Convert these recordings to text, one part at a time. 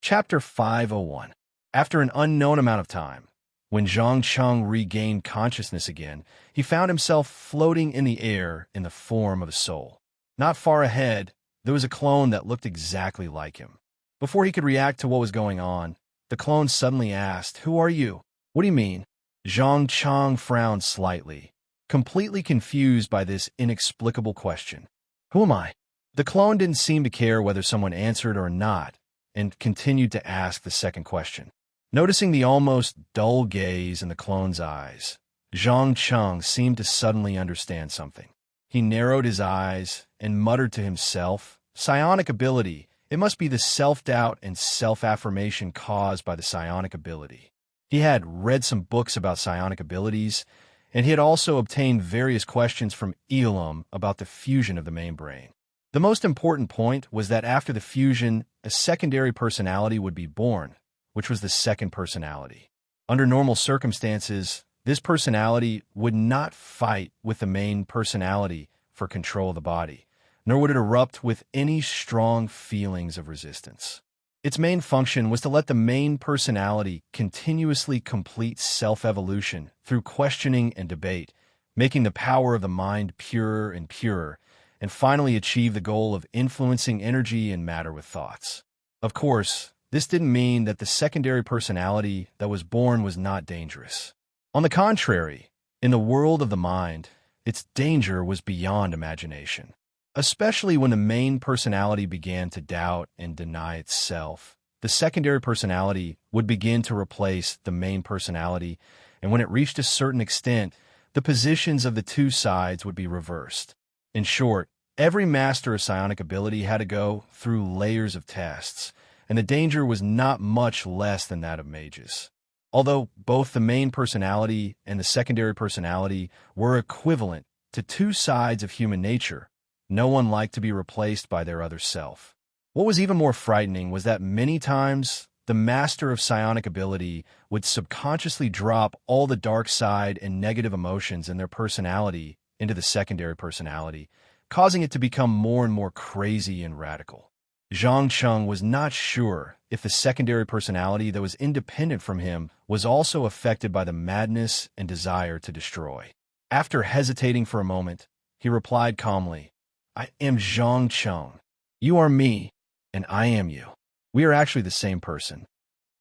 Chapter 501. After an unknown amount of time, when Zhang Cheng regained consciousness again, he found himself floating in the air in the form of a soul. Not far ahead, there was a clone that looked exactly like him. Before he could react to what was going on, the clone suddenly asked, "Who are you?" "What do you mean?" Zhang Cheng frowned slightly, completely confused by this inexplicable question. "Who am I?" The clone didn't seem to care whether someone answered or not, and continued to ask the second question. Noticing the almost dull gaze in the clone's eyes, Zhang Cheng seemed to suddenly understand something. He narrowed his eyes and muttered to himself, "Psionic ability. It must be the self-doubt and self-affirmation caused by the psionic ability." He had read some books about psionic abilities, and he had also obtained various questions from Elam about the fusion of the main brain. The most important point was that after the fusion, a secondary personality would be born, which was the second personality. Under normal circumstances, this personality would not fight with the main personality for control of the body, nor would it erupt with any strong feelings of resistance. Its main function was to let the main personality continuously complete self-evolution through questioning and debate, making the power of the mind purer and purer, and finally achieve the goal of influencing energy and matter with thoughts. Of course, this didn't mean that the secondary personality that was born was not dangerous. On the contrary, in the world of the mind, its danger was beyond imagination. Especially when the main personality began to doubt and deny itself, the secondary personality would begin to replace the main personality, and when it reached a certain extent, the positions of the two sides would be reversed. In short, every master of psionic ability had to go through layers of tests, and the danger was not much less than that of mages. Although both the main personality and the secondary personality were equivalent to two sides of human nature, no one liked to be replaced by their other self. What was even more frightening was that many times the master of psionic ability would subconsciously drop all the dark side and negative emotions in their personality into the secondary personality, causing it to become more and more crazy and radical. Zhang Cheng was not sure if the secondary personality that was independent from him was also affected by the madness and desire to destroy. After hesitating for a moment, he replied calmly, "I am Zhang Cheng. You are me, and I am you. We are actually the same person."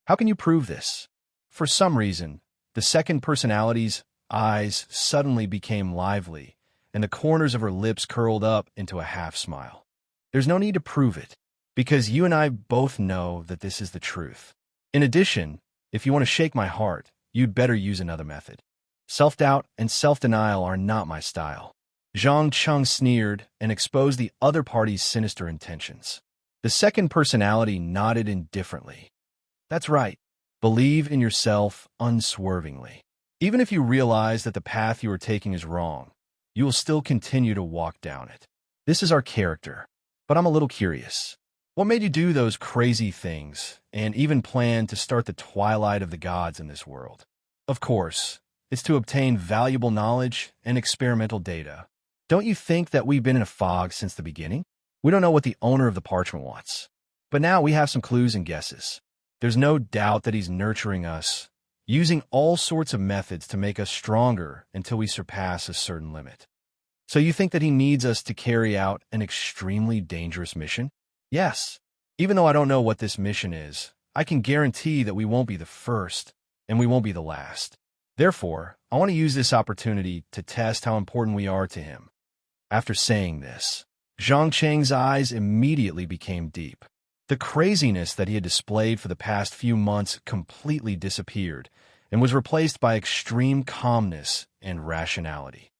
"How can you prove this?" For some reason, the second personality's eyes suddenly became lively, and the corners of her lips curled up into a half-smile. "There's no need to prove it, because you and I both know that this is the truth. In addition, if you want to shake my heart, you'd better use another method. Self-doubt and self-denial are not my style." Zhang Cheng sneered and exposed the other party's sinister intentions. The second personality nodded indifferently. "That's right. Believe in yourself unswervingly. Even if you realize that the path you are taking is wrong, you will still continue to walk down it. This is our character. But I'm a little curious. What made you do those crazy things and even plan to start the twilight of the gods in this world?" "Of course, it's to obtain valuable knowledge and experimental data. Don't you think that we've been in a fog since the beginning? We don't know what the owner of the parchment wants. But now we have some clues and guesses. There's no doubt that he's nurturing us, using all sorts of methods to make us stronger until we surpass a certain limit. So you think that he needs us to carry out an extremely dangerous mission?" "Yes. Even though I don't know what this mission is, I can guarantee that we won't be the first, and we won't be the last. Therefore, I want to use this opportunity to test how important we are to him." After saying this, Zhang Cheng's eyes immediately became deep. The craziness that he had displayed for the past few months completely disappeared and was replaced by extreme calmness and rationality.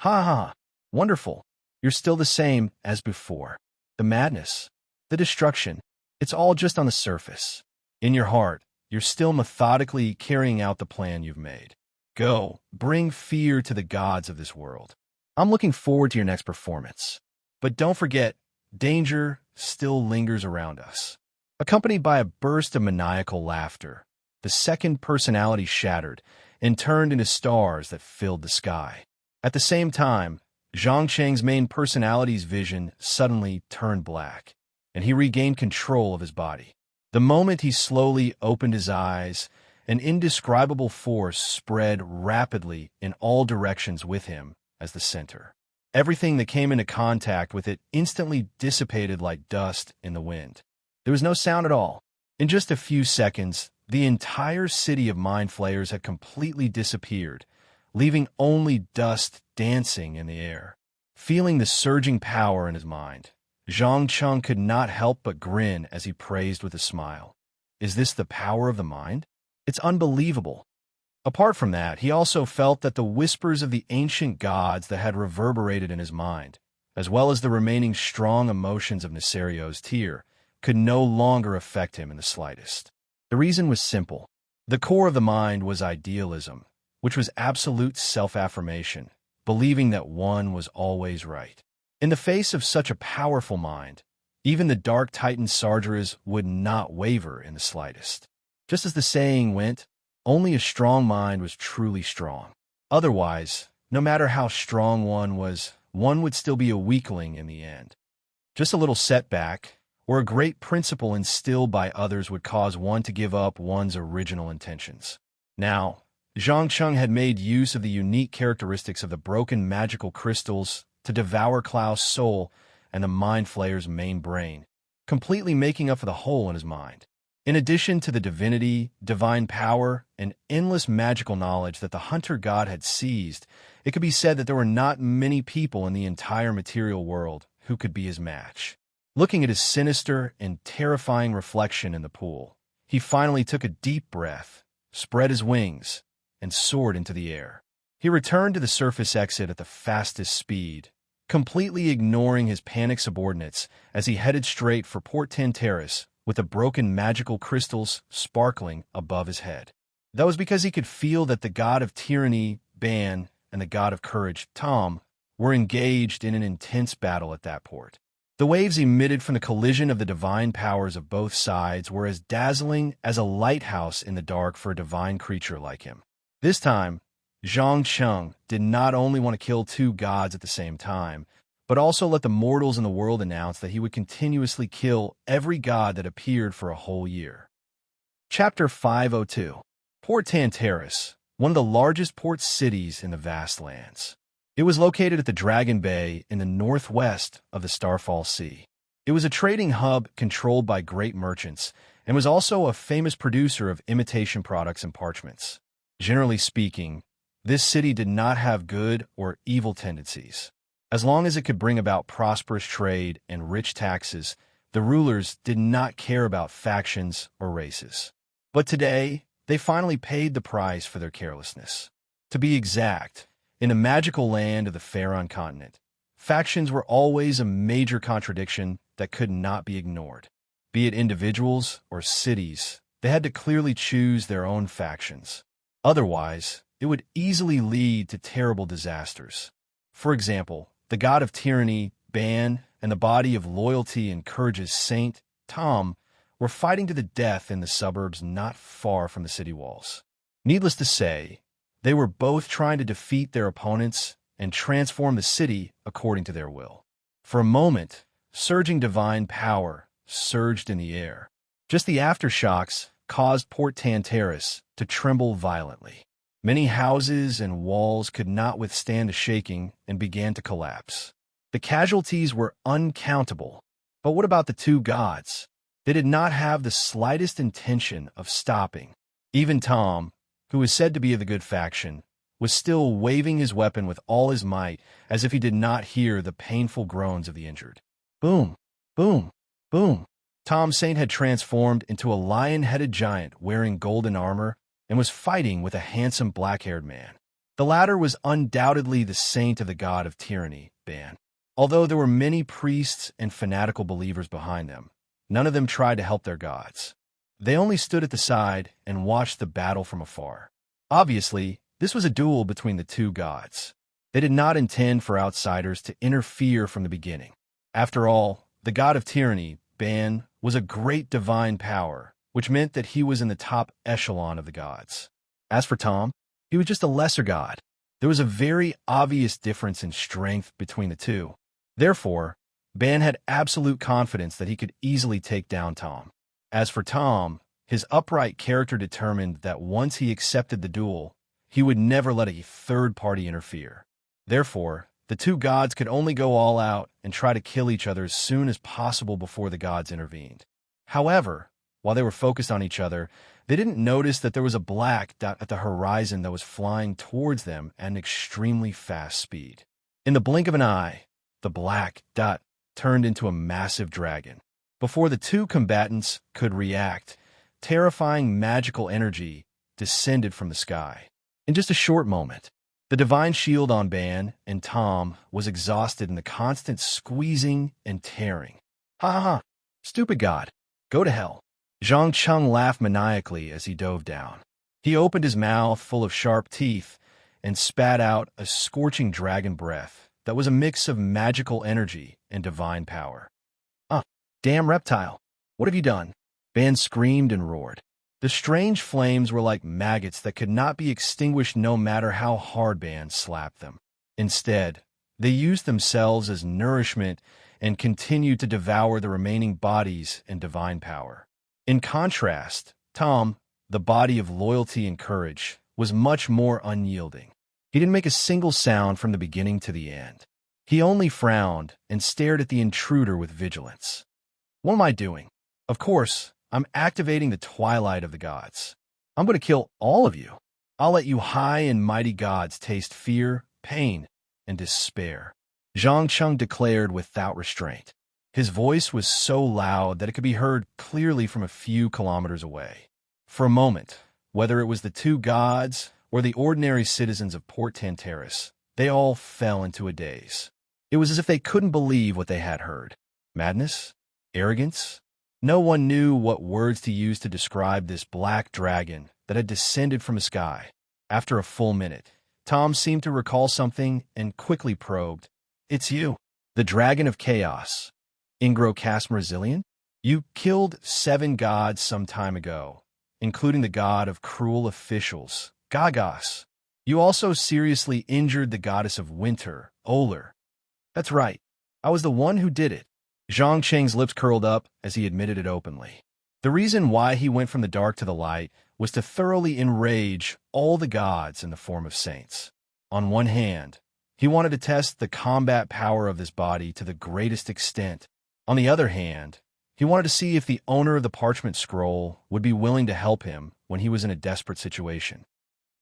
"Ha ha! Wonderful. You're still the same as before. The madness, the destruction, it's all just on the surface. In your heart, you're still methodically carrying out the plan you've made. Go, bring fear to the gods of this world. I'm looking forward to your next performance. But don't forget, danger still lingers around us." Accompanied by a burst of maniacal laughter, the second personality shattered and turned into stars that filled the sky. At the same time, Zhang Cheng's main personality's vision suddenly turned black, and he regained control of his body. The moment he slowly opened his eyes, an indescribable force spread rapidly in all directions with him as the center. Everything that came into contact with it instantly dissipated like dust in the wind. There was no sound at all. In just a few seconds, the entire city of mind flayers had completely disappeared, leaving only dust dancing in the air. Feeling the surging power in his mind, Zhang Cheng could not help but grin as he praised with a smile. Is this the power of the mind? It's unbelievable. Apart from that, he also felt that the whispers of the ancient gods that had reverberated in his mind, as well as the remaining strong emotions of Nesario's tear, could no longer affect him in the slightest. The reason was simple. The core of the mind was idealism, which was absolute self-affirmation, believing that one was always right. In the face of such a powerful mind, even the dark titan Sargeras would not waver in the slightest. Just as the saying went, only a strong mind was truly strong. Otherwise, no matter how strong one was, one would still be a weakling in the end. Just a little setback, or a great principle instilled by others would cause one to give up one's original intentions. Now, Zhang Cheng had made use of the unique characteristics of the broken magical crystals to devour Klaus' soul and the Mind Flayer's main brain, completely making up for the hole in his mind. In addition to the divinity, divine power, and endless magical knowledge that the hunter god had seized, it could be said that there were not many people in the entire material world who could be his match. Looking at his sinister and terrifying reflection in the pool, he finally took a deep breath, spread his wings, and soared into the air. He returned to the surface exit at the fastest speed, completely ignoring his panicked subordinates as he headed straight for Port Tantaris with the broken magical crystals sparkling above his head. That was because he could feel that the god of tyranny, Ban, and the god of courage, Tom, were engaged in an intense battle at that port. The waves emitted from the collision of the divine powers of both sides were as dazzling as a lighthouse in the dark for a divine creature like him. This time, Zhang Cheng did not only want to kill two gods at the same time, but also let the mortals in the world announce that he would continuously kill every god that appeared for a whole year. Chapter 502. Port Tantaris, one of the largest port cities in the vast lands. It was located at the Dragon Bay in the northwest of the Starfall Sea. It was a trading hub controlled by great merchants and was also a famous producer of imitation products and parchments. Generally speaking, this city did not have good or evil tendencies. As long as it could bring about prosperous trade and rich taxes, the rulers did not care about factions or races. But today, they finally paid the price for their carelessness. To be exact, in the magical land of the Pharaon continent, factions were always a major contradiction that could not be ignored. Be it individuals or cities, they had to clearly choose their own factions. Otherwise, it would easily lead to terrible disasters. For example, the god of tyranny, Ban, and the body of loyalty and courage's saint, Tom, were fighting to the death in the suburbs not far from the city walls. Needless to say, they were both trying to defeat their opponents and transform the city according to their will. For a moment, surging divine power surged in the air. Just the aftershocks caused Port Tantaris to tremble violently. Many houses and walls could not withstand the shaking and began to collapse. The casualties were uncountable. But what about the two gods? They did not have the slightest intention of stopping. Even Tom, who was said to be of the good faction, was still waving his weapon with all his might as if he did not hear the painful groans of the injured. Boom, boom, boom. Tom Saint had transformed into a lion-headed giant wearing golden armor and was fighting with a handsome black-haired man. The latter was undoubtedly the saint of the god of tyranny, Ban. Although there were many priests and fanatical believers behind them, none of them tried to help their gods. They only stood at the side and watched the battle from afar. Obviously, this was a duel between the two gods. They did not intend for outsiders to interfere from the beginning. After all, the god of tyranny, Ban, was a great divine power, which meant that he was in the top echelon of the gods. As for Tom, he was just a lesser god. There was a very obvious difference in strength between the two. Therefore, Ban had absolute confidence that he could easily take down Tom. As for Tom, his upright character determined that once he accepted the duel, he would never let a third party interfere. Therefore, the two gods could only go all out and try to kill each other as soon as possible before the gods intervened. However, while they were focused on each other, they didn't notice that there was a black dot at the horizon that was flying towards them at an extremely fast speed. In the blink of an eye, the black dot turned into a massive dragon. Before the two combatants could react, terrifying magical energy descended from the sky. In just a short moment, the divine shield on Ban and Tom was exhausted in the constant squeezing and tearing. Ha ha ha! Stupid god! Go to hell! Zhang Cheng laughed maniacally as he dove down. He opened his mouth full of sharp teeth and spat out a scorching dragon breath that was a mix of magical energy and divine power. Ah, damn reptile! What have you done? Ban screamed and roared. The strange flames were like maggots that could not be extinguished no matter how hard Ban slapped them. Instead, they used themselves as nourishment and continued to devour the remaining bodies and divine power. In contrast, Tom, the body of loyalty and courage, was much more unyielding. He didn't make a single sound from the beginning to the end. He only frowned and stared at the intruder with vigilance. What am I doing? Of course, I'm activating the twilight of the gods. I'm going to kill all of you. I'll let you high and mighty gods taste fear, pain, and despair. Zhang Cheng declared without restraint. His voice was so loud that it could be heard clearly from a few kilometers away. For a moment, whether it was the two gods or the ordinary citizens of Port Tantaris, they all fell into a daze. It was as if they couldn't believe what they had heard. Madness? Arrogance? No one knew what words to use to describe this black dragon that had descended from the sky. After a full minute, Tom seemed to recall something and quickly probed. It's you, the Dragon of Chaos. Ingro Casmarazillion? You killed 7 gods some time ago, including the god of cruel officials, Gagos. You also seriously injured the goddess of winter, Oler. That's right. I was the one who did it. Zhang Cheng's lips curled up as he admitted it openly. The reason why he went from the dark to the light was to thoroughly enrage all the gods in the form of saints. On one hand, he wanted to test the combat power of this body to the greatest extent. On the other hand, he wanted to see if the owner of the parchment scroll would be willing to help him when he was in a desperate situation.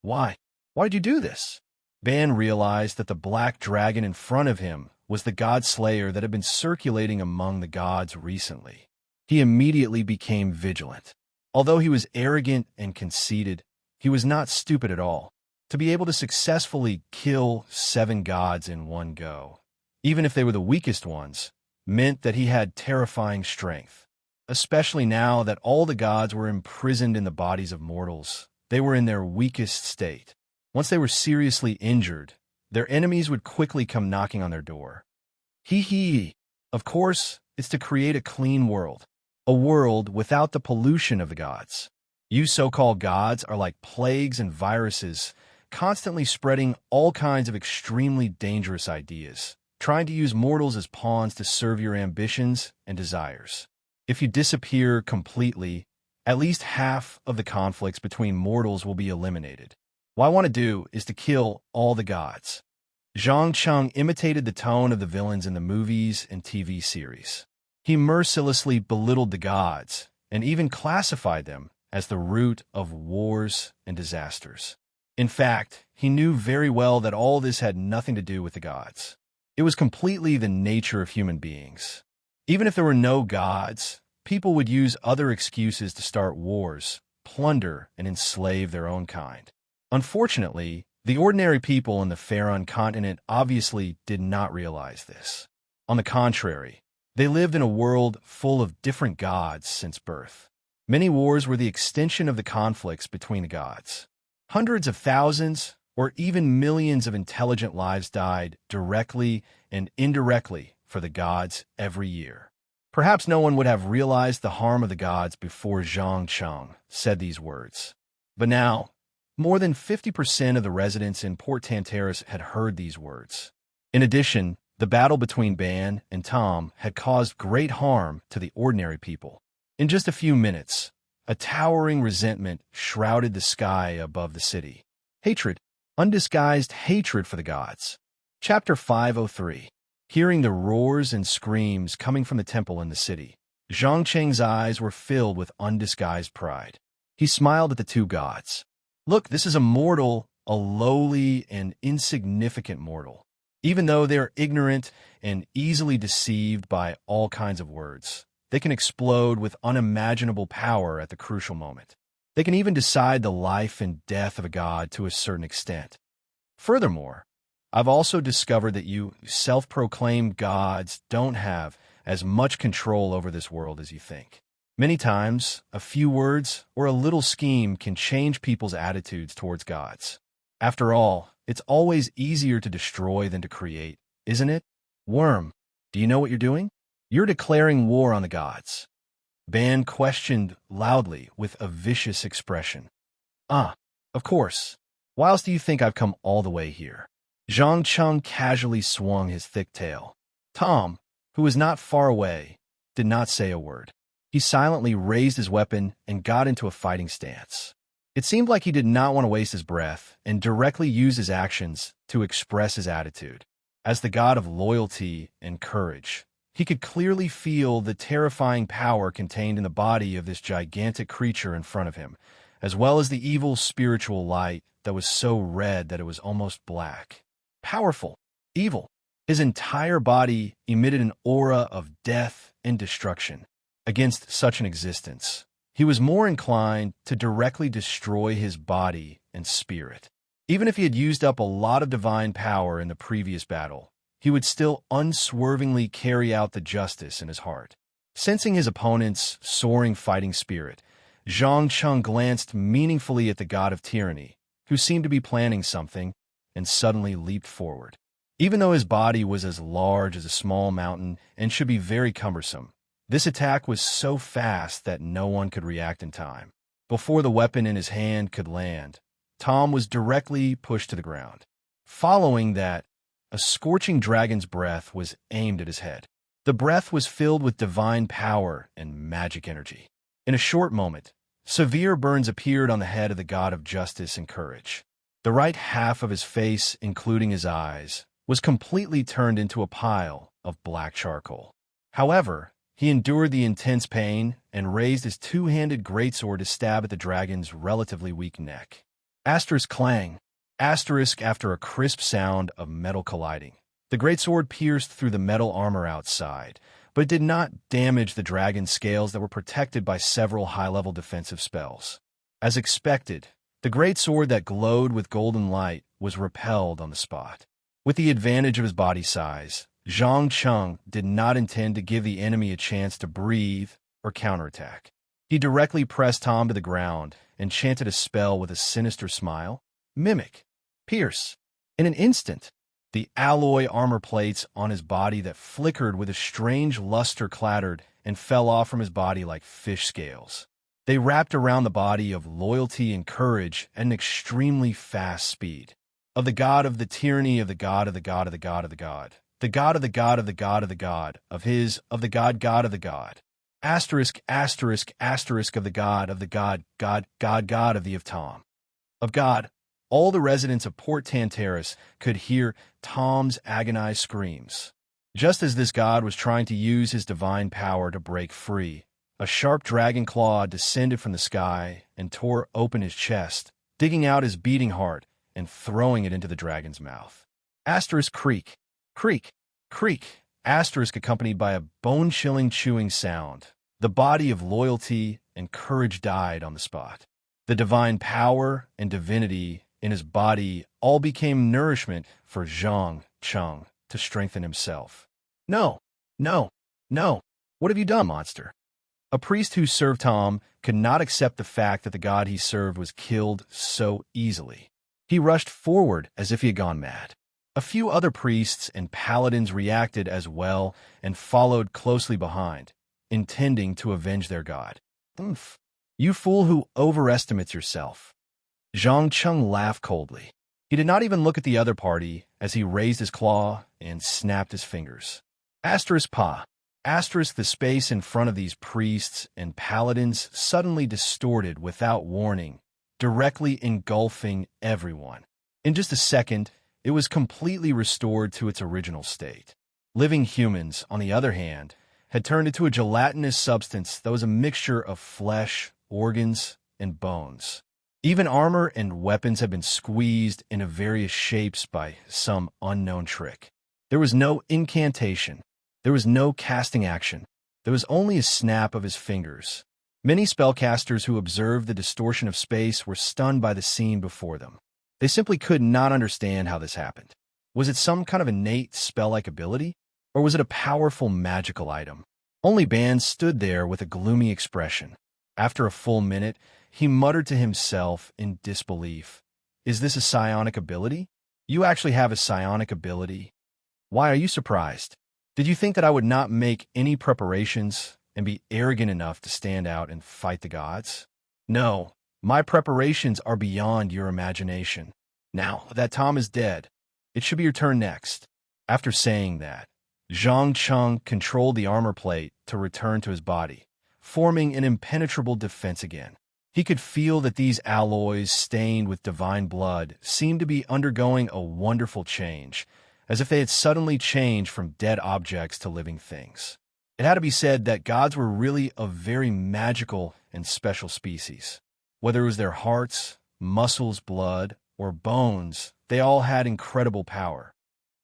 Why? Why did you do this? Ban realized that the black dragon in front of him was the god slayer that had been circulating among the gods recently. He immediately became vigilant. Although he was arrogant and conceited, he was not stupid at all. To be able to successfully kill 7 gods in one go, even if they were the weakest ones, meant that he had terrifying strength. Especially now that all the gods were imprisoned in the bodies of mortals, they were in their weakest state. Once they were seriously injured, their enemies would quickly come knocking on their door. Hee. Of course, it's to create a clean world. A world without the pollution of the gods. You so-called gods are like plagues and viruses, constantly spreading all kinds of extremely dangerous ideas, trying to use mortals as pawns to serve your ambitions and desires. If you disappear completely, at least half of the conflicts between mortals will be eliminated. What I want to do is to kill all the gods. Zhang Cheng imitated the tone of the villains in the movies and TV series. He mercilessly belittled the gods and even classified them as the root of wars and disasters. In fact, he knew very well that all this had nothing to do with the gods. It was completely the nature of human beings. Even if there were no gods, people would use other excuses to start wars, plunder, and enslave their own kind. Unfortunately, the ordinary people in the Pharaon continent obviously did not realize this. On the contrary, they lived in a world full of different gods since birth. Many wars were the extension of the conflicts between the gods. Hundreds of thousands, or even millions of intelligent lives died directly and indirectly for the gods every year. Perhaps no one would have realized the harm of the gods before Zhang Cheng said these words. But now, more than 50% of the residents in Port Tantaris had heard these words. In addition, the battle between Ban and Tom had caused great harm to the ordinary people. In just a few minutes, a towering resentment shrouded the sky above the city. Hatred, undisguised hatred for the gods. Chapter 503. Hearing the roars and screams coming from the temple in the city, Zhang Cheng's eyes were filled with undisguised pride. He smiled at the two gods. Look, this is a mortal, a lowly and insignificant mortal. Even though they are ignorant and easily deceived by all kinds of words, they can explode with unimaginable power at the crucial moment. They can even decide the life and death of a god to a certain extent. Furthermore, I've also discovered that you self-proclaimed gods don't have as much control over this world as you think. Many times, a few words or a little scheme can change people's attitudes towards gods. After all, it's always easier to destroy than to create, isn't it? Worm, do you know what you're doing? You're declaring war on the gods. Ban questioned loudly with a vicious expression. Of course. Why else do you think I've come all the way here? Zhang Cheng casually swung his thick tail. Tom, who was not far away, did not say a word. He silently raised his weapon and got into a fighting stance. It seemed like he did not want to waste his breath and directly use his actions to express his attitude. As the god of loyalty and courage, he could clearly feel the terrifying power contained in the body of this gigantic creature in front of him, as well as the evil spiritual light that was so red that it was almost black. Powerful, evil. His entire body emitted an aura of death and destruction. Against such an existence, he was more inclined to directly destroy his body and spirit. Even if he had used up a lot of divine power in the previous battle, he would still unswervingly carry out the justice in his heart. Sensing his opponent's soaring fighting spirit, Zhang Cheng glanced meaningfully at the god of tyranny, who seemed to be planning something, and suddenly leaped forward. Even though his body was as large as a small mountain and should be very cumbersome, this attack was so fast that no one could react in time. Before the weapon in his hand could land, Tom was directly pushed to the ground. Following that, a scorching dragon's breath was aimed at his head. The breath was filled with divine power and magic energy. In a short moment, severe burns appeared on the head of the god of justice and courage. The right half of his face, including his eyes, was completely turned into a pile of black charcoal. However, he endured the intense pain and raised his two-handed greatsword to stab at the dragon's relatively weak neck. Asterisk clang. Asterisk after a crisp sound of metal colliding. The greatsword pierced through the metal armor outside, but did not damage the dragon's scales that were protected by several high-level defensive spells. As expected, the greatsword that glowed with golden light was repelled on the spot. With the advantage of his body size, Zhang Cheng did not intend to give the enemy a chance to breathe or counterattack. He directly pressed Tom to the ground and chanted a spell with a sinister smile. Mimic. Pierce. In an instant, the alloy armor plates on his body that flickered with a strange luster clattered and fell off from his body like fish scales. They wrapped around the body of loyalty and courage at an extremely fast speed. Of the god of the tyranny of the god of the god of the god of the god. The god of the god of the god of the god of his of the god god of the god. Asterisk asterisk asterisk of the god of the god god god god of the of Tom. Of God. All the residents of Port Tantaris could hear Tom's agonized screams. Just as this god was trying to use his divine power to break free, a sharp dragon claw descended from the sky and tore open his chest, digging out his beating heart and throwing it into the dragon's mouth. Asterisk creak, creak, creak, asterisk accompanied by a bone-chilling chewing sound. The body of loyalty and courage died on the spot. The divine power and divinity in his body all became nourishment for Zhang Cheng to strengthen himself. No, no, no. What have you done, monster? A priest who served Tom could not accept the fact that the god he served was killed so easily. He rushed forward as if he had gone mad. A few other priests and paladins reacted as well and followed closely behind, intending to avenge their god. Oomph. You fool who overestimates yourself. Zhang Cheng laughed coldly. He did not even look at the other party as he raised his claw and snapped his fingers. Asterisk pa. Asterisk the space in front of these priests and paladins suddenly distorted without warning, directly engulfing everyone. In just a second, it was completely restored to its original state. Living humans, on the other hand, had turned into a gelatinous substance that was a mixture of flesh, organs, and bones. Even armor and weapons had been squeezed into various shapes by some unknown trick. There was no incantation. There was no casting action. There was only a snap of his fingers. Many spellcasters who observed the distortion of space were stunned by the scene before them. They simply could not understand how this happened. Was it some kind of innate spell-like ability? Or was it a powerful magical item? Only Ban stood there with a gloomy expression. After a full minute, he muttered to himself in disbelief. Is this a psionic ability? You actually have a psionic ability? Why are you surprised? Did you think that I would not make any preparations and be arrogant enough to stand out and fight the gods? No, my preparations are beyond your imagination. Now that Tom is dead, it should be your turn next. After saying that, Zhang Cheng controlled the armor plate to return to his body, forming an impenetrable defense again. He could feel that these alloys stained with divine blood seemed to be undergoing a wonderful change, as if they had suddenly changed from dead objects to living things. It had to be said that gods were really a very magical and special species. Whether it was their hearts, muscles, blood, or bones, they all had incredible power.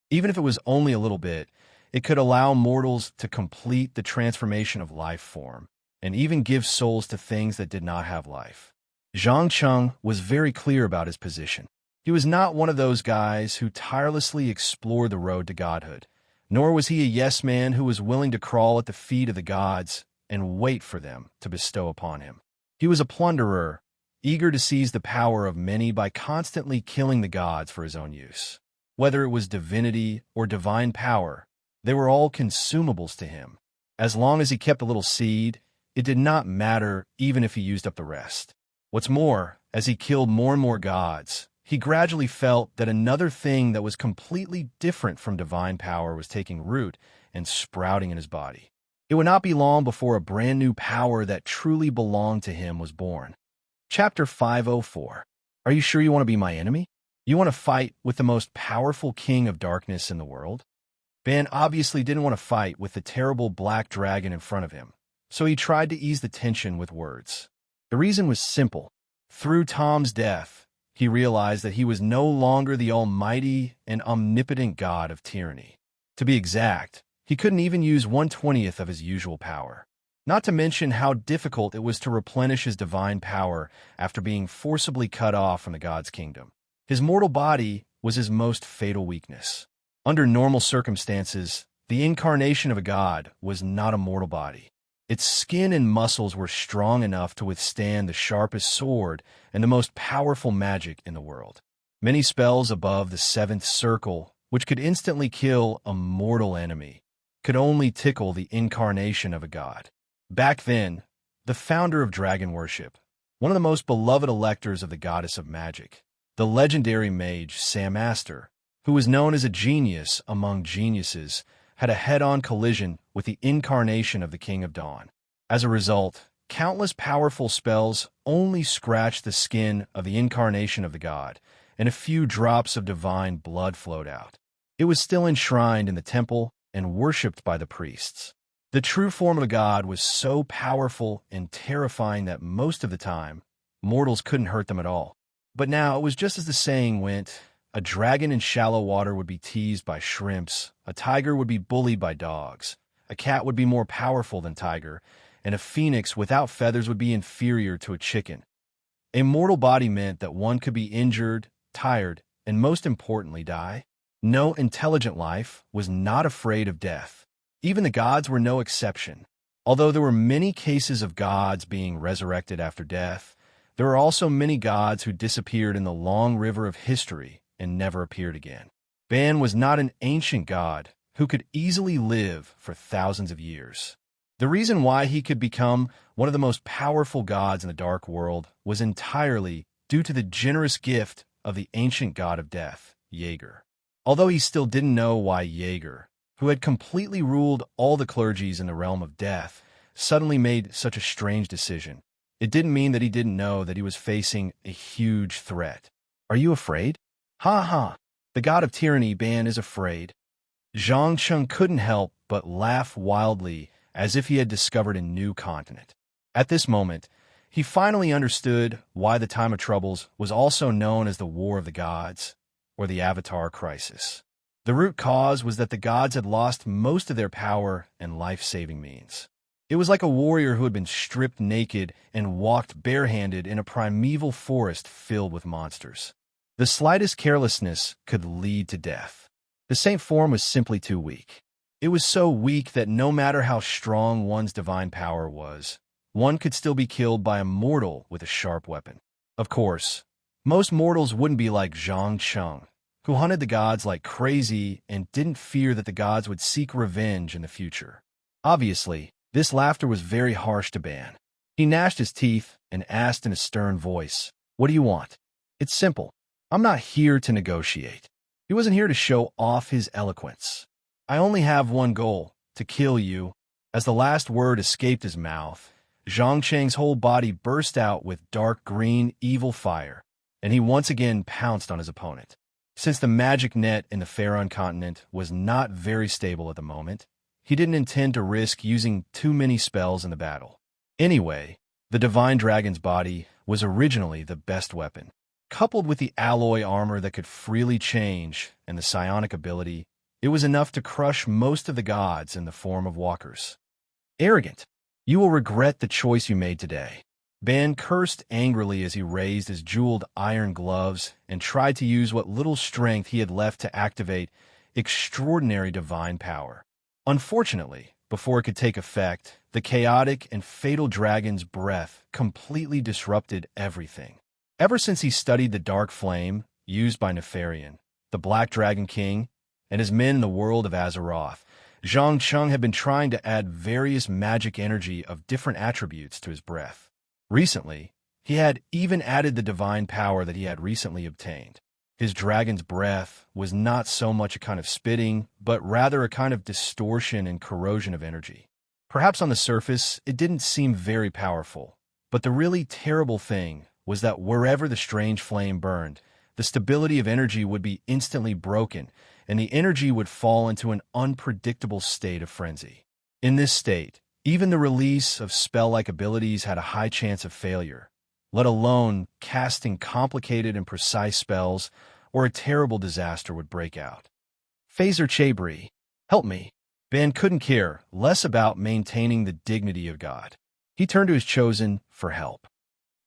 Even if it was only a little bit, it could allow mortals to complete the transformation of life form, and even give souls to things that did not have life. Zhang Cheng was very clear about his position. He was not one of those guys who tirelessly explored the road to godhood, nor was he a yes-man who was willing to crawl at the feet of the gods and wait for them to bestow upon him. He was a plunderer, eager to seize the power of many by constantly killing the gods for his own use. Whether it was divinity or divine power, they were all consumables to him. As long as he kept a little seed, it did not matter even if he used up the rest. What's more, as he killed more and more gods, he gradually felt that another thing that was completely different from divine power was taking root and sprouting in his body. It would not be long before a brand new power that truly belonged to him was born. Chapter 504. Are you sure you want to be my enemy? You want to fight with the most powerful king of darkness in the world? Ban obviously didn't want to fight with the terrible black dragon in front of him, so he tried to ease the tension with words. The reason was simple. Through Tom's death, he realized that he was no longer the almighty and omnipotent god of tyranny. To be exact, he couldn't even use 1/20th of his usual power. Not to mention how difficult it was to replenish his divine power after being forcibly cut off from the god's kingdom. His mortal body was his most fatal weakness. Under normal circumstances, the incarnation of a god was not a mortal body. Its skin and muscles were strong enough to withstand the sharpest sword and the most powerful magic in the world. Many spells above the 7th circle, which could instantly kill a mortal enemy, could only tickle the incarnation of a god. Back then, the founder of dragon worship, one of the most beloved electors of the goddess of magic, the legendary mage Sam Astor, who was known as a genius among geniuses, had a head-on collision with the incarnation of the King of Dawn. As a result, countless powerful spells only scratched the skin of the incarnation of the god, and a few drops of divine blood flowed out. It was still enshrined in the temple and worshipped by the priests. The true form of a god was so powerful and terrifying that most of the time, mortals couldn't hurt them at all. But now it was just as the saying went, a dragon in shallow water would be teased by shrimps, a tiger would be bullied by dogs, a cat would be more powerful than tiger, and a phoenix without feathers would be inferior to a chicken. A mortal body meant that one could be injured, tired, and most importantly, die. No intelligent life was not afraid of death. Even the gods were no exception. Although there were many cases of gods being resurrected after death, there were also many gods who disappeared in the long river of history and never appeared again. Ban was not an ancient god who could easily live for thousands of years. The reason why he could become one of the most powerful gods in the dark world was entirely due to the generous gift of the ancient god of death, Jaeger. Although he still didn't know why Jaeger, who had completely ruled all the clergies in the realm of death, suddenly made such a strange decision. It didn't mean that he didn't know that he was facing a huge threat. Are you afraid? Ha ha! The god of tyranny, Ban, is afraid. Zhang Cheng couldn't help but laugh wildly, as if he had discovered a new continent. At this moment, he finally understood why the time of troubles was also known as the War of the Gods, or the Avatar Crisis. The root cause was that the gods had lost most of their power and life-saving means. It was like a warrior who had been stripped naked and walked barehanded in a primeval forest filled with monsters. The slightest carelessness could lead to death. The saint form was simply too weak. It was so weak that no matter how strong one's divine power was, one could still be killed by a mortal with a sharp weapon. Of course, most mortals wouldn't be like Zhang Cheng, who hunted the gods like crazy and didn't fear that the gods would seek revenge in the future. Obviously, this laughter was very harsh to Ban. He gnashed his teeth and asked in a stern voice, "What do you want?" "It's simple. I'm not here to negotiate." He wasn't here to show off his eloquence. "I only have one goal, to kill you." As the last word escaped his mouth, Zhang Cheng's whole body burst out with dark green, evil fire, and he once again pounced on his opponent. Since the magic net in the Pharaon continent was not very stable at the moment, he didn't intend to risk using too many spells in the battle. Anyway, the divine dragon's body was originally the best weapon. Coupled with the alloy armor that could freely change and the psionic ability, it was enough to crush most of the gods in the form of walkers. Arrogant! You will regret the choice you made today. Ban cursed angrily as he raised his jeweled iron gloves and tried to use what little strength he had left to activate extraordinary divine power. Unfortunately, before it could take effect, the chaotic and fatal dragon's breath completely disrupted everything. Ever since he studied the dark flame used by Nefarian, the Black Dragon King, and his men in the world of Azeroth, Zhang Cheng had been trying to add various magic energy of different attributes to his breath. Recently, he had even added the divine power that he had recently obtained. His dragon's breath was not so much a kind of spitting, but rather a kind of distortion and corrosion of energy. Perhaps on the surface, it didn't seem very powerful, but the really terrible thing was that wherever the strange flame burned, the stability of energy would be instantly broken, and the energy would fall into an unpredictable state of frenzy. In this state, even the release of spell-like abilities had a high chance of failure, let alone casting complicated and precise spells, or a terrible disaster would break out. Phaser Chabri, help me. Ban couldn't care less about maintaining the dignity of God. He turned to his chosen for help.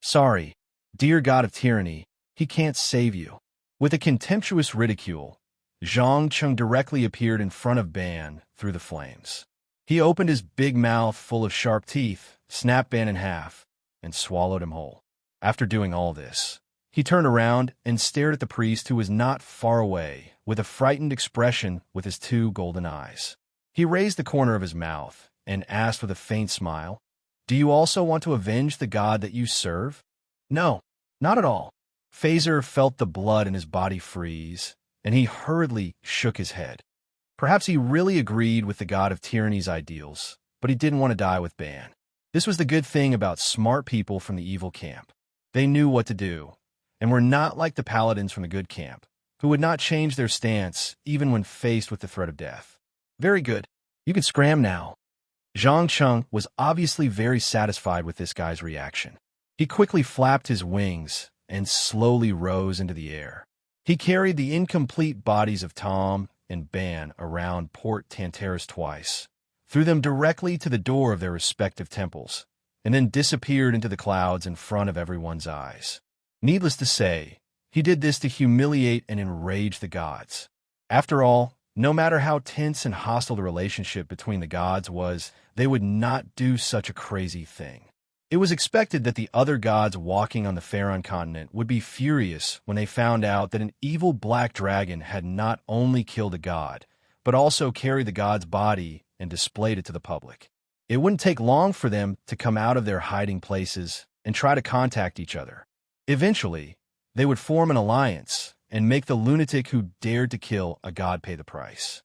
Sorry, dear god of tyranny, he can't save you. With a contemptuous ridicule, Zhang Cheng directly appeared in front of Ban through the flames. He opened his big mouth full of sharp teeth, snapped Ban in half, and swallowed him whole. After doing all this, he turned around and stared at the priest who was not far away, with a frightened expression with his two golden eyes. He raised the corner of his mouth and asked with a faint smile, "Do you also want to avenge the god that you serve?" "No, not at all." Phaser felt the blood in his body freeze, and he hurriedly shook his head. Perhaps he really agreed with the god of tyranny's ideals, but he didn't want to die with Ban. This was the good thing about smart people from the evil camp. They knew what to do, and were not like the paladins from the good camp, who would not change their stance even when faced with the threat of death. Very good. You can scram now. Zhang Cheng was obviously very satisfied with this guy's reaction. He quickly flapped his wings and slowly rose into the air. He carried the incomplete bodies of Tom and Ban around Port Tantaris twice, threw them directly to the door of their respective temples, and then disappeared into the clouds in front of everyone's eyes. Needless to say, he did this to humiliate and enrage the gods. After all, no matter how tense and hostile the relationship between the gods was, they would not do such a crazy thing. It was expected that the other gods walking on the Pharaon continent would be furious when they found out that an evil black dragon had not only killed a god, but also carried the god's body and displayed it to the public. It wouldn't take long for them to come out of their hiding places and try to contact each other. Eventually, they would form an alliance and make the lunatic who dared to kill a god pay the price.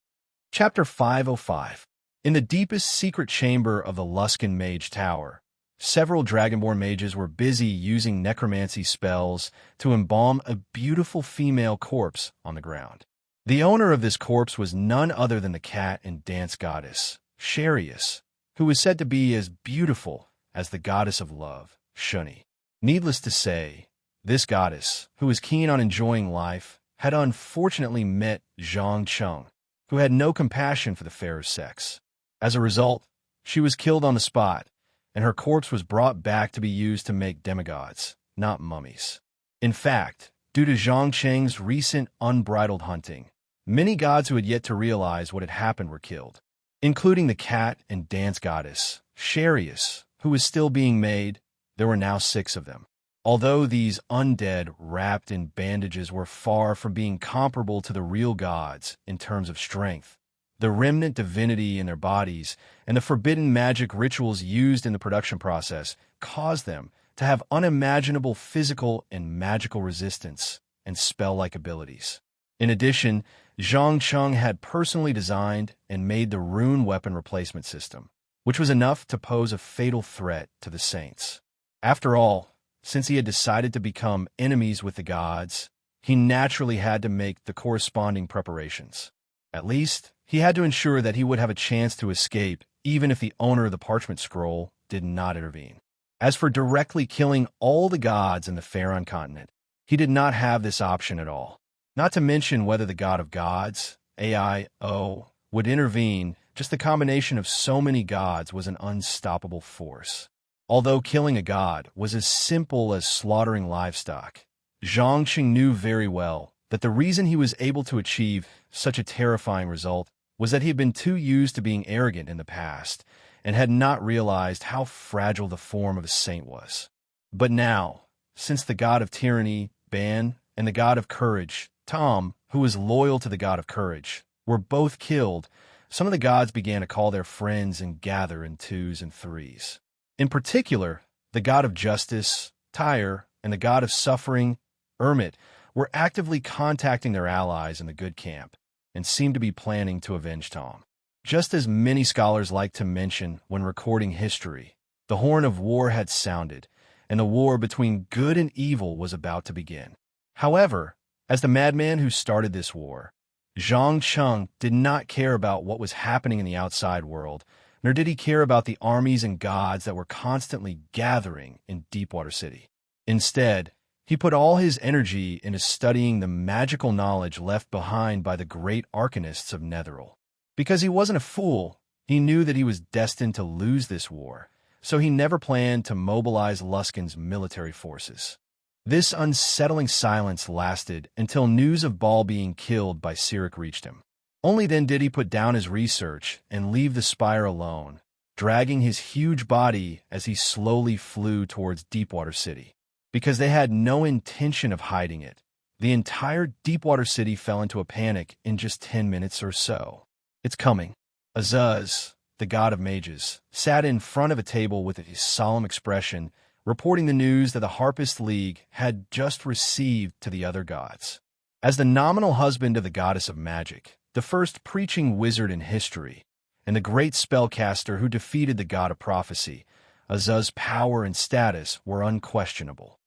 Chapter 505. In the deepest secret chamber of the Luskan Mage Tower, several Dragonborn mages were busy using necromancy spells to embalm a beautiful female corpse on the ground. The owner of this corpse was none other than the cat and dance goddess, Sharius, who was said to be as beautiful as the goddess of love, Shuni. Needless to say, this goddess, who was keen on enjoying life, had unfortunately met Zhang Cheng, who had no compassion for the fairer sex. As a result, she was killed on the spot, and her corpse was brought back to be used to make demigods, not mummies. In fact, due to Zhang Cheng's recent unbridled hunting, many gods who had yet to realize what had happened were killed, including the cat and dance goddess, Sharius, who was still being made. There were now 6 of them. Although these undead wrapped in bandages were far from being comparable to the real gods in terms of strength, the remnant divinity in their bodies and the forbidden magic rituals used in the production process caused them to have unimaginable physical and magical resistance and spell-like abilities. In addition, Zhang Cheng had personally designed and made the rune weapon replacement system, which was enough to pose a fatal threat to the saints. After all, since he had decided to become enemies with the gods, he naturally had to make the corresponding preparations. At least, he had to ensure that he would have a chance to escape, even if the owner of the parchment scroll did not intervene. As for directly killing all the gods in the Pharaon continent, he did not have this option at all. Not to mention whether the god of gods, AIO, would intervene. Just the combination of so many gods was an unstoppable force. Although killing a god was as simple as slaughtering livestock, Zhang Cheng knew very well that the reason he was able to achieve such a terrifying result was that he had been too used to being arrogant in the past and had not realized how fragile the form of a saint was. But now, since the god of tyranny, Ban, and the god of courage, Tom, who was loyal to the god of courage, were both killed, some of the gods began to call their friends and gather in 2s and 3s. In particular, the god of justice, Tyre, and the god of suffering, Ermit, were actively contacting their allies in the good camp and seemed to be planning to avenge Tom. Just as many scholars like to mention when recording history, the horn of war had sounded, and the war between good and evil was about to begin. However, as the madman who started this war, Zhang Cheng did not care about what was happening in the outside world, nor did he care about the armies and gods that were constantly gathering in Deepwater City. Instead, he put all his energy into studying the magical knowledge left behind by the great arcanists of Netheril. Because he wasn't a fool, he knew that he was destined to lose this war, so he never planned to mobilize Luskan's military forces. This unsettling silence lasted until news of Baal being killed by Cyric reached him. Only then did he put down his research and leave the spire alone, dragging his huge body as he slowly flew towards Deepwater City. Because they had no intention of hiding it, the entire Deepwater City fell into a panic in just 10 minutes or so. It's coming. Azuz, the god of mages, sat in front of a table with a solemn expression, reporting the news that the Harpist League had just received to the other gods. As the nominal husband of the goddess of magic, the first preaching wizard in history, and the great spellcaster who defeated the god of prophecy, Azuz's power and status were unquestionable.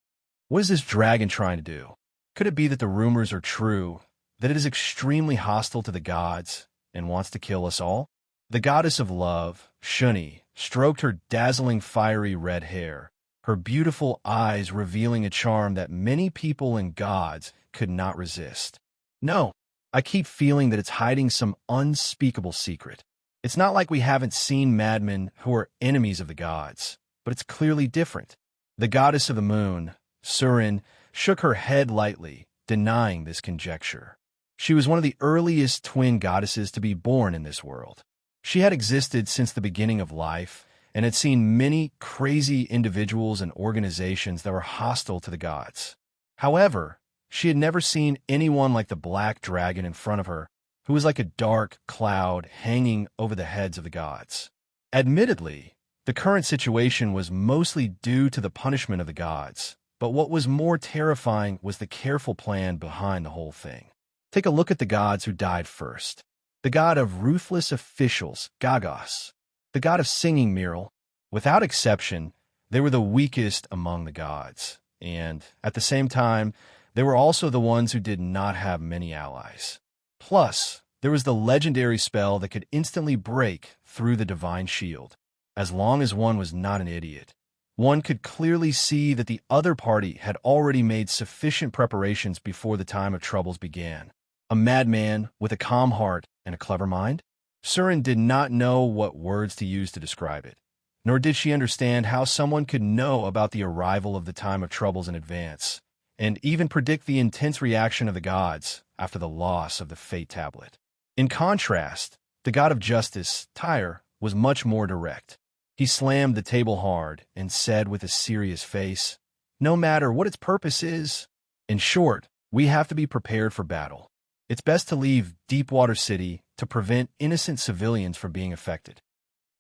What is this dragon trying to do? Could it be that the rumors are true, that it is extremely hostile to the gods and wants to kill us all? The goddess of love, Shuni, stroked her dazzling fiery red hair, her beautiful eyes revealing a charm that many people and gods could not resist. No, I keep feeling that it's hiding some unspeakable secret. It's not like we haven't seen madmen who are enemies of the gods, but it's clearly different. The goddess of the moon, Serene, shook her head lightly, denying this conjecture. She was one of the earliest twin goddesses to be born in this world. She had existed since the beginning of life and had seen many crazy individuals and organizations that were hostile to the gods. However, she had never seen anyone like the black dragon in front of her, who was like a dark cloud hanging over the heads of the gods. Admittedly, the current situation was mostly due to the punishment of the gods, but what was more terrifying was the careful plan behind the whole thing. Take a look at the gods who died first. the god of ruthless officials, Gagos, the god of singing, Miral. Without exception, they were the weakest among the gods, and, at the same time, they were also the ones who did not have many allies. Plus, there was the legendary spell that could instantly break through the divine shield, as long as one was not an idiot. One could clearly see that the other party had already made sufficient preparations before the time of troubles began. A madman with a calm heart and a clever mind? Serene did not know what words to use to describe it, nor did she understand how someone could know about the arrival of the time of troubles in advance, and even predict the intense reaction of the gods after the loss of the Fate Tablet. In contrast, the god of justice, Tyre, was much more direct. He slammed the table hard and said with a serious face, "No matter what its purpose is, in short, we have to be prepared for battle. It's best to leave Deepwater City to prevent innocent civilians from being affected."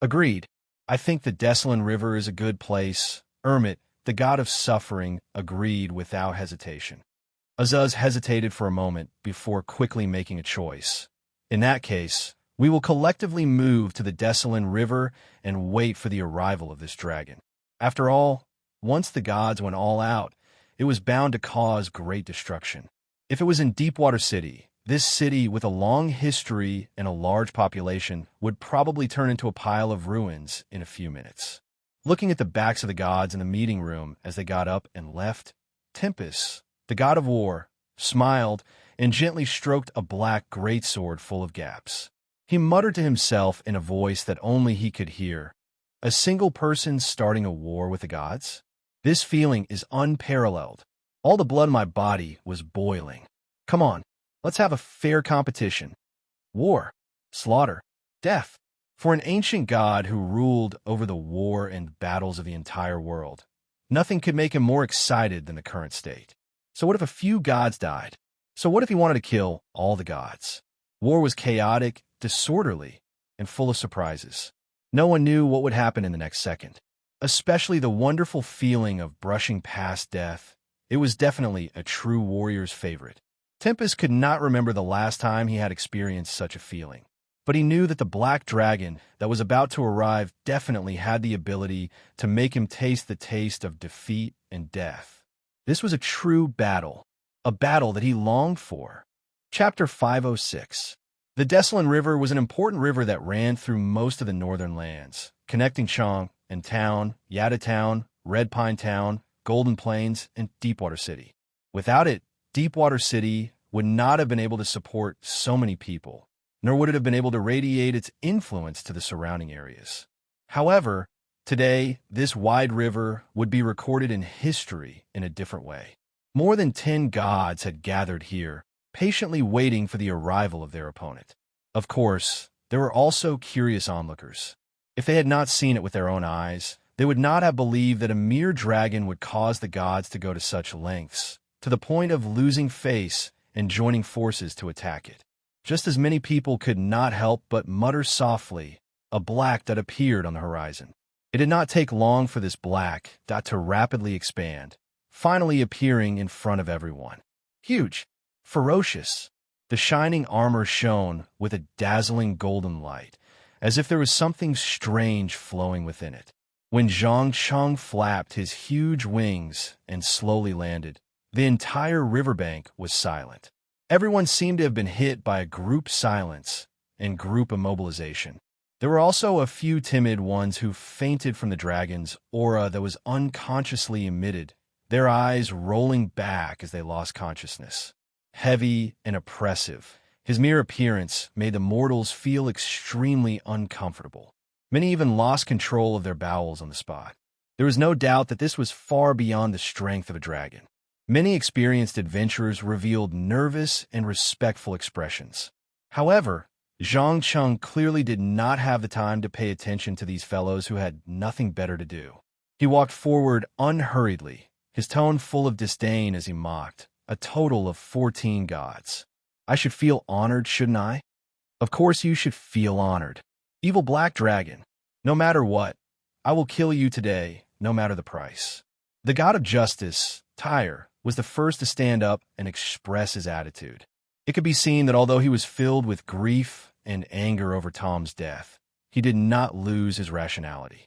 Agreed. I think the Desolate River is a good place. Ermit, the god of suffering, agreed without hesitation. Azuz hesitated for a moment before quickly making a choice. In that case, we will collectively move to the Desolate River and wait for the arrival of this dragon. After all, once the gods went all out, it was bound to cause great destruction. If it was in Deepwater City, this city with a long history and a large population would probably turn into a pile of ruins in a few minutes. Looking at the backs of the gods in the meeting room as they got up and left, Tempest, the god of war, smiled and gently stroked a black greatsword full of gaps. He muttered to himself in a voice that only he could hear, "A single person starting a war with the gods? This feeling is unparalleled. All the blood in my body was boiling. Come on, let's have a fair competition. War, slaughter, death." For an ancient god who ruled over the war and battles of the entire world, nothing could make him more excited than the current state. So what if a few gods died? So what if he wanted to kill all the gods? War was chaotic, disorderly, and full of surprises. No one knew what would happen in the next second. Especially the wonderful feeling of brushing past death. It was definitely a true warrior's favorite. Tempest could not remember the last time he had experienced such a feeling, but he knew that the black dragon that was about to arrive definitely had the ability to make him taste the taste of defeat and death. This was a true battle, a battle that he longed for. Chapter 506. The Desolate River was an important river that ran through most of the northern lands, connecting Chang and Town, Yada Town, Red Pine Town, Golden Plains, and Deepwater City. Without it, Deepwater City would not have been able to support so many people, nor would it have been able to radiate its influence to the surrounding areas. However, today, this wide river would be recorded in history in a different way. More than 10 gods had gathered here, patiently waiting for the arrival of their opponent. Of course, there were also curious onlookers. If they had not seen it with their own eyes, they would not have believed that a mere dragon would cause the gods to go to such lengths, to the point of losing face and joining forces to attack it. Just as many people could not help but mutter softly, a black dot appeared on the horizon. It did not take long for this black dot to rapidly expand, finally appearing in front of everyone. Huge, ferocious. The shining armor shone with a dazzling golden light, as if there was something strange flowing within it. When Zhang Cheng flapped his huge wings and slowly landed, the entire riverbank was silent. Everyone seemed to have been hit by a group silence and group immobilization. There were also a few timid ones who fainted from the dragon's aura that was unconsciously emitted, their eyes rolling back as they lost consciousness. Heavy and oppressive, his mere appearance made the mortals feel extremely uncomfortable. Many even lost control of their bowels on the spot. There was no doubt that this was far beyond the strength of a dragon. Many experienced adventurers revealed nervous and respectful expressions. However, Zhang Cheng clearly did not have the time to pay attention to these fellows who had nothing better to do. He walked forward unhurriedly, his tone full of disdain as he mocked, a total of 14 gods. I should feel honored, shouldn't I? Of course you should feel honored. Evil black dragon, no matter what, I will kill you today, no matter the price. The god of justice, Tyre, was the first to stand up and express his attitude. It could be seen that although he was filled with grief and anger over Tom's death, he did not lose his rationality.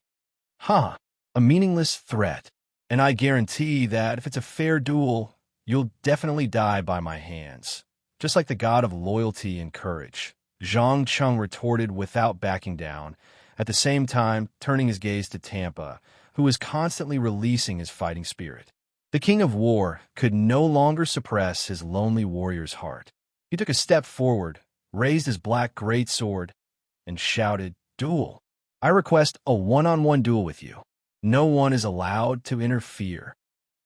Huh, a meaningless threat, and I guarantee that if it's a fair duel, you'll definitely die by my hands. Just like the god of loyalty and courage, Zhang Cheng retorted without backing down, at the same time turning his gaze to Tampa, who was constantly releasing his fighting spirit. The king of war could no longer suppress his lonely warrior's heart. He took a step forward, raised his black greatsword, and shouted, "Duel! I request a one-on-one duel with you. No one is allowed to interfere."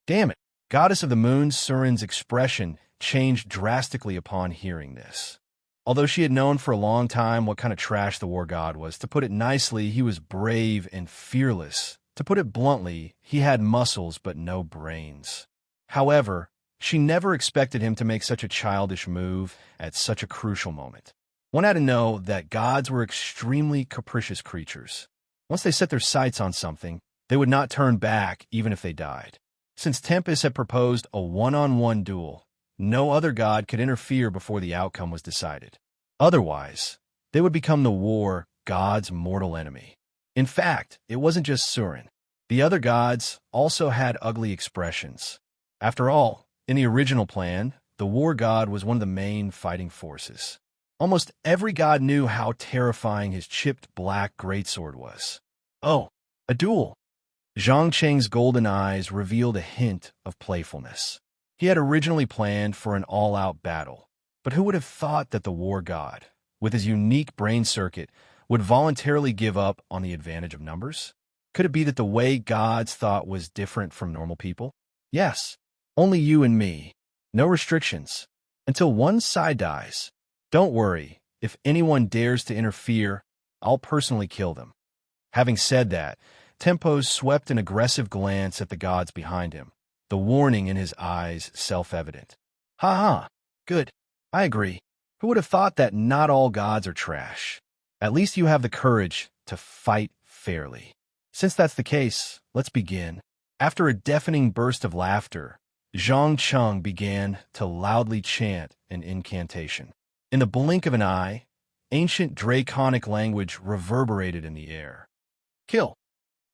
Damn it! Goddess of the Moon Serene's expression changed drastically upon hearing this. Although she had known for a long time what kind of trash the war god was, to put it nicely, he was brave and fearless. To put it bluntly, he had muscles but no brains. However, she never expected him to make such a childish move at such a crucial moment. One had to know that gods were extremely capricious creatures. Once they set their sights on something, they would not turn back even if they died. Since Tempest had proposed a one-on-one duel, no other god could interfere before the outcome was decided. Otherwise, they would become the war god's mortal enemy. In fact, it wasn't just Serene. The other gods also had ugly expressions. After all, in the original plan, the war god was one of the main fighting forces. Almost every god knew how terrifying his chipped black greatsword was. Oh, a duel! Zhang Cheng's golden eyes revealed a hint of playfulness. He had originally planned for an all-out battle, but who would have thought that the war god, with his unique brain circuit, would voluntarily give up on the advantage of numbers? Could it be that the way gods thought was different from normal people? Yes, only you and me. No restrictions. Until one side dies. Don't worry, if anyone dares to interfere, I'll personally kill them. Having said that, Tempos swept an aggressive glance at the gods behind him, the warning in his eyes self-evident. Ha ha, good, I agree. Who would have thought that not all gods are trash? At least you have the courage to fight fairly. Since that's the case, let's begin. After a deafening burst of laughter, Zhang Cheng began to loudly chant an incantation. In the blink of an eye, ancient draconic language reverberated in the air. Kill!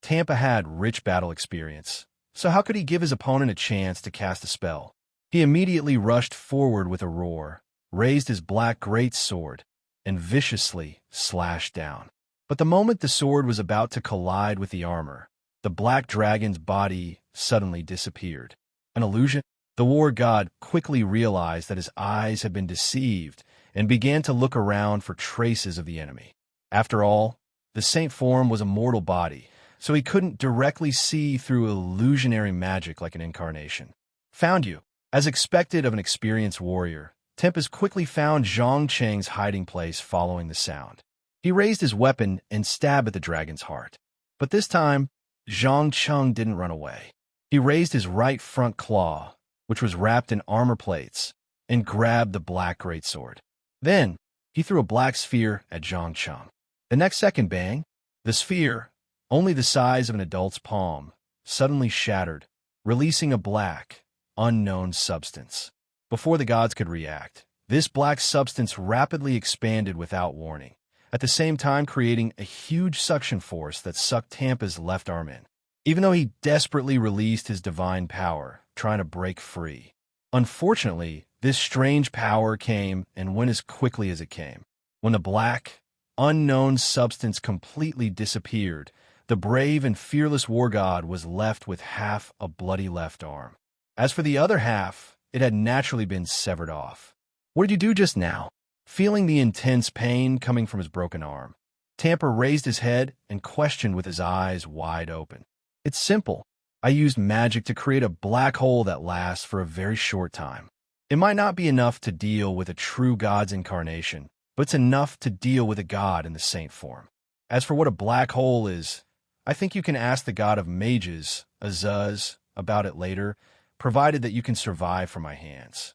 Tampa had rich battle experience, so how could he give his opponent a chance to cast a spell? He immediately rushed forward with a roar, raised his black greatsword, and viciously slashed down. But the moment the sword was about to collide with the armor, the black dragon's body suddenly disappeared. An illusion? The war god quickly realized that his eyes had been deceived and began to look around for traces of the enemy. After all, the saint form was a mortal body, so he couldn't directly see through illusionary magic like an incarnation. Found you. As expected of an experienced warrior, Tempest quickly found Zhang Cheng's hiding place following the sound. He raised his weapon and stabbed at the dragon's heart. But this time, Zhang Cheng didn't run away. He raised his right front claw, which was wrapped in armor plates, and grabbed the black greatsword. Then, he threw a black sphere at Zhang Cheng. The next second, bang, the sphere, only the size of an adult's palm, suddenly shattered, releasing a black, unknown substance. Before the gods could react, this black substance rapidly expanded without warning, at the same time creating a huge suction force that sucked Tampa's left arm in. Even though he desperately released his divine power, trying to break free. Unfortunately, this strange power came and went as quickly as it came. When the black, unknown substance completely disappeared, the brave and fearless war god was left with half a bloody left arm. As for the other half, it had naturally been severed off. What did you do just now? Feeling the intense pain coming from his broken arm, Tampa raised his head and questioned with his eyes wide open. It's simple. I used magic to create a black hole that lasts for a very short time. It might not be enough to deal with a true god's incarnation, but it's enough to deal with a god in the saint form. As for what a black hole is, I think you can ask the god of mages, Azuz, about it later, provided that you can survive from my hands.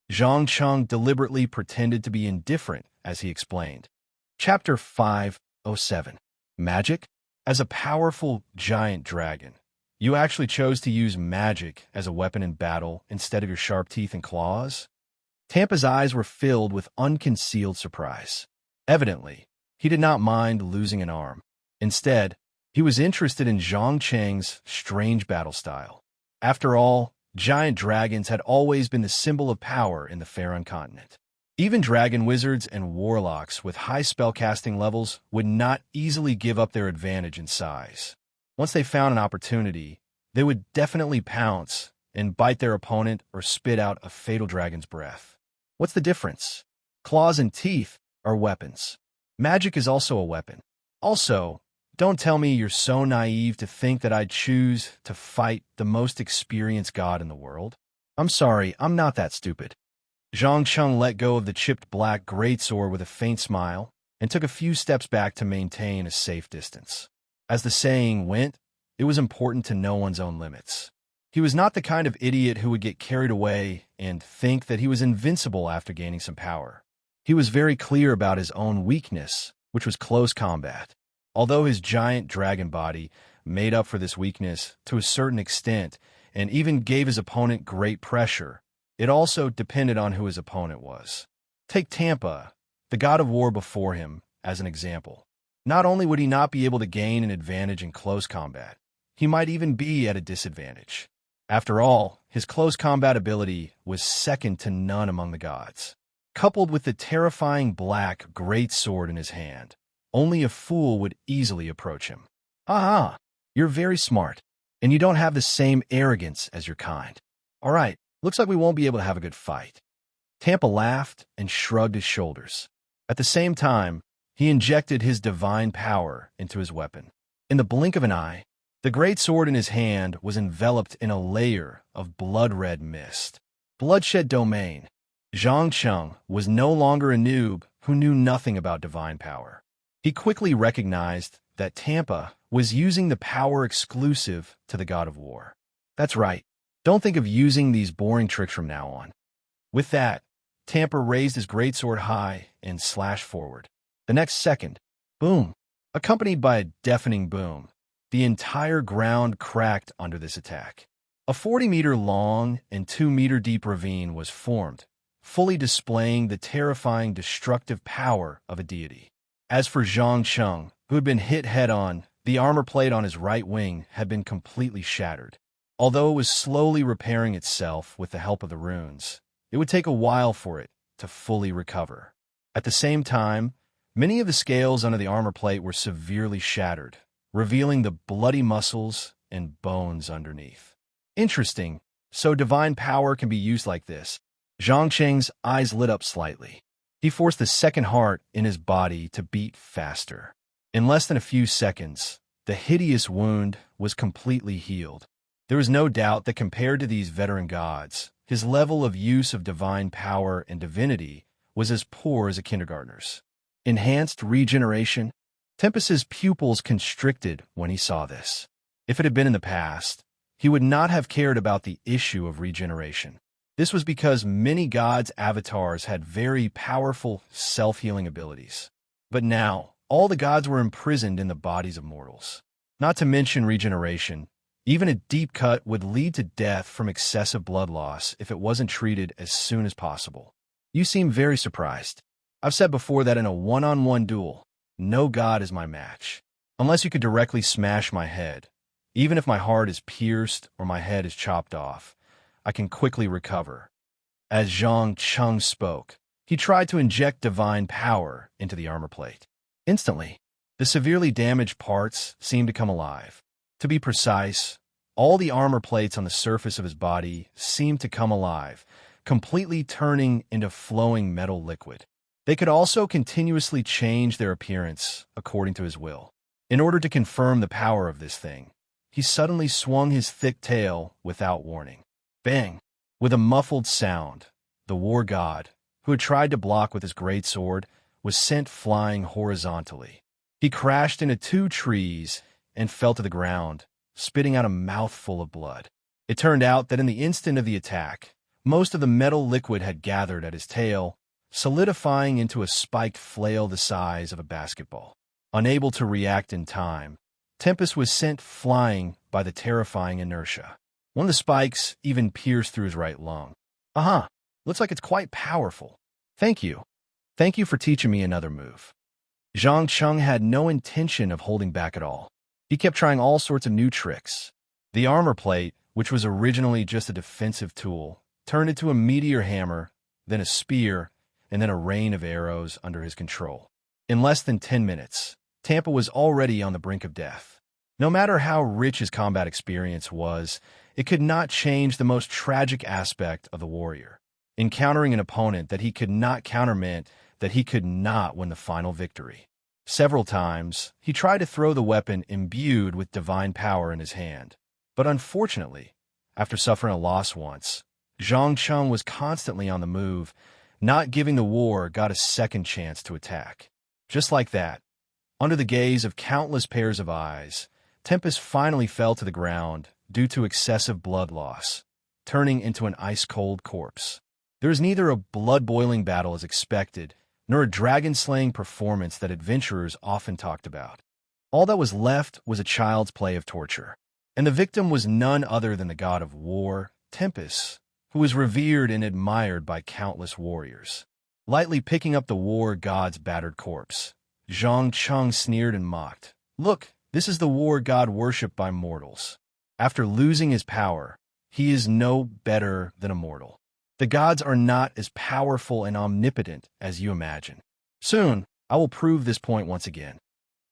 Zhang Cheng deliberately pretended to be indifferent as he explained. Chapter 507. Magic? As a powerful giant dragon, you actually chose to use magic as a weapon in battle instead of your sharp teeth and claws? Tampa's eyes were filled with unconcealed surprise. Evidently, he did not mind losing an arm. Instead, he was interested in Zhang Cheng's strange battle style. After all, giant dragons had always been the symbol of power in the Faron continent. Even dragon wizards and warlocks with high spellcasting levels would not easily give up their advantage in size. Once they found an opportunity, they would definitely pounce and bite their opponent or spit out a fatal dragon's breath. What's the difference? Claws and teeth are weapons. Magic is also a weapon. Also, don't tell me you're so naive to think that I'd choose to fight the most experienced god in the world. I'm sorry, I'm not that stupid. Zhang Cheng let go of the chipped black greatsword with a faint smile and took a few steps back to maintain a safe distance. As the saying went, it was important to know one's own limits. He was not the kind of idiot who would get carried away and think that he was invincible after gaining some power. He was very clear about his own weakness, which was close combat. Although his giant dragon body made up for this weakness to a certain extent and even gave his opponent great pressure, it also depended on who his opponent was. Take Tampa, the god of war before him, as an example. Not only would he not be able to gain an advantage in close combat, he might even be at a disadvantage. After all, his close combat ability was second to none among the gods. Coupled with the terrifying black great sword in his hand, only a fool would easily approach him. Aha! You're very smart, and you don't have the same arrogance as your kind. All right, looks like we won't be able to have a good fight. Tampa laughed and shrugged his shoulders. At the same time, he injected his divine power into his weapon. In the blink of an eye, the great sword in his hand was enveloped in a layer of blood-red mist. Bloodshed domain. Zhang Cheng was no longer a noob who knew nothing about divine power. He quickly recognized that Tampa was using the power exclusive to the god of war. That's right. Don't think of using these boring tricks from now on. With that, Tampa raised his greatsword high and slashed forward. The next second, boom, accompanied by a deafening boom, the entire ground cracked under this attack. A 40-meter-long and 2-meter-deep ravine was formed, fully displaying the terrifying destructive power of a deity. As for Zhang Cheng, who had been hit head-on, the armor plate on his right wing had been completely shattered. Although it was slowly repairing itself with the help of the runes, it would take a while for it to fully recover. At the same time, many of the scales under the armor plate were severely shattered, revealing the bloody muscles and bones underneath. Interesting, so divine power can be used like this. Zhang Cheng's eyes lit up slightly. He forced the second heart in his body to beat faster. In less than a few seconds, the hideous wound was completely healed. There was no doubt that compared to these veteran gods, his level of use of divine power and divinity was as poor as a kindergartner's. Enhanced regeneration? Tempest's pupils constricted when he saw this. If it had been in the past, he would not have cared about the issue of regeneration. This was because many gods' avatars had very powerful self-healing abilities. But now, all the gods were imprisoned in the bodies of mortals. Not to mention regeneration, even a deep cut would lead to death from excessive blood loss if it wasn't treated as soon as possible. You seem very surprised. I've said before that in a one-on-one duel, no god is my match. Unless you could directly smash my head. Even if my heart is pierced or my head is chopped off, I can quickly recover. As Zhang Cheng spoke, he tried to inject divine power into the armor plate. Instantly, the severely damaged parts seemed to come alive. To be precise, all the armor plates on the surface of his body seemed to come alive, completely turning into flowing metal liquid. They could also continuously change their appearance according to his will. In order to confirm the power of this thing, he suddenly swung his thick tail without warning. Bang! With a muffled sound, the war god, who had tried to block with his greatsword, was sent flying horizontally. He crashed into 2 trees and fell to the ground, spitting out a mouthful of blood. It turned out that in the instant of the attack, most of the metal liquid had gathered at his tail, solidifying into a spiked flail the size of a basketball. Unable to react in time, Tempest was sent flying by the terrifying inertia. One of the spikes even pierced through his right lung. Aha! Looks like it's quite powerful. Thank you. Thank you for teaching me another move. Zhang Cheng had no intention of holding back at all. He kept trying all sorts of new tricks. The armor plate, which was originally just a defensive tool, turned into a meteor hammer, then a spear, and then a rain of arrows under his control. In less than 10 minutes, Tampa was already on the brink of death. No matter how rich his combat experience was, it could not change the most tragic aspect of the warrior. Encountering an opponent that he could not counter meant that he could not win the final victory. Several times, he tried to throw the weapon imbued with divine power in his hand. But unfortunately, after suffering a loss once, Zhang Cheng was constantly on the move, not giving the war god a second chance to attack. Just like that, under the gaze of countless pairs of eyes, Tempest finally fell to the ground due to excessive blood loss, turning into an ice-cold corpse. There is neither a blood-boiling battle as expected, nor a dragon-slaying performance that adventurers often talked about. All that was left was a child's play of torture. And the victim was none other than the god of war, Tempest, who was revered and admired by countless warriors. Lightly picking up the war god's battered corpse, Zhang Cheng sneered and mocked. Look, this is the war god worshipped by mortals. After losing his power, he is no better than a mortal. The gods are not as powerful and omnipotent as you imagine. Soon, I will prove this point once again.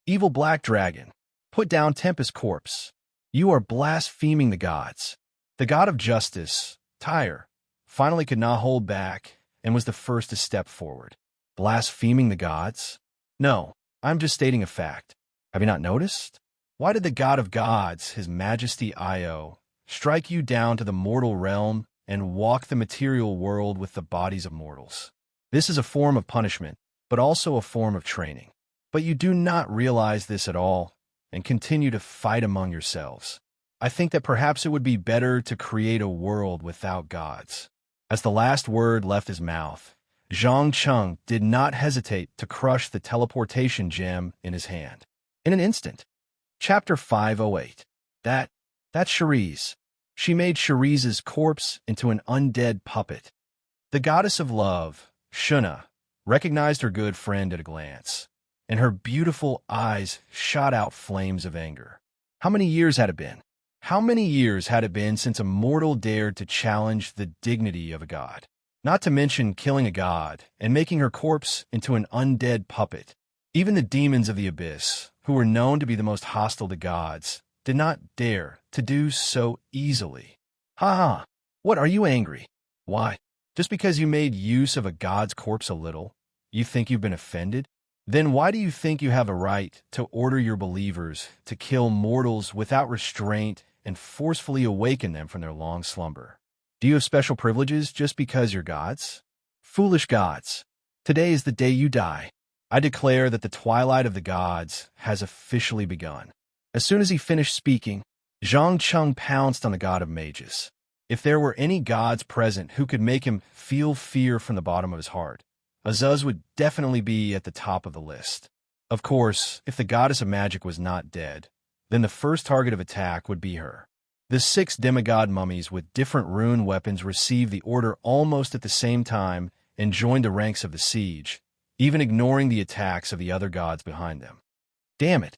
Evil black dragon, put down Tempest's corpse. You are blaspheming the gods. The god of justice, Tyre, finally could not hold back and was the first to step forward. Blaspheming the gods? No, I'm just stating a fact. Have you not noticed? Why did the god of gods, his majesty Io, strike you down to the mortal realm and walk the material world with the bodies of mortals? This is a form of punishment, but also a form of training. But you do not realize this at all and continue to fight among yourselves. I think that perhaps it would be better to create a world without gods. As the last word left his mouth, Zhang Cheng did not hesitate to crush the teleportation gem in his hand. In an instant. Chapter 508. That's Cherise. She made Cherise's corpse into an undead puppet. The goddess of love, Shuna, recognized her good friend at a glance, and her beautiful eyes shot out flames of anger. How many years had it been? How many years had it been since a mortal dared to challenge the dignity of a god? Not to mention killing a god and making her corpse into an undead puppet. Even the demons of the abyss, who were known to be the most hostile to gods, did not dare to do so easily. Ha ha! What, are you angry? Why? Just because you made use of a god's corpse a little, you think you've been offended? Then why do you think you have a right to order your believers to kill mortals without restraint and forcefully awaken them from their long slumber? Do you have special privileges just because you're gods? Foolish gods! Today is the day you die. I declare that the twilight of the gods has officially begun. As soon as he finished speaking, Zhang Cheng pounced on the god of mages. If there were any gods present who could make him feel fear from the bottom of his heart, Azuz would definitely be at the top of the list. Of course, if the goddess of magic was not dead, then the first target of attack would be her. The 6 demigod mummies with different rune weapons received the order almost at the same time and joined the ranks of the siege, even ignoring the attacks of the other gods behind them. Damn it!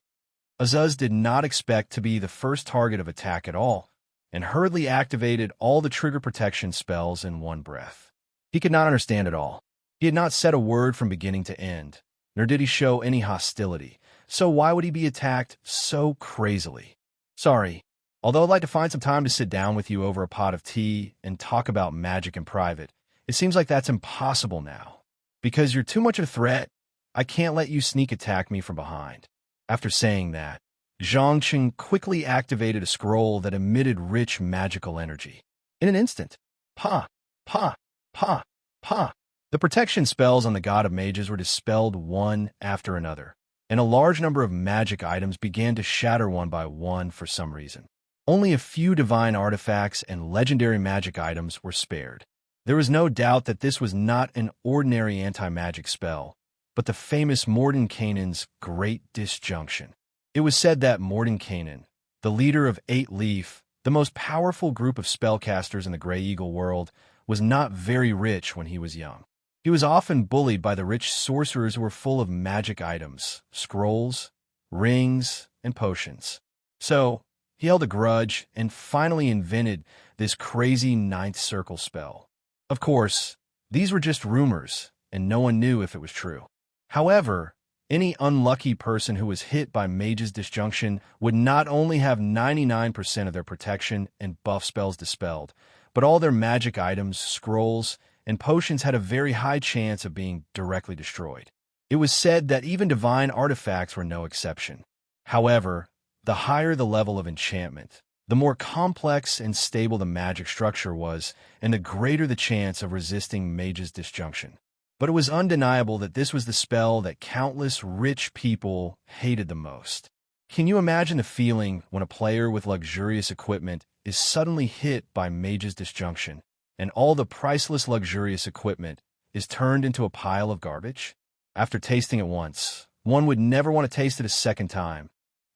Azuz did not expect to be the first target of attack at all, and hurriedly activated all the trigger protection spells in one breath. He could not understand it all. He had not said a word from beginning to end, nor did he show any hostility, so why would he be attacked so crazily? Sorry, although I'd like to find some time to sit down with you over a pot of tea and talk about magic in private, it seems like that's impossible now. Because you're too much of a threat, I can't let you sneak attack me from behind. After saying that, Zhang Cheng quickly activated a scroll that emitted rich magical energy. In an instant, pa, pa, pa, pa. The protection spells on the god of mages were dispelled one after another, and a large number of magic items began to shatter one by one for some reason. Only a few divine artifacts and legendary magic items were spared. There was no doubt that this was not an ordinary anti-magic spell, but the famous Mordenkainen's Great Disjunction. It was said that Mordenkainen, the leader of 8 Leaf, the most powerful group of spellcasters in the Grey Eagle world, was not very rich when he was young. He was often bullied by the rich sorcerers who were full of magic items, scrolls, rings, and potions. So, he held a grudge and finally invented this crazy ninth circle spell. Of course, these were just rumors, and no one knew if it was true. However, any unlucky person who was hit by Mage's Disjunction would not only have 99% of their protection and buff spells dispelled, but all their magic items, scrolls, and potions had a very high chance of being directly destroyed. It was said that even divine artifacts were no exception. However, the higher the level of enchantment, the more complex and stable the magic structure was, and the greater the chance of resisting Mage's Disjunction. But it was undeniable that this was the spell that countless rich people hated the most. Can you imagine the feeling when a player with luxurious equipment is suddenly hit by Mage's Disjunction, and all the priceless luxurious equipment is turned into a pile of garbage? After tasting it once, one would never want to taste it a second time.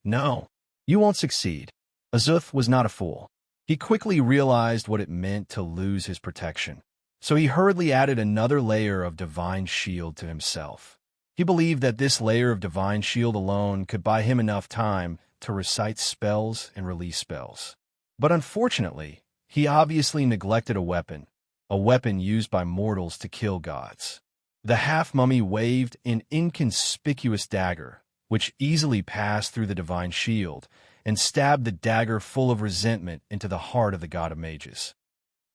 No, you won't succeed. Azuth was not a fool. He quickly realized what it meant to lose his protection. So he hurriedly added another layer of Divine Shield to himself. He believed that this layer of Divine Shield alone could buy him enough time to recite spells and release spells. But unfortunately, he obviously neglected a weapon used by mortals to kill gods. The half-mummy waved an inconspicuous dagger, which easily passed through the Divine Shield and stabbed the dagger full of resentment into the heart of the god of mages.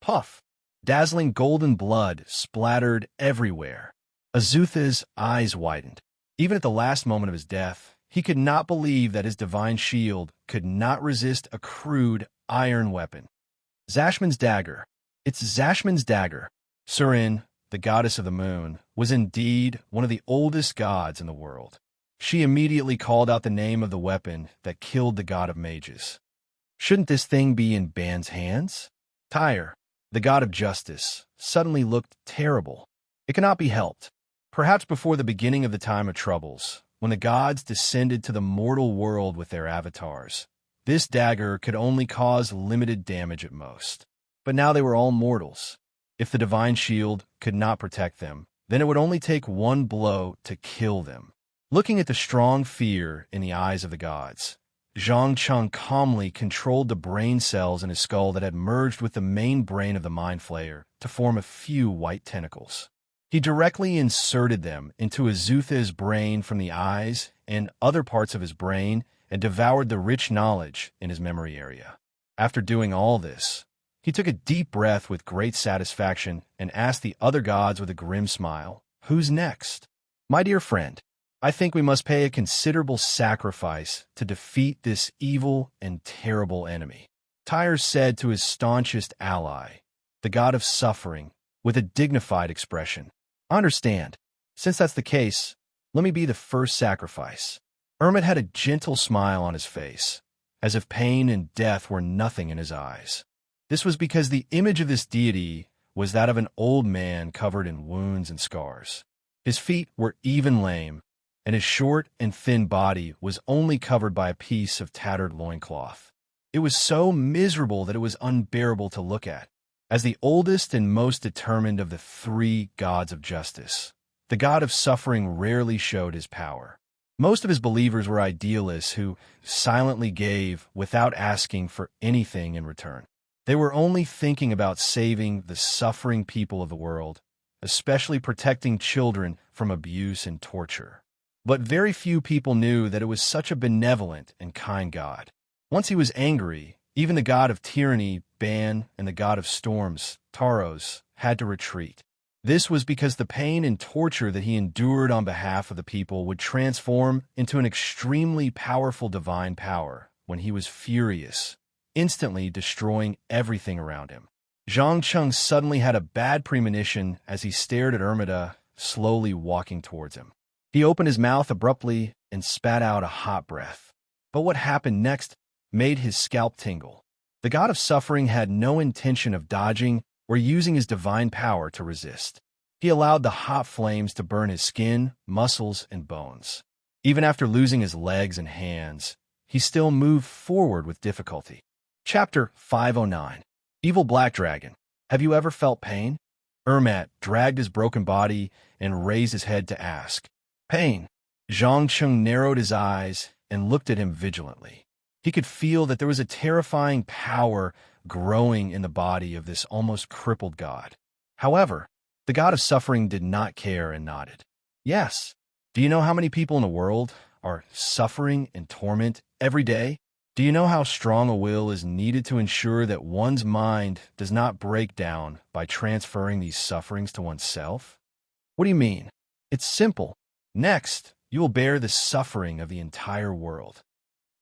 Puff! Dazzling golden blood splattered everywhere. Azuth's eyes widened. Even at the last moment of his death, he could not believe that his divine shield could not resist a crude iron weapon. Zashman's dagger. It's Zashman's dagger. Serene, the goddess of the moon, was indeed one of the oldest gods in the world. She immediately called out the name of the weapon that killed the god of mages. Shouldn't this thing be in Ban's hands? Tyre, the god of justice, suddenly looked terrible. It cannot be helped. Perhaps before the beginning of the time of troubles, when the gods descended to the mortal world with their avatars, this dagger could only cause limited damage at most. But now they were all mortals. If the divine shield could not protect them, then it would only take one blow to kill them. Looking at the strong fear in the eyes of the gods, Zhang Cheng calmly controlled the brain cells in his skull that had merged with the main brain of the Mind Flayer to form a few white tentacles. He directly inserted them into Azuth's brain from the eyes and other parts of his brain and devoured the rich knowledge in his memory area. After doing all this, he took a deep breath with great satisfaction and asked the other gods with a grim smile, "Who's next?" "My dear friend, I think we must pay a considerable sacrifice to defeat this evil and terrible enemy," Tyre said to his staunchest ally, the god of suffering, with a dignified expression. "I understand. Since that's the case, let me be the first sacrifice." Ermit had a gentle smile on his face, as if pain and death were nothing in his eyes. This was because the image of this deity was that of an old man covered in wounds and scars. His feet were even lame, and his short and thin body was only covered by a piece of tattered loincloth. It was so miserable that it was unbearable to look at. As the oldest and most determined of the three gods of justice, the god of suffering rarely showed his power. Most of his believers were idealists who silently gave without asking for anything in return. They were only thinking about saving the suffering people of the world, especially protecting children from abuse and torture. But very few people knew that it was such a benevolent and kind god. Once he was angry, even the god of tyranny, Ban, and the god of storms, Taros, had to retreat. This was because the pain and torture that he endured on behalf of the people would transform into an extremely powerful divine power when he was furious, instantly destroying everything around him. Zhang Cheng suddenly had a bad premonition as he stared at Ermita, slowly walking towards him. He opened his mouth abruptly and spat out a hot breath. But what happened next made his scalp tingle. The god of suffering had no intention of dodging or using his divine power to resist. He allowed the hot flames to burn his skin, muscles, and bones. Even after losing his legs and hands, he still moved forward with difficulty. Chapter 509. Evil Black Dragon. Have you ever felt pain? Ermat dragged his broken body and raised his head to ask. Pain. Zhang Cheng narrowed his eyes and looked at him vigilantly. He could feel that there was a terrifying power growing in the body of this almost crippled god. However, the god of suffering did not care and nodded. Yes. Do you know how many people in the world are suffering and torment every day? Do you know how strong a will is needed to ensure that one's mind does not break down by transferring these sufferings to oneself? What do you mean? It's simple. Next, you will bear the suffering of the entire world.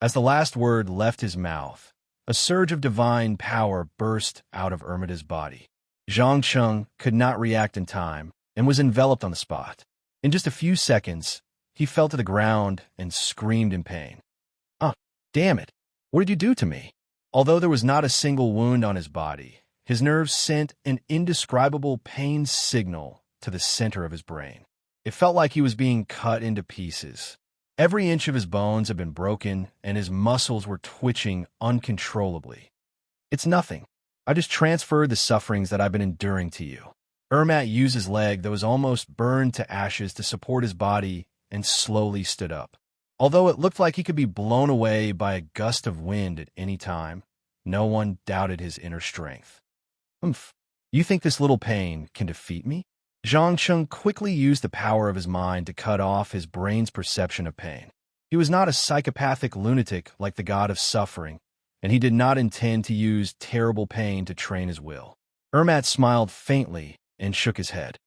As the last word left his mouth, a surge of divine power burst out of Ermita's body. Zhang Cheng could not react in time and was enveloped on the spot. In just a few seconds, he fell to the ground and screamed in pain. Ah, damn it! What did you do to me? Although there was not a single wound on his body, his nerves sent an indescribable pain signal to the center of his brain. It felt like he was being cut into pieces. Every inch of his bones had been broken, and his muscles were twitching uncontrollably. It's nothing. I just transferred the sufferings that I've been enduring to you. Ermat used his leg that was almost burned to ashes to support his body and slowly stood up. Although it looked like he could be blown away by a gust of wind at any time, no one doubted his inner strength. You think this little pain can defeat me? Zhang Cheng quickly used the power of his mind to cut off his brain's perception of pain. He was not a psychopathic lunatic like the god of suffering, and he did not intend to use terrible pain to train his will. Ermat smiled faintly and shook his head.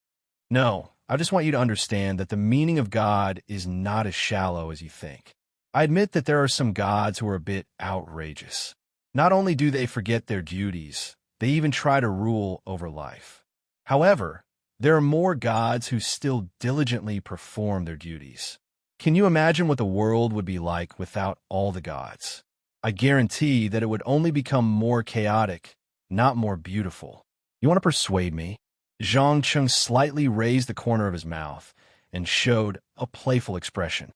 No, I just want you to understand that the meaning of God is not as shallow as you think. I admit that there are some gods who are a bit outrageous. Not only do they forget their duties, they even try to rule over life. However, there are more gods who still diligently perform their duties. Can you imagine what the world would be like without all the gods? I guarantee that it would only become more chaotic, not more beautiful. You want to persuade me? Zhang Cheng slightly raised the corner of his mouth and showed a playful expression.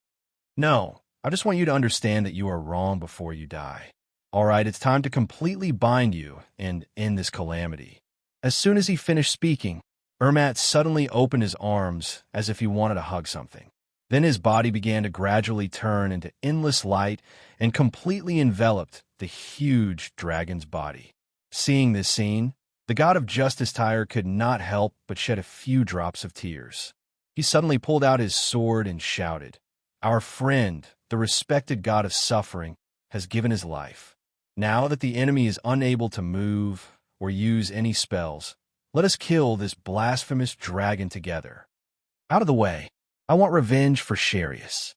No, I just want you to understand that you are wrong before you die. All right, it's time to completely bind you and end this calamity. As soon as he finished speaking, Ermat suddenly opened his arms as if he wanted to hug something. Then his body began to gradually turn into endless light and completely enveloped the huge dragon's body. Seeing this scene, the god of justice Tyre could not help but shed a few drops of tears. He suddenly pulled out his sword and shouted, "Our friend, the respected god of suffering, has given his life. Now that the enemy is unable to move or use any spells, let us kill this blasphemous dragon together. Out of the way. I want revenge for Sharius."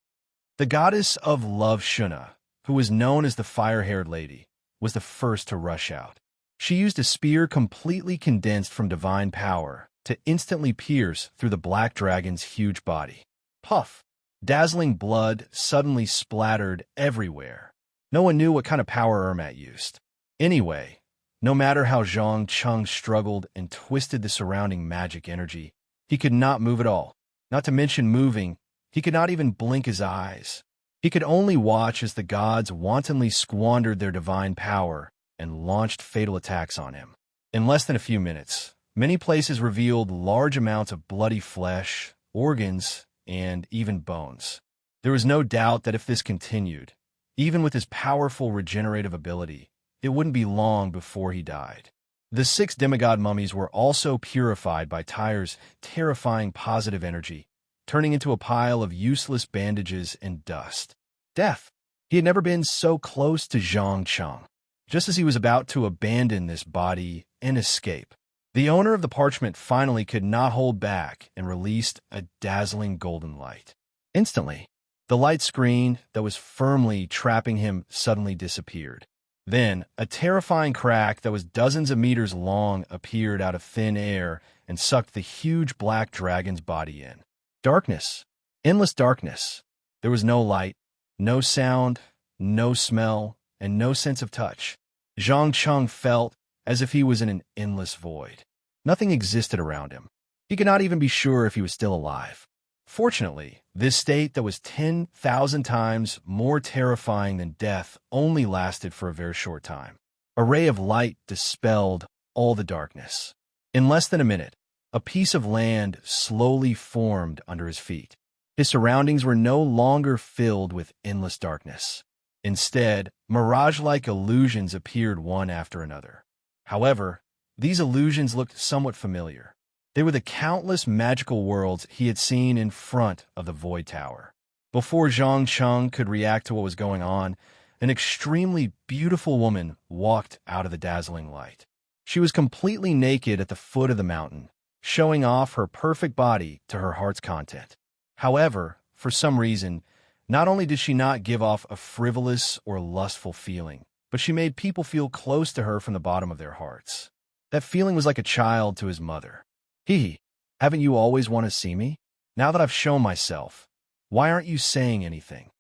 The goddess of love Shuna, who was known as the fire-haired lady, was the first to rush out. She used a spear completely condensed from divine power to instantly pierce through the black dragon's huge body. Puff! Dazzling blood suddenly splattered everywhere. No one knew what kind of power Ermat used. Anyway, no matter how Zhang Cheng struggled and twisted the surrounding magic energy, he could not move at all. Not to mention moving, he could not even blink his eyes. He could only watch as the gods wantonly squandered their divine power and launched fatal attacks on him. In less than a few minutes, many places revealed large amounts of bloody flesh, organs, and even bones. There was no doubt that if this continued, even with his powerful regenerative ability, it wouldn't be long before he died. The 6 demigod mummies were also purified by Tyre's terrifying positive energy, turning into a pile of useless bandages and dust. Death. He had never been so close to Zhang Cheng. Just as he was about to abandon this body and escape, the owner of the parchment finally could not hold back and released a dazzling golden light. Instantly, the light screen that was firmly trapping him suddenly disappeared. Then, a terrifying crack that was dozens of meters long appeared out of thin air and sucked the huge black dragon's body in. Darkness. Endless darkness. There was no light, no sound, no smell, and no sense of touch. Zhang Cheng felt as if he was in an endless void. Nothing existed around him. He could not even be sure if he was still alive. Fortunately, this state that was 10,000 times more terrifying than death only lasted for a very short time. A ray of light dispelled all the darkness. In less than a minute, A piece of land slowly formed under his feet. His surroundings were no longer filled with endless darkness. Instead, mirage-like illusions appeared one after another. However, these illusions looked somewhat familiar. They were the countless magical worlds he had seen in front of the Void Tower. Before Zhang Cheng could react to what was going on, an extremely beautiful woman walked out of the dazzling light. She was completely naked at the foot of the mountain, showing off her perfect body to her heart's content. However, for some reason, not only did she not give off a frivolous or lustful feeling, but she made people feel close to her from the bottom of their hearts. That feeling was like a child to his mother. Hee, haven't you always wanted to see me? Now that I've shown myself, why aren't you saying anything?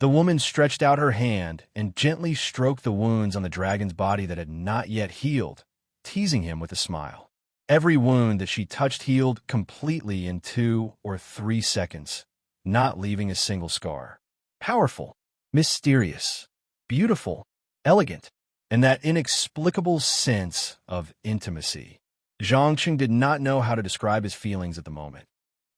The woman stretched out her hand and gently stroked the wounds on the dragon's body that had not yet healed, teasing him with a smile. Every wound that she touched healed completely in 2 or 3 seconds, not leaving a single scar. Powerful, mysterious, beautiful, elegant, and that inexplicable sense of intimacy. Zhang Qing did not know how to describe his feelings at the moment.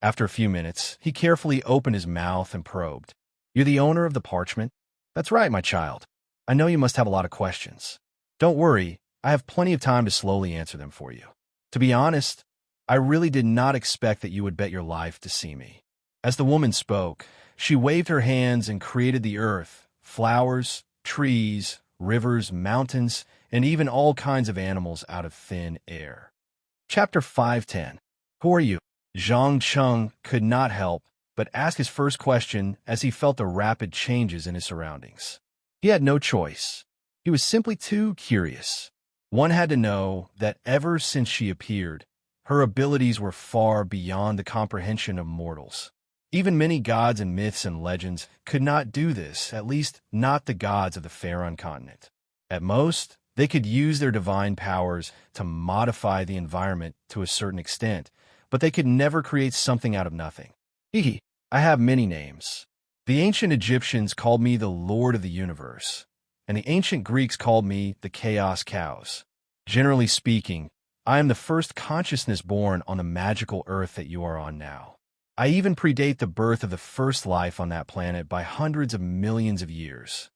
After a few minutes, he carefully opened his mouth and probed. You're the owner of the parchment? That's right, my child. I know you must have a lot of questions. Don't worry, I have plenty of time to slowly answer them for you. To be honest, I really did not expect that you would bet your life to see me. As the woman spoke, she waved her hands and created the earth, flowers, trees, rivers, mountains, and even all kinds of animals out of thin air. Chapter 510. Who are you? Zhang Cheng could not help but ask his first question as he felt the rapid changes in his surroundings. He had no choice. He was simply too curious. One had to know that ever since she appeared, her abilities were far beyond the comprehension of mortals. Even many gods and myths and legends could not do this, at least not the gods of the Pharaon continent. At most, they could use their divine powers to modify the environment to a certain extent, but they could never create something out of nothing. I have many names. The ancient Egyptians called me the Lord of the Universe, and the ancient Greeks called me the Chaos Cows. Generally speaking, I am the first consciousness born on the magical earth that you are on now. I even predate the birth of the first life on that planet by hundreds of millions of years.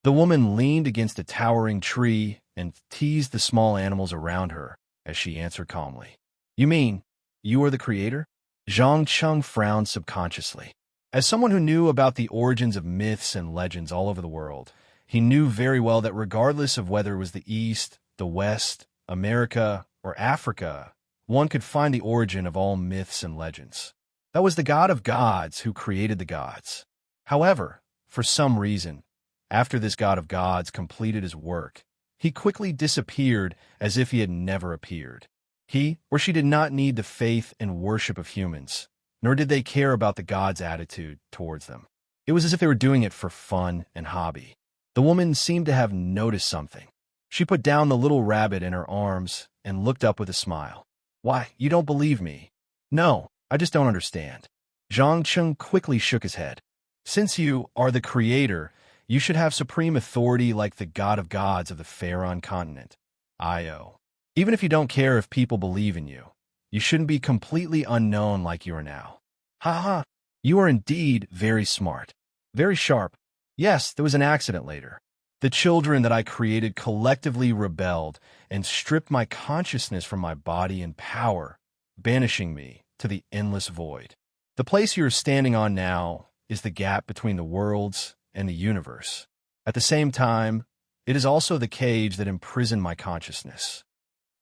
The woman leaned against a towering tree and teased the small animals around her as she answered calmly. You mean, you are the creator? Zhang Cheng frowned subconsciously. As someone who knew about the origins of myths and legends all over the world, he knew very well that regardless of whether it was the East, the West, America, or Africa, one could find the origin of all myths and legends. That was the god of gods who created the gods. However, for some reason, after this god of gods completed his work, he quickly disappeared as if he had never appeared. He or she did not need the faith and worship of humans, nor did they care about the god's attitude towards them. It was as if they were doing it for fun and hobby. The woman seemed to have noticed something. She put down the little rabbit in her arms and looked up with a smile. Why, you don't believe me? No, I just don't understand. Zhang Cheng quickly shook his head. Since you are the creator, you should have supreme authority like the god of gods of the Pharaon continent, Io. Even if you don't care if people believe in you, you shouldn't be completely unknown like you are now. Ha ha, you are indeed very smart. Very sharp. Yes, there was an accident later. The children that I created collectively rebelled and stripped my consciousness from my body and power, banishing me to the endless void. The place you are standing on now is the gap between the worlds and the universe. At the same time, it is also the cage that imprisoned my consciousness.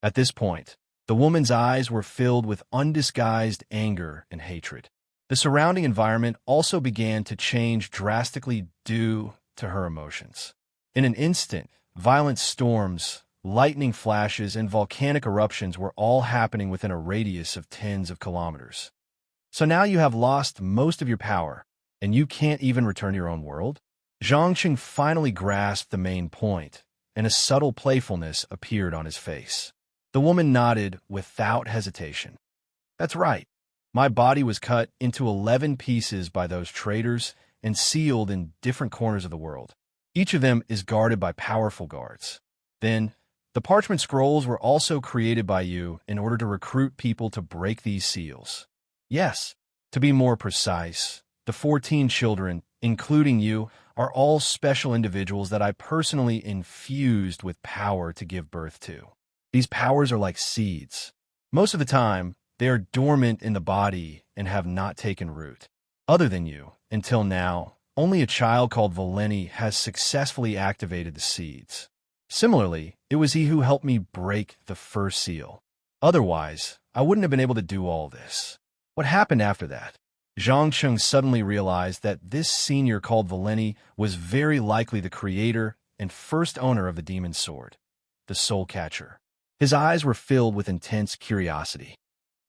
At this point, the woman's eyes were filled with undisguised anger and hatred. The surrounding environment also began to change drastically due to her emotions. In an instant, violent storms, lightning flashes, and volcanic eruptions were all happening within a radius of tens of kilometers. So now you have lost most of your power, and you can't even return to your own world? Zhang Qing finally grasped the main point, and a subtle playfulness appeared on his face. The woman nodded without hesitation. That's right. My body was cut into 11 pieces by those traitors and sealed in different corners of the world. Each of them is guarded by powerful guards. Then, The parchment scrolls were also created by you in order to recruit people to break these seals. Yes, to be more precise, the 14 children, including you, are all special individuals that I personally infused with power to give birth to. These powers are like seeds. Most of the time, they are dormant in the body and have not taken root. Other than you, until now, only a child called Valeni has successfully activated the seeds. Similarly, it was he who helped me break the first seal. Otherwise, I wouldn't have been able to do all this. What happened after that? Zhang Cheng suddenly realized that this senior called Valeni was very likely the creator and first owner of the demon's sword, the soul catcher. His eyes were filled with intense curiosity.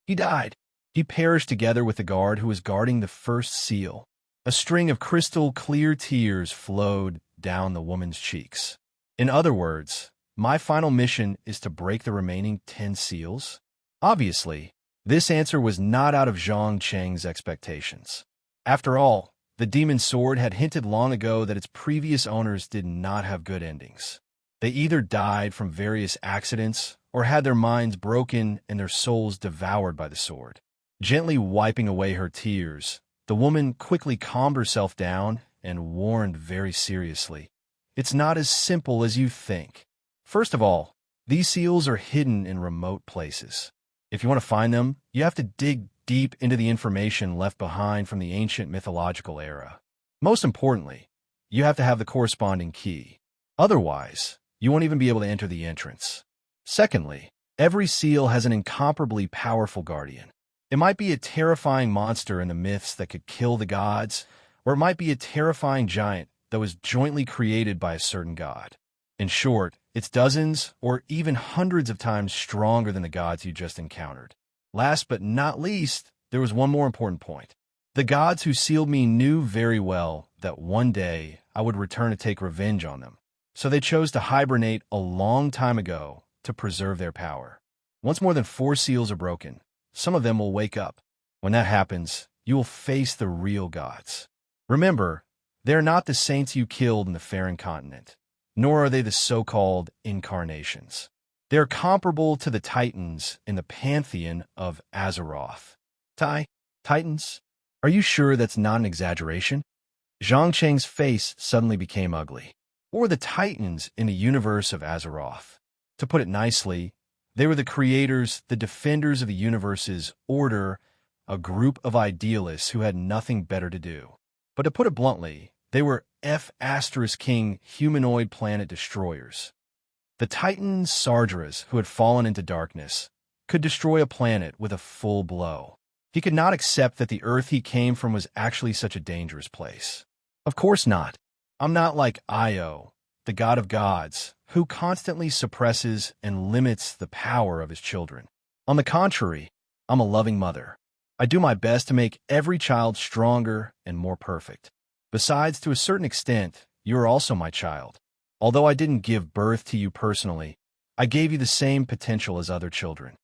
He died. He perished together with the guard who was guarding the first seal. A string of crystal clear tears flowed down the woman's cheeks. In other words, my final mission is to break the remaining 10 seals? Obviously, this answer was not out of Zhang Cheng's expectations. After all, the demon's sword had hinted long ago that its previous owners did not have good endings. They either died from various accidents or had their minds broken and their souls devoured by the sword. Gently wiping away her tears, the woman quickly calmed herself down and warned very seriously, "It's not as simple as you think. First of all, these seals are hidden in remote places. If you want to find them, you have to dig deep into the information left behind from the ancient mythological era. Most importantly, you have to have the corresponding key. Otherwise, you won't even be able to enter the entrance. Secondly, every seal has an incomparably powerful guardian. It might be a terrifying monster in the myths that could kill the gods, or it might be a terrifying giant that was jointly created by a certain god. In short, it's dozens or even hundreds of times stronger than the gods you just encountered. Last but not least, there was one more important point. The gods who sealed me knew very well that one day I would return to take revenge on them, so they chose to hibernate a long time ago to preserve their power. Once more than 4 seals are broken, some of them will wake up. When that happens, you will face the real gods. Remember, they are not the saints you killed in the Farron continent, nor are they the so-called incarnations. They are comparable to the Titans in the pantheon of Azeroth. Titans? Are you sure that's not an exaggeration? Zhang Cheng's face suddenly became ugly. Or the Titans in the universe of Azeroth. To put it nicely, they were the creators, the defenders of the universe's order, a group of idealists who had nothing better to do. But to put it bluntly, they were F***king humanoid planet destroyers. The Titan Sardras, who had fallen into darkness, could destroy a planet with a full blow. He could not accept that the Earth he came from was actually such a dangerous place. Of course not. I'm not like Io, the god of gods, who constantly suppresses and limits the power of his children. On the contrary, I'm a loving mother. I do my best to make every child stronger and more perfect. Besides, to a certain extent, you are also my child. Although I didn't give birth to you personally, I gave you the same potential as other children.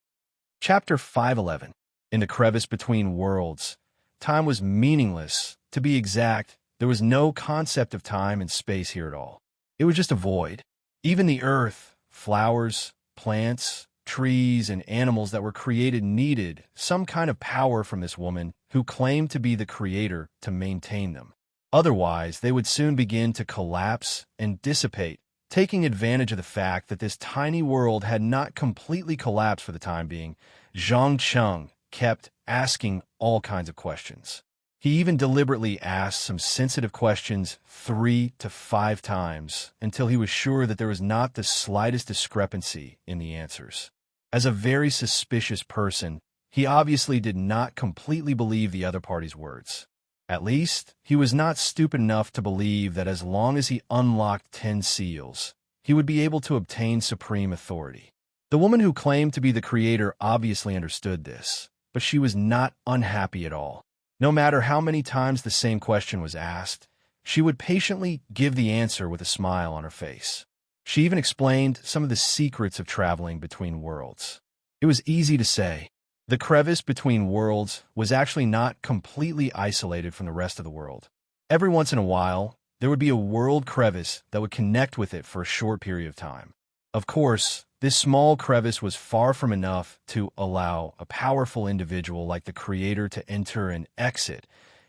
Chapter 511. In the crevice between worlds, time was meaningless. To be exact, there was no concept of time and space here at all. It was just a void. Even the earth, flowers, plants, trees, and animals that were created needed some kind of power from this woman who claimed to be the creator to maintain them. Otherwise, they would soon begin to collapse and dissipate, taking advantage of the fact that this tiny world had not completely collapsed for the time being. Zhang Cheng kept asking all kinds of questions. He even deliberately asked some sensitive questions 3 to 5 times until he was sure that there was not the slightest discrepancy in the answers. As a very suspicious person, he obviously did not completely believe the other party's words. At least, he was not stupid enough to believe that as long as he unlocked 10 seals, he would be able to obtain supreme authority. The woman who claimed to be the creator obviously understood this, but she was not unhappy at all. No matter how many times the same question was asked, she would patiently give the answer with a smile on her face. She even explained some of the secrets of traveling between worlds. It was easy to say. The crevice between worlds was actually not completely isolated from the rest of the world. Every once in a while, there would be a world crevice that would connect with it for a short period of time. Of course, This small crevice was far from enough to allow a powerful individual like the Creator to enter and exit,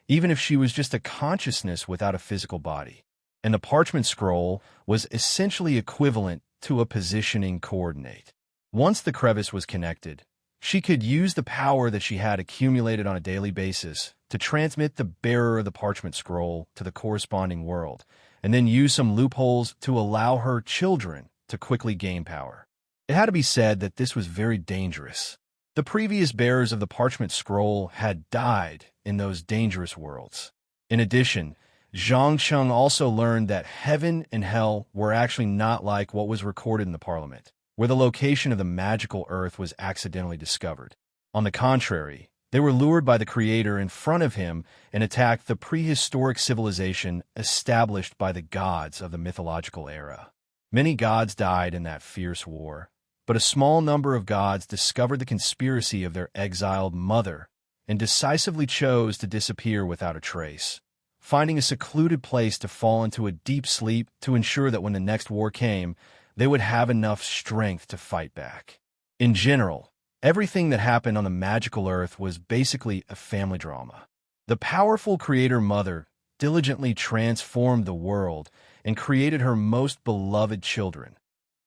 even if she was just a consciousness without a physical body. And the parchment scroll was essentially equivalent to a positioning coordinate. Once the crevice was connected, she could use the power that she had accumulated on a daily basis to transmit the bearer of the parchment scroll to the corresponding world, and then use some loopholes to allow her children to quickly gain power. It had to be said that this was very dangerous. The previous bearers of the parchment scroll had died in those dangerous worlds. In addition, Zhang Cheng also learned that heaven and hell were actually not like what was recorded in the parliament, where the location of the magical earth was accidentally discovered. On the contrary, they were lured by the Creator in front of him and attacked the prehistoric civilization established by the gods of the mythological era. Many gods died in that fierce war, but a small number of gods discovered the conspiracy of their exiled mother and decisively chose to disappear without a trace, finding a secluded place to fall into a deep sleep to ensure that when the next war came, they would have enough strength to fight back. In general, everything that happened on the magical earth was basically a family drama. The powerful Creator Mother diligently transformed the world and created her most beloved children,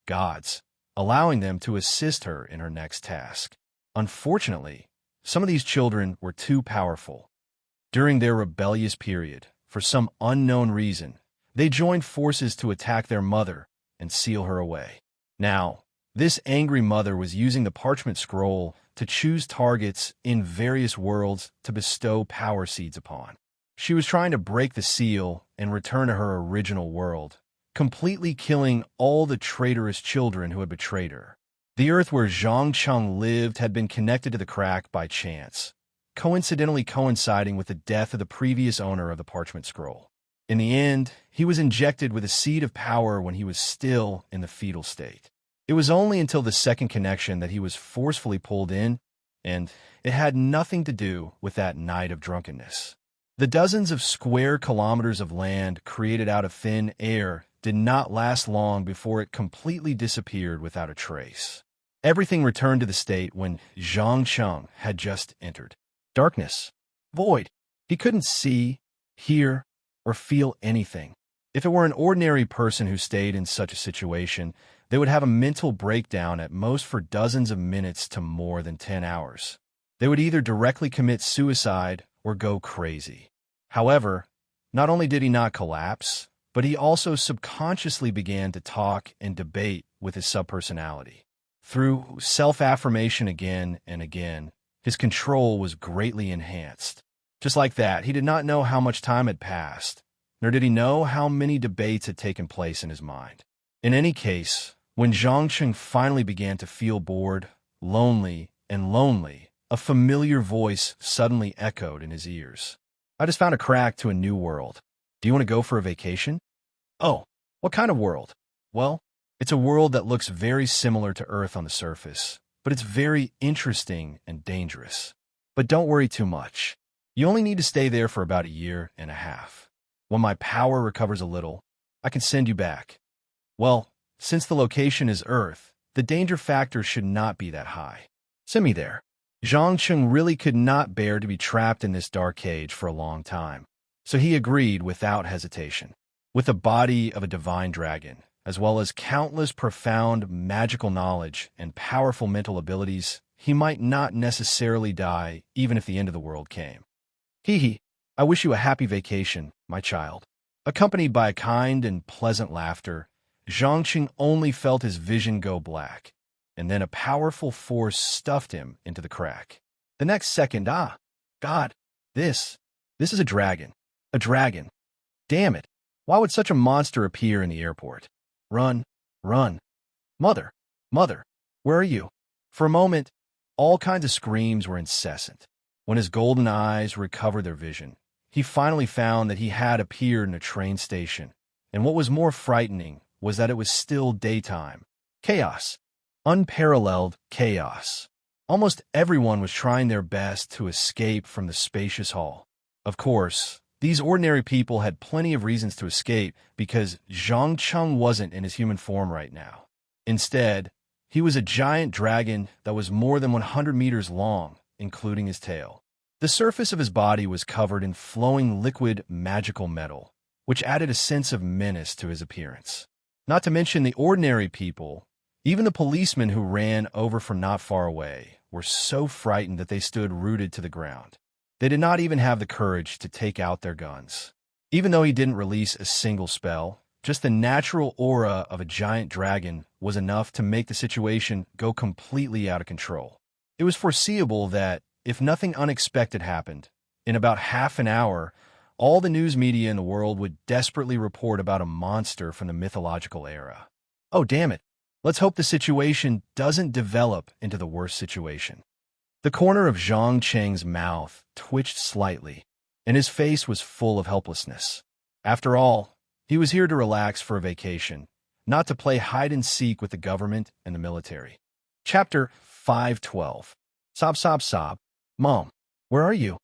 gods, allowing them to assist her in her next task. Unfortunately, some of these children were too powerful. During their rebellious period, for some unknown reason, they joined forces to attack their mother and seal her away. Now, this angry mother was using the parchment scroll to choose targets in various worlds to bestow power seeds upon. She was trying to break the seal and return to her original world, completely killing all the traitorous children who had betrayed her. The earth where Zhang Cheng lived had been connected to the crack by chance, coincidentally coinciding with the death of the previous owner of the parchment scroll. In the end, he was injected with a seed of power when he was still in the fetal state. It was only until the second connection that he was forcefully pulled in, and it had nothing to do with that night of drunkenness. The dozens of square kilometers of land created out of thin air did not last long before it completely disappeared without a trace. Everything returned to the state when Zhang Cheng had just entered. Darkness. Void. He couldn't see, hear, or feel anything. If it were an ordinary person who stayed in such a situation, they would have a mental breakdown at most for dozens of minutes to more than 10 hours. They would either directly commit suicide or go crazy. However, not only did he not collapse, but he also subconsciously began to talk and debate with his subpersonality. Through self-affirmation again and again, his control was greatly enhanced. Just like that, he did not know how much time had passed, nor did he know how many debates had taken place in his mind. In any case, when Zhang Cheng finally began to feel bored, lonely, a familiar voice suddenly echoed in his ears. "I just found a crack to a new world. Do you want to go for a vacation?" "Oh, what kind of world?" "Well, it's a world that looks very similar to Earth on the surface, but it's very interesting and dangerous. But don't worry too much. You only need to stay there for about 1.5 years. When my power recovers a little, I can send you back." "Well, since the location is Earth, the danger factor should not be that high. Send me there." Zhang Cheng really could not bear to be trapped in this dark cage for a long time, so he agreed without hesitation. With the body of a divine dragon, as well as countless profound magical knowledge and powerful mental abilities, he might not necessarily die even if the end of the world came. "Hee, I wish you a happy vacation, my child." Accompanied by a kind and pleasant laughter, Zhang Cheng only felt his vision go black, and then a powerful force stuffed him into the crack. The next second, God, this is a dragon. A dragon. Damn it. Why would such a monster appear in the airport? Run. Mother, where are you? For a moment, all kinds of screams were incessant. When his golden eyes recovered their vision, he finally found that he had appeared in a train station, and what was more frightening was that it was still daytime. Chaos. Unparalleled chaos. Almost everyone was trying their best to escape from the spacious hall. Of course, these ordinary people had plenty of reasons to escape because Zhang Cheng wasn't in his human form right now. Instead, He was a giant dragon that was more than 100 meters long, including his tail. The surface of his body was covered in flowing liquid magical metal, which added a sense of menace to his appearance. Not to mention the ordinary people, even the policemen who ran over from not far away, were so frightened that they stood rooted to the ground. They did not even have the courage to take out their guns. Even though he didn't release a single spell, just the natural aura of a giant dragon was enough to make the situation go completely out of control. It was foreseeable that, if nothing unexpected happened, in about half an hour, all the news media in the world would desperately report about a monster from the mythological era. Oh, damn it. Let's hope the situation doesn't develop into the worst situation. The corner of Zhang Cheng's mouth twitched slightly, and his face was full of helplessness. After all, he was here to relax for a vacation, not to play hide-and-seek with the government and the military. Chapter 512. Sob, sob, sob. Mom, where are you?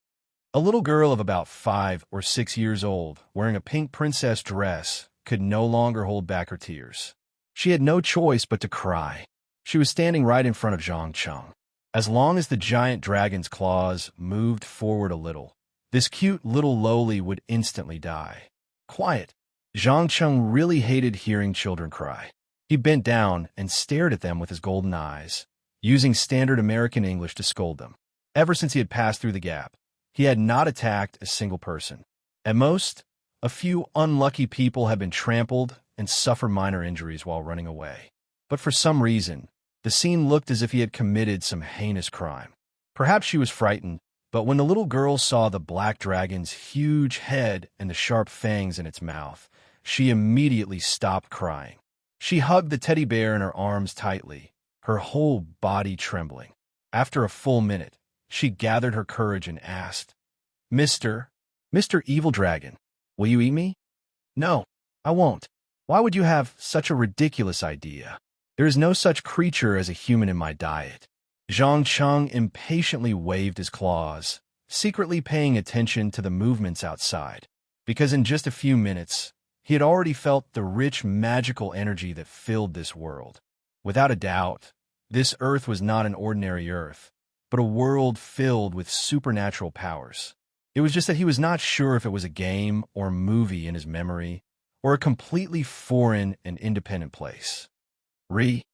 A little girl of about 5 or 6 years old, wearing a pink princess dress, could no longer hold back her tears. She had no choice but to cry. She was standing right in front of Zhang Cheng. As long as the giant dragon's claws moved forward a little, this cute little lowly would instantly die. Quiet. Zhang Cheng really hated hearing children cry. He bent down and stared at them with his golden eyes, using standard American English to scold them. Ever since he had passed through the gap, he had not attacked a single person. At most, a few unlucky people had been trampled and suffered minor injuries while running away. But for some reason, the scene looked as if he had committed some heinous crime. Perhaps she was frightened, but when the little girl saw the black dragon's huge head and the sharp fangs in its mouth, she immediately stopped crying. She hugged the teddy bear in her arms tightly, her whole body trembling. After a full minute, she gathered her courage and asked, Mr. Evil Dragon, will you eat me? No, I won't. Why would you have such a ridiculous idea? There is no such creature as a human in my diet. Zhang Cheng impatiently waved his claws, secretly paying attention to the movements outside, because in just a few minutes, he had already felt the rich magical energy that filled this world. Without a doubt, this earth was not an ordinary earth, but a world filled with supernatural powers. It was just that he was not sure if it was a game or movie in his memory, or a completely foreign and independent place. Really?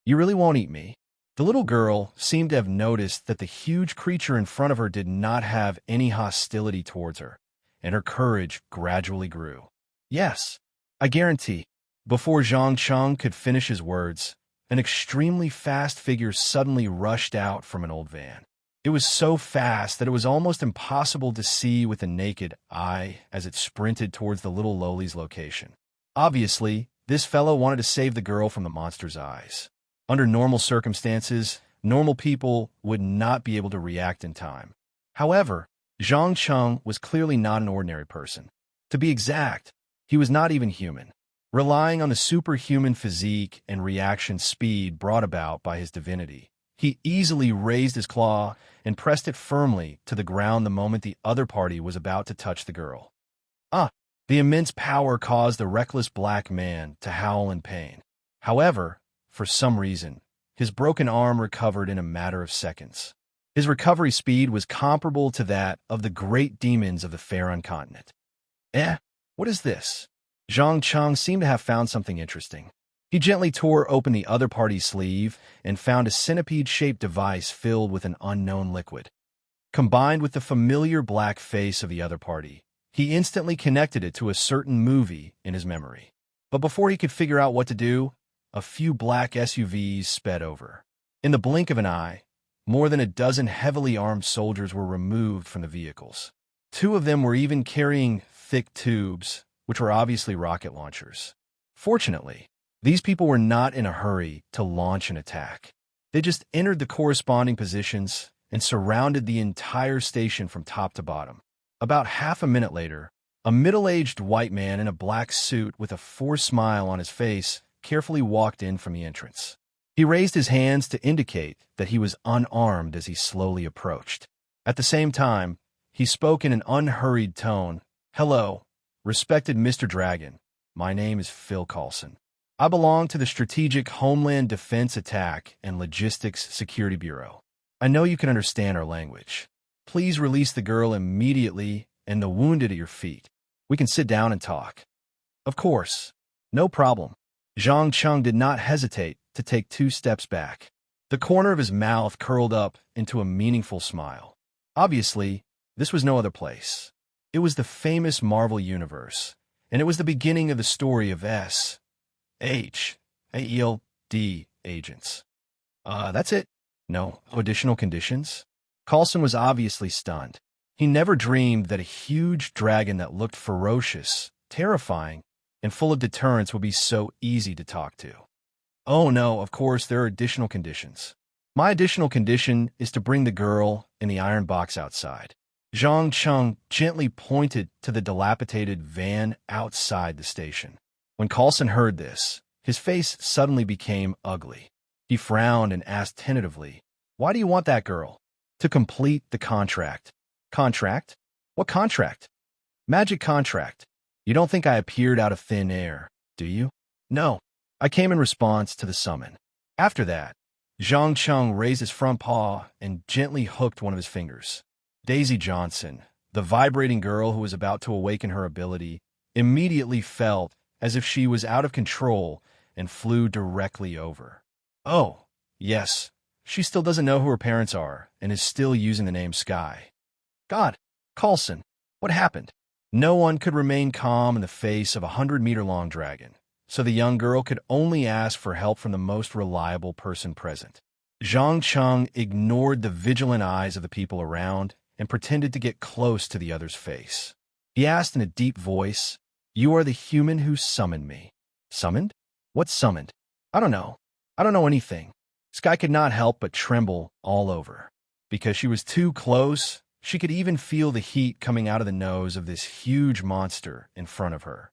You really won't eat me? The little girl seemed to have noticed that the huge creature in front of her did not have any hostility towards her, and her courage gradually grew. Yes, I guarantee. Before Zhang Cheng could finish his words, an extremely fast figure suddenly rushed out from an old van. It was so fast that it was almost impossible to see with the naked eye as it sprinted towards the little lowly's location. Obviously, this fellow wanted to save the girl from the monster's eyes. Under normal circumstances, normal people would not be able to react in time. However, Zhang Cheng was clearly not an ordinary person. To be exact, he was not even human. Relying on the superhuman physique and reaction speed brought about by his divinity, he easily raised his claw and pressed it firmly to the ground the moment the other party was about to touch the girl. The immense power caused the reckless black man to howl in pain. However, for some reason, his broken arm recovered in a matter of seconds. His recovery speed was comparable to that of the great demons of the Faron continent. What is this? Zhang Cheng seemed to have found something interesting. He gently tore open the other party's sleeve and found a centipede-shaped device filled with an unknown liquid. Combined with the familiar black face of the other party, he instantly connected it to a certain movie in his memory. But before he could figure out what to do, a few black SUVs sped over. In the blink of an eye, more than a dozen heavily armed soldiers were removed from the vehicles. 2 of them were even carrying thick tubes, which were obviously rocket launchers. Fortunately, these people were not in a hurry to launch an attack. They just entered the corresponding positions and surrounded the entire station from top to bottom. About half a minute later, a middle-aged white man in a black suit with a forced smile on his face carefully walked in from the entrance. He raised his hands to indicate that he was unarmed as he slowly approached. At the same time, he spoke in an unhurried tone. Hello, respected Mr. Dragon. My name is Phil Coulson. I belong to the Strategic Homeland Defense Attack and Logistics Security Bureau. I know you can understand our language. Please release the girl immediately and the wounded at your feet. We can sit down and talk." "Of course. No problem." Zhang Cheng did not hesitate to take 2 steps back. The corner of his mouth curled up into a meaningful smile. Obviously, this was no other place. It was the famous Marvel Universe, and it was the beginning of the story of S.H.A.E.L.D. agents. That's it? No additional conditions? Coulson was obviously stunned. He never dreamed that a huge dragon that looked ferocious, terrifying, and full of deterrence would be so easy to talk to. "Oh no, of course there are additional conditions. My additional condition is to bring the girl in the iron box outside." Zhang Cheng gently pointed to the dilapidated van outside the station. When Coulson heard this, his face suddenly became ugly. He frowned and asked tentatively, "Why do you want that girl?" "To complete the contract." "Contract? What contract?" "Magic contract. You don't think I appeared out of thin air, do you?" "No. I came in response to the summon." After that, Zhang Cheng raised his front paw and gently hooked one of his fingers. Daisy Johnson, the vibrating girl who was about to awaken her ability, immediately felt as if she was out of control and flew directly over. Oh, yes, she still doesn't know who her parents are and is still using the name Sky. God, Coulson, what happened? No one could remain calm in the face of a 100-meter-long dragon, so the young girl could only ask for help from the most reliable person present. Zhang Cheng ignored the vigilant eyes of the people around and pretended to get close to the other's face. He asked in a deep voice, "You are the human who summoned me." "Summoned? What summoned?" "I don't know. I don't know anything." Sky could not help but tremble all over. Because she was too close, she could even feel the heat coming out of the nose of this huge monster in front of her.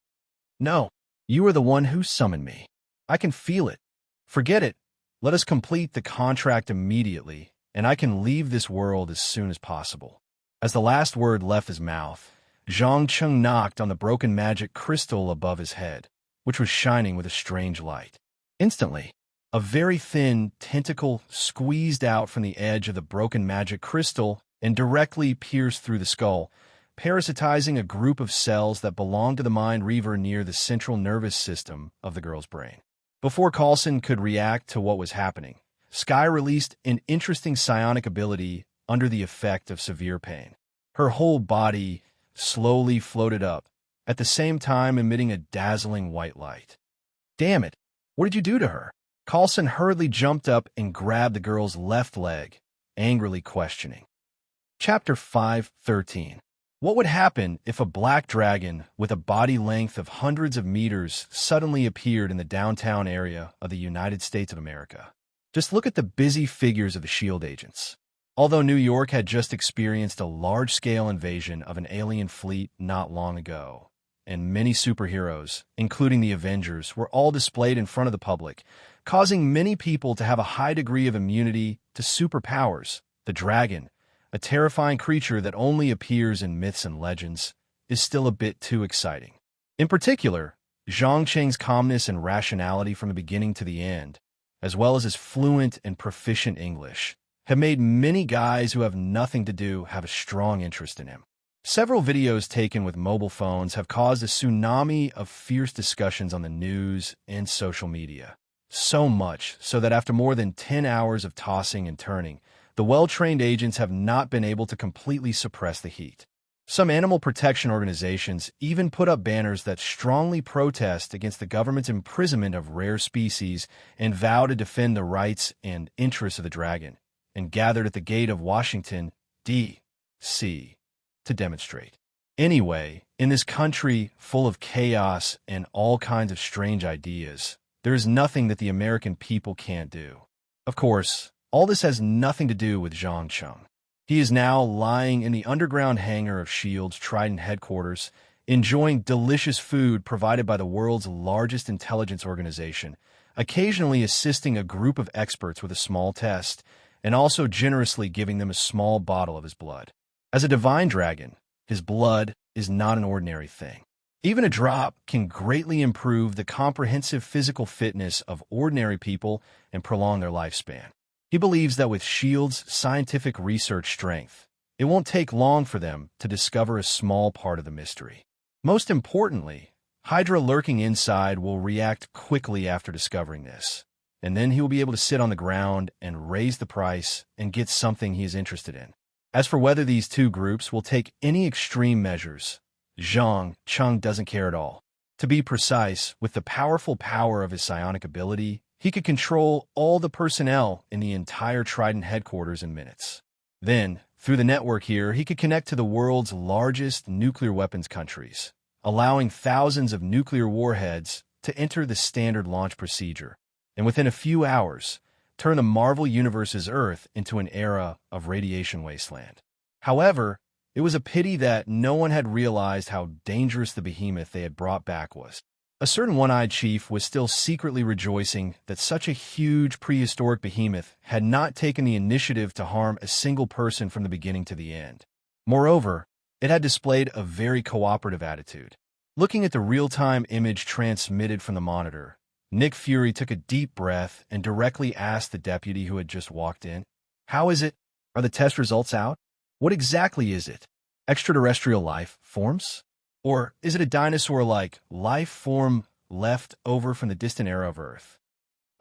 "No, you are the one who summoned me. I can feel it. Forget it. Let us complete the contract immediately, and I can leave this world as soon as possible." As the last word left his mouth, Zhang Cheng knocked on the broken magic crystal above his head, which was shining with a strange light. Instantly, a very thin tentacle squeezed out from the edge of the broken magic crystal and directly pierced through the skull, parasitizing a group of cells that belonged to the mind reaver near the central nervous system of the girl's brain. Before Coulson could react to what was happening, Sky released an interesting psionic ability under the effect of severe pain. Her whole body slowly floated up, at the same time emitting a dazzling white light. "Damn it! What did you do to her?" Coulson hurriedly jumped up and grabbed the girl's left leg, angrily questioning. Chapter 5:13. What would happen if a black dragon with a body length of hundreds of meters suddenly appeared in the downtown area of the United States of America? Just look at the busy figures of the S.H.I.E.L.D. agents. Although New York had just experienced a large-scale invasion of an alien fleet not long ago, and many superheroes, including the Avengers, were all displayed in front of the public, causing many people to have a high degree of immunity to superpowers, the dragon, a terrifying creature that only appears in myths and legends, is still a bit too exciting. In particular, Zhang Cheng's calmness and rationality from the beginning to the end, as well as his fluent and proficient English, have made many guys who have nothing to do have a strong interest in him. Several videos taken with mobile phones have caused a tsunami of fierce discussions on the news and social media. So much so that after more than 10 hours of tossing and turning, the well-trained agents have not been able to completely suppress the heat. Some animal protection organizations even put up banners that strongly protest against the government's imprisonment of rare species and vow to defend the rights and interests of the dragon, and gathered at the gate of Washington, D.C. to demonstrate. Anyway, in this country full of chaos and all kinds of strange ideas, there is nothing that the American people can't do. Of course, all this has nothing to do with Zhang Cheng. He is now lying in the underground hangar of S.H.I.E.L.D.'s Trident headquarters, enjoying delicious food provided by the world's largest intelligence organization, occasionally assisting a group of experts with a small test, and also generously giving them a small bottle of his blood. As a divine dragon, his blood is not an ordinary thing. Even a drop can greatly improve the comprehensive physical fitness of ordinary people and prolong their lifespan. He believes that with S.H.I.E.L.D.'s scientific research strength, it won't take long for them to discover a small part of the mystery. Most importantly, Hydra lurking inside will react quickly after discovering this, and then he will be able to sit on the ground and raise the price and get something he is interested in. As for whether these two groups will take any extreme measures, Zhang Cheng doesn't care at all. To be precise, with the powerful power of his psionic ability, he could control all the personnel in the entire Trident headquarters in minutes. Then, through the network here, he could connect to the world's largest nuclear weapons countries, allowing thousands of nuclear warheads to enter the standard launch procedure, and within a few hours, turn the Marvel Universe's Earth into an era of radiation wasteland. However, it was a pity that no one had realized how dangerous the behemoth they had brought back was. A certain one-eyed chief was still secretly rejoicing that such a huge prehistoric behemoth had not taken the initiative to harm a single person from the beginning to the end. Moreover, it had displayed a very cooperative attitude. Looking at the real-time image transmitted from the monitor, Nick Fury took a deep breath and directly asked the deputy who had just walked in, "How is it? Are the test results out? What exactly is it? Extraterrestrial life forms? Or is it a dinosaur-like life form left over from the distant era of Earth?"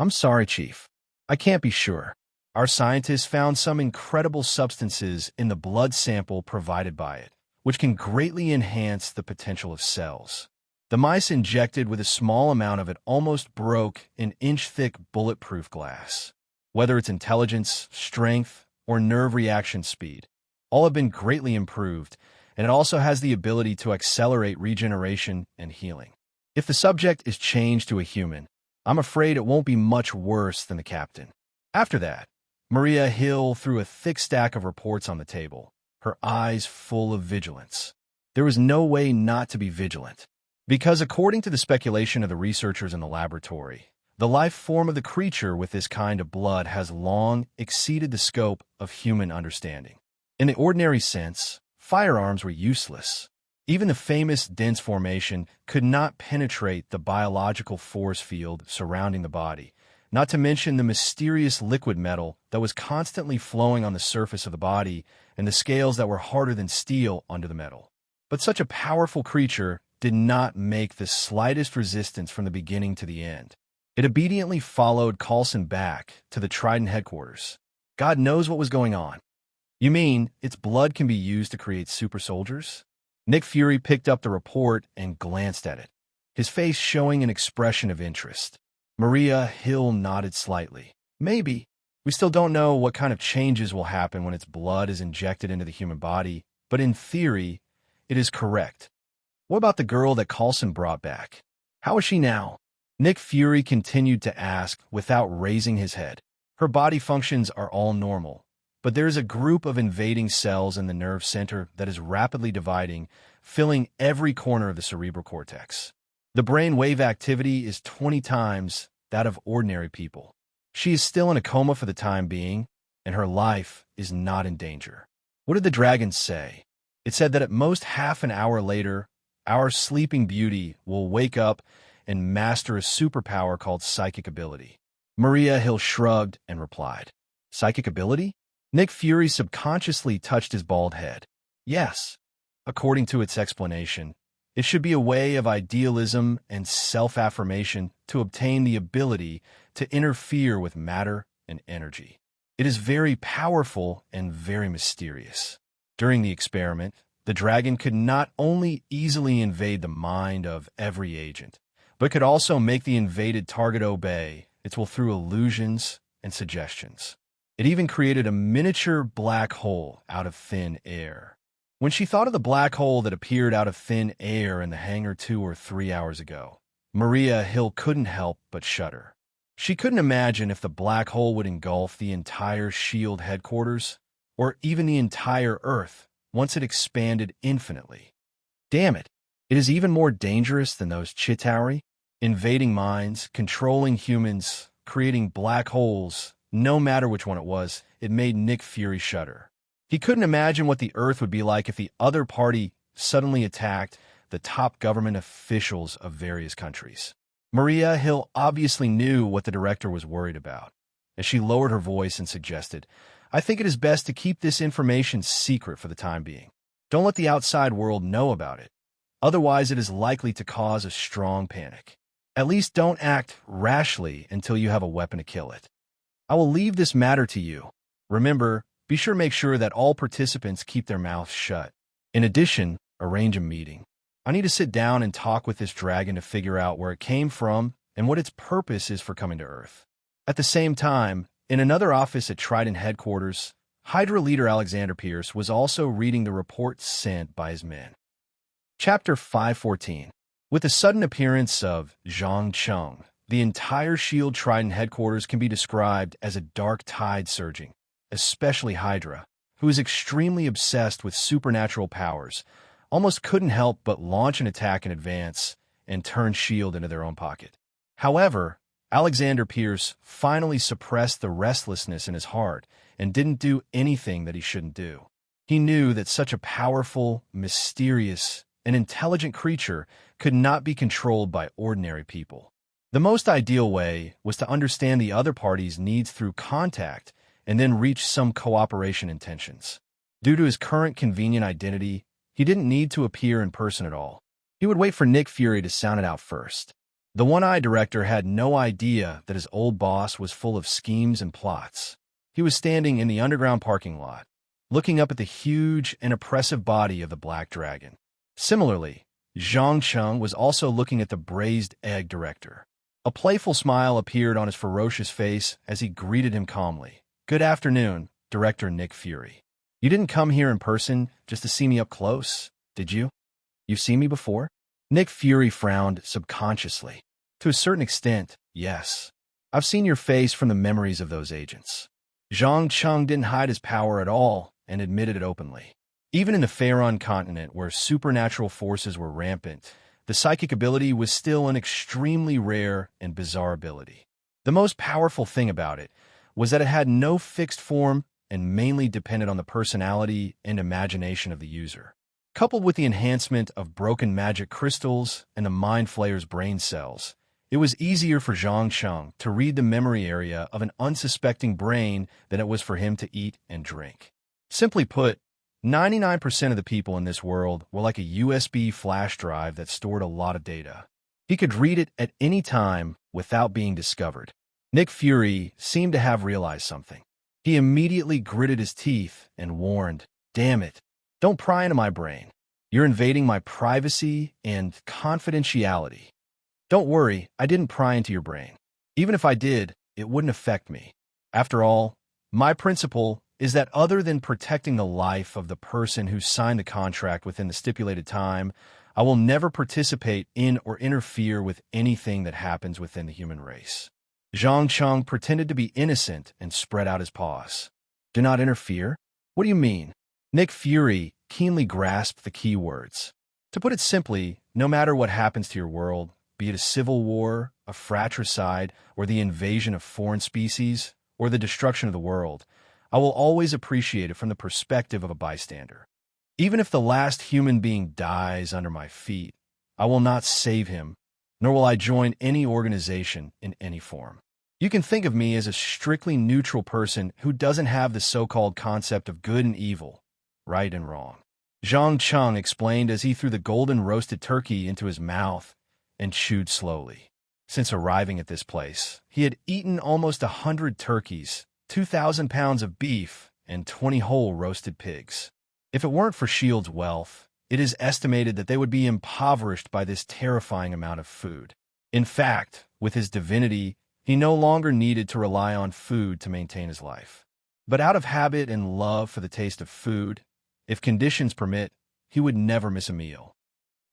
"I'm sorry, Chief. I can't be sure. Our scientists found some incredible substances in the blood sample provided by it, which can greatly enhance the potential of cells. The mice injected with a small amount of it almost broke an inch-thick bulletproof glass. Whether it's intelligence, strength, or nerve reaction speed, all have been greatly improved, and it also has the ability to accelerate regeneration and healing. If the subject is changed to a human, I'm afraid it won't be much worse than the captain." After that, Maria Hill threw a thick stack of reports on the table, her eyes full of vigilance. There was no way not to be vigilant, because according to the speculation of the researchers in the laboratory, the life form of the creature with this kind of blood has long exceeded the scope of human understanding. In the ordinary sense, firearms were useless. Even the famous dense formation could not penetrate the biological force field surrounding the body, not to mention the mysterious liquid metal that was constantly flowing on the surface of the body and the scales that were harder than steel under the metal. But such a powerful creature did not make the slightest resistance from the beginning to the end. It obediently followed Coulson back to the Trident headquarters. God knows what was going on. "You mean its blood can be used to create super soldiers?" Nick Fury picked up the report and glanced at it, his face showing an expression of interest. Maria Hill nodded slightly. "Maybe. We still don't know what kind of changes will happen when its blood is injected into the human body, but in theory, it is correct." "What about the girl that Coulson brought back? How is she now?" Nick Fury continued to ask without raising his head. "Her body functions are all normal, but there is a group of invading cells in the nerve center that is rapidly dividing, filling every corner of the cerebral cortex. The brain wave activity is 20 times that of ordinary people. She is still in a coma for the time being, and her life is not in danger." "What did the dragon say?" "It said that at most half an hour later, our sleeping beauty will wake up and master a superpower called psychic ability." Maria Hill shrugged and replied, "Psychic ability?" Nick Fury subconsciously touched his bald head. "Yes. According to its explanation, it should be a way of idealism and self-affirmation to obtain the ability to interfere with matter and energy. It is very powerful and very mysterious. During the experiment, the dragon could not only easily invade the mind of every agent, but could also make the invaded target obey its will through illusions and suggestions. It even created a miniature black hole out of thin air. When she thought of the black hole that appeared out of thin air in the hangar 2 or 3 hours ago, Maria Hill couldn't help but shudder. She couldn't imagine if the black hole would engulf the entire S.H.I.E.L.D. headquarters, or even the entire Earth, once it expanded infinitely. Damn it, it is even more dangerous than those Chitauri, invading minds, controlling humans, creating black holes. No matter which one it was, it made Nick Fury shudder. He couldn't imagine what the Earth would be like if the other party suddenly attacked the top government officials of various countries. Maria Hill obviously knew what the director was worried about, as she lowered her voice and suggested, "I think it is best to keep this information secret for the time being. Don't let the outside world know about it. Otherwise, it is likely to cause a strong panic. At least don't act rashly until you have a weapon to kill it. I will leave this matter to you. Remember, be sure to make sure that all participants keep their mouths shut. In addition, arrange a meeting. I need to sit down and talk with this dragon to figure out where it came from and what its purpose is for coming to Earth." At the same time, in another office at Trident headquarters, Hydra leader Alexander Pierce was also reading the reports sent by his men. Chapter 514. With the sudden appearance of Zhang Cheng, the entire SHIELD Trident headquarters can be described as a dark tide surging, especially Hydra, who is extremely obsessed with supernatural powers, almost couldn't help but launch an attack in advance and turn SHIELD into their own pocket. However, Alexander Pierce finally suppressed the restlessness in his heart and didn't do anything that he shouldn't do. He knew that such a powerful, mysterious, and intelligent creature could not be controlled by ordinary people. The most ideal way was to understand the other party's needs through contact and then reach some cooperation intentions. Due to his current convenient identity, he didn't need to appear in person at all. He would wait for Nick Fury to sound it out first. The one-eyed director had no idea that his old boss was full of schemes and plots. He was standing in the underground parking lot, looking up at the huge and oppressive body of the Black Dragon. Similarly, Zhang Cheng was also looking at the braised egg director. A playful smile appeared on his ferocious face as he greeted him calmly. "Good afternoon, Director Nick Fury. You didn't come here in person just to see me up close, did you? You've seen me before?" Nick Fury frowned subconsciously. "To a certain extent, yes. I've seen your face from the memories of those agents." Zhang Cheng didn't hide his power at all and admitted it openly. Even in the Pharaon continent, where supernatural forces were rampant, the psychic ability was still an extremely rare and bizarre ability. The most powerful thing about it was that it had no fixed form and mainly depended on the personality and imagination of the user. Coupled with the enhancement of broken magic crystals and the Mind Flayer's brain cells, it was easier for Zhang Cheng to read the memory area of an unsuspecting brain than it was for him to eat and drink. Simply put, 99% of the people in this world were like a USB flash drive that stored a lot of data. He could read it at any time without being discovered. Nick Fury seemed to have realized something. He immediately gritted his teeth and warned, "Damn it, don't pry into my brain. You're invading my privacy and confidentiality." "Don't worry, I didn't pry into your brain. Even if I did, it wouldn't affect me. After all, my principle is that other than protecting the life of the person who signed the contract within the stipulated time, I will never participate in or interfere with anything that happens within the human race." Zhang Cheng pretended to be innocent and spread out his paws. "Do not interfere? What do you mean?" Nick Fury keenly grasped the key words. To put it simply, no matter what happens to your world, be it a civil war, a fratricide, or the invasion of foreign species, or the destruction of the world, I will always appreciate it from the perspective of a bystander. Even if the last human being dies under my feet, I will not save him, nor will I join any organization in any form. You can think of me as a strictly neutral person who doesn't have the so-called concept of good and evil, right and wrong. Zhang Cheng explained as he threw the golden roasted turkey into his mouth and chewed slowly. Since arriving at this place, he had eaten almost 100 turkeys, 2,000 pounds of beef, and 20 whole roasted pigs. If it weren't for SHIELD's wealth, it is estimated that they would be impoverished by this terrifying amount of food. In fact, with his divinity, he no longer needed to rely on food to maintain his life. But out of habit and love for the taste of food, if conditions permit, he would never miss a meal.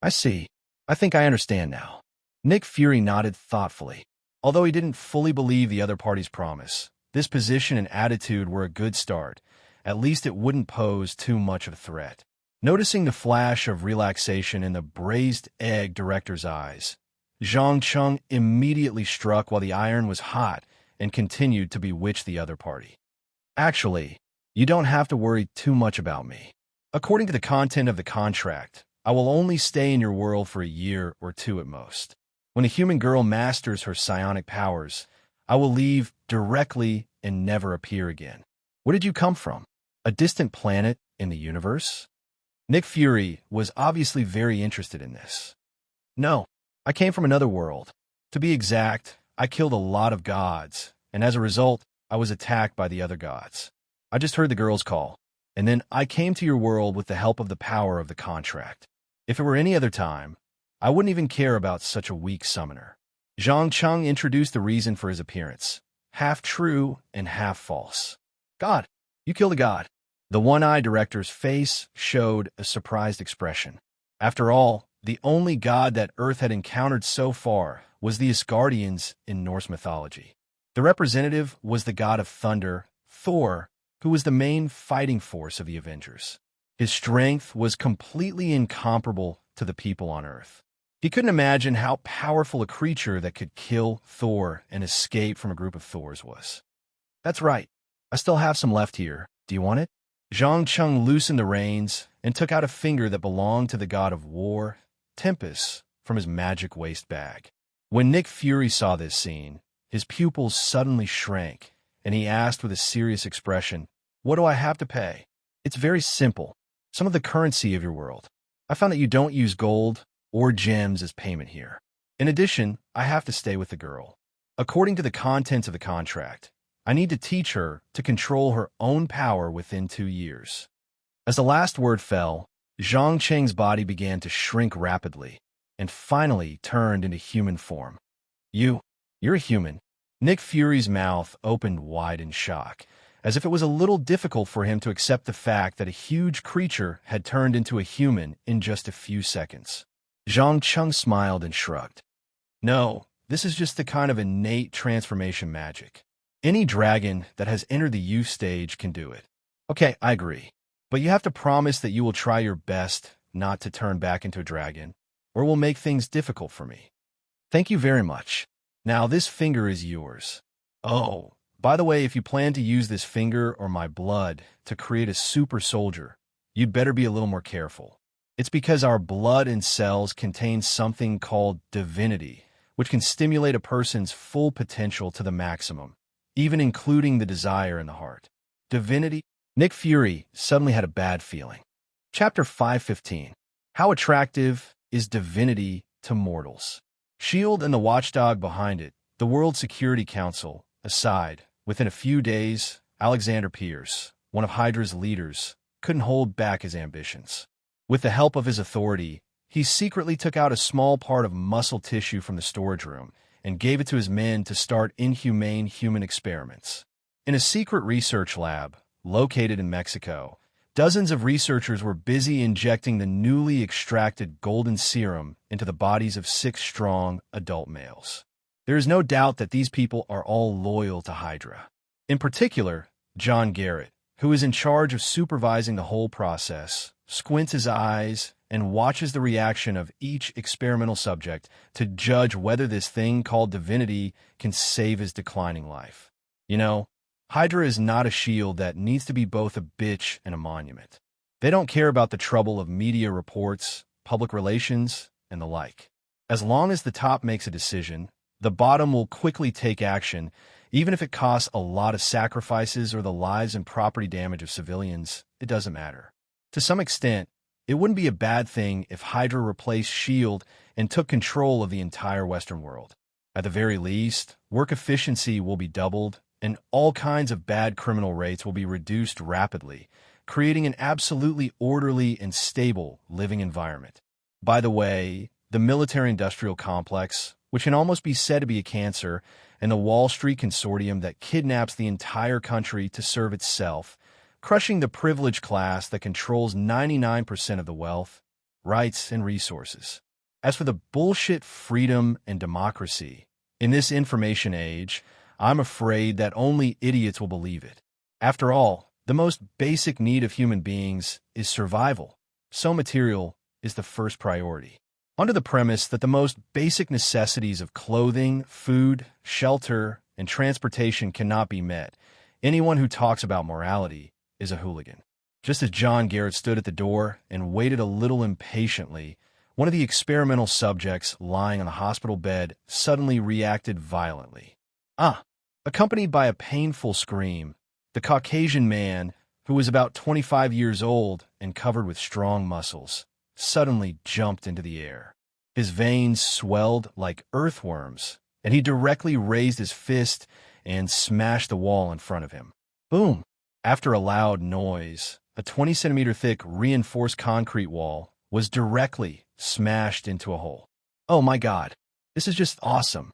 "I see. I think I understand now." Nick Fury nodded thoughtfully. Although he didn't fully believe the other party's promise, this position and attitude were a good start. At least it wouldn't pose too much of a threat. Noticing the flash of relaxation in the braised egg director's eyes, Zhang Cheng immediately struck while the iron was hot and continued to bewitch the other party. "Actually, you don't have to worry too much about me. According to the content of the contract, I will only stay in your world for a year or two at most. When a human girl masters her psionic powers, I will leave directly and never appear again. Where did you come from? A distant planet in the universe? Nick Fury was obviously very interested in this. No, I came from another world. To be exact, I killed a lot of gods, and as a result, I was attacked by the other gods. I just heard the girl's call, and then I came to your world with the help of the power of the contract. If it were any other time, I wouldn't even care about such a weak summoner. Zhang Cheng introduced the reason for his appearance, half true and half false. God, you killed a god. The one-eyed director's face showed a surprised expression. After all, the only god that Earth had encountered so far was the Asgardians in Norse mythology. The representative was the god of thunder, Thor, who was the main fighting force of the Avengers. His strength was completely incomparable to the people on Earth. He couldn't imagine how powerful a creature that could kill Thor and escape from a group of Thors was. That's right. I still have some left here. Do you want it? Zhang Cheng loosened the reins and took out a finger that belonged to the god of war, Tempest, from his magic waist bag. When Nick Fury saw this scene, his pupils suddenly shrank, and he asked with a serious expression, "What do I have to pay?" It's very simple. Some of the currency of your world. I found that you don't use gold or gems as payment here. In addition, I have to stay with the girl. According to the contents of the contract, I need to teach her to control her own power within 2 years. As the last word fell, Zhang Cheng's body began to shrink rapidly and finally turned into human form. You're a human. Nick Fury's mouth opened wide in shock, as if it was a little difficult for him to accept the fact that a huge creature had turned into a human in just a few seconds. Zhang Cheng smiled and shrugged. No, this is just the kind of innate transformation magic. Any dragon that has entered the youth stage can do it. Okay, I agree. But you have to promise that you will try your best not to turn back into a dragon, or it will make things difficult for me. Thank you very much. Now this finger is yours. Oh, by the way, if you plan to use this finger or my blood to create a super soldier, you'd better be a little more careful. It's because our blood and cells contain something called divinity, which can stimulate a person's full potential to the maximum, even including the desire in the heart. Divinity? Nick Fury suddenly had a bad feeling. Chapter 515. How attractive is divinity to mortals? S.H.I.E.L.D. and the watchdog behind it, the World Security Council, aside, within a few days, Alexander Pierce, one of Hydra's leaders, couldn't hold back his ambitions. With the help of his authority, he secretly took out a small part of muscle tissue from the storage room and gave it to his men to start inhumane human experiments. In a secret research lab, located in Mexico, dozens of researchers were busy injecting the newly extracted golden serum into the bodies of 6 strong adult males. There is no doubt that these people are all loyal to Hydra. In particular, John Garrett, who is in charge of supervising the whole process, squints his eyes and watches the reaction of each experimental subject to judge whether this thing called divinity can save his declining life. You know, Hydra is not a shield that needs to be both a bitch and a monument. They don't care about the trouble of media reports, public relations, and the like. As long as the top makes a decision, the bottom will quickly take action, even if it costs a lot of sacrifices or the lives and property damage of civilians. It doesn't matter. To some extent, it wouldn't be a bad thing if Hydra replaced S.H.I.E.L.D. and took control of the entire Western world. At the very least, work efficiency will be doubled, and all kinds of bad criminal rates will be reduced rapidly, creating an absolutely orderly and stable living environment. By the way, the military-industrial complex, which can almost be said to be a cancer, and the Wall Street consortium that kidnaps the entire country to serve itself, crushing the privileged class that controls 99% of the wealth, rights, and resources. As for the bullshit freedom and democracy, in this information age, I'm afraid that only idiots will believe it. After all, the most basic need of human beings is survival, so material is the first priority. Under the premise that the most basic necessities of clothing, food, shelter, and transportation cannot be met, anyone who talks about morality is a hooligan. Just as John Garrett stood at the door and waited a little impatiently, one of the experimental subjects lying on the hospital bed suddenly reacted violently. Ah! Accompanied by a painful scream, the Caucasian man, who was about 25 years old and covered with strong muscles, suddenly jumped into the air. His veins swelled like earthworms, and he directly raised his fist and smashed the wall in front of him. Boom! After a loud noise, a 20-centimeter thick reinforced concrete wall was directly smashed into a hole. Oh my God, this is just awesome.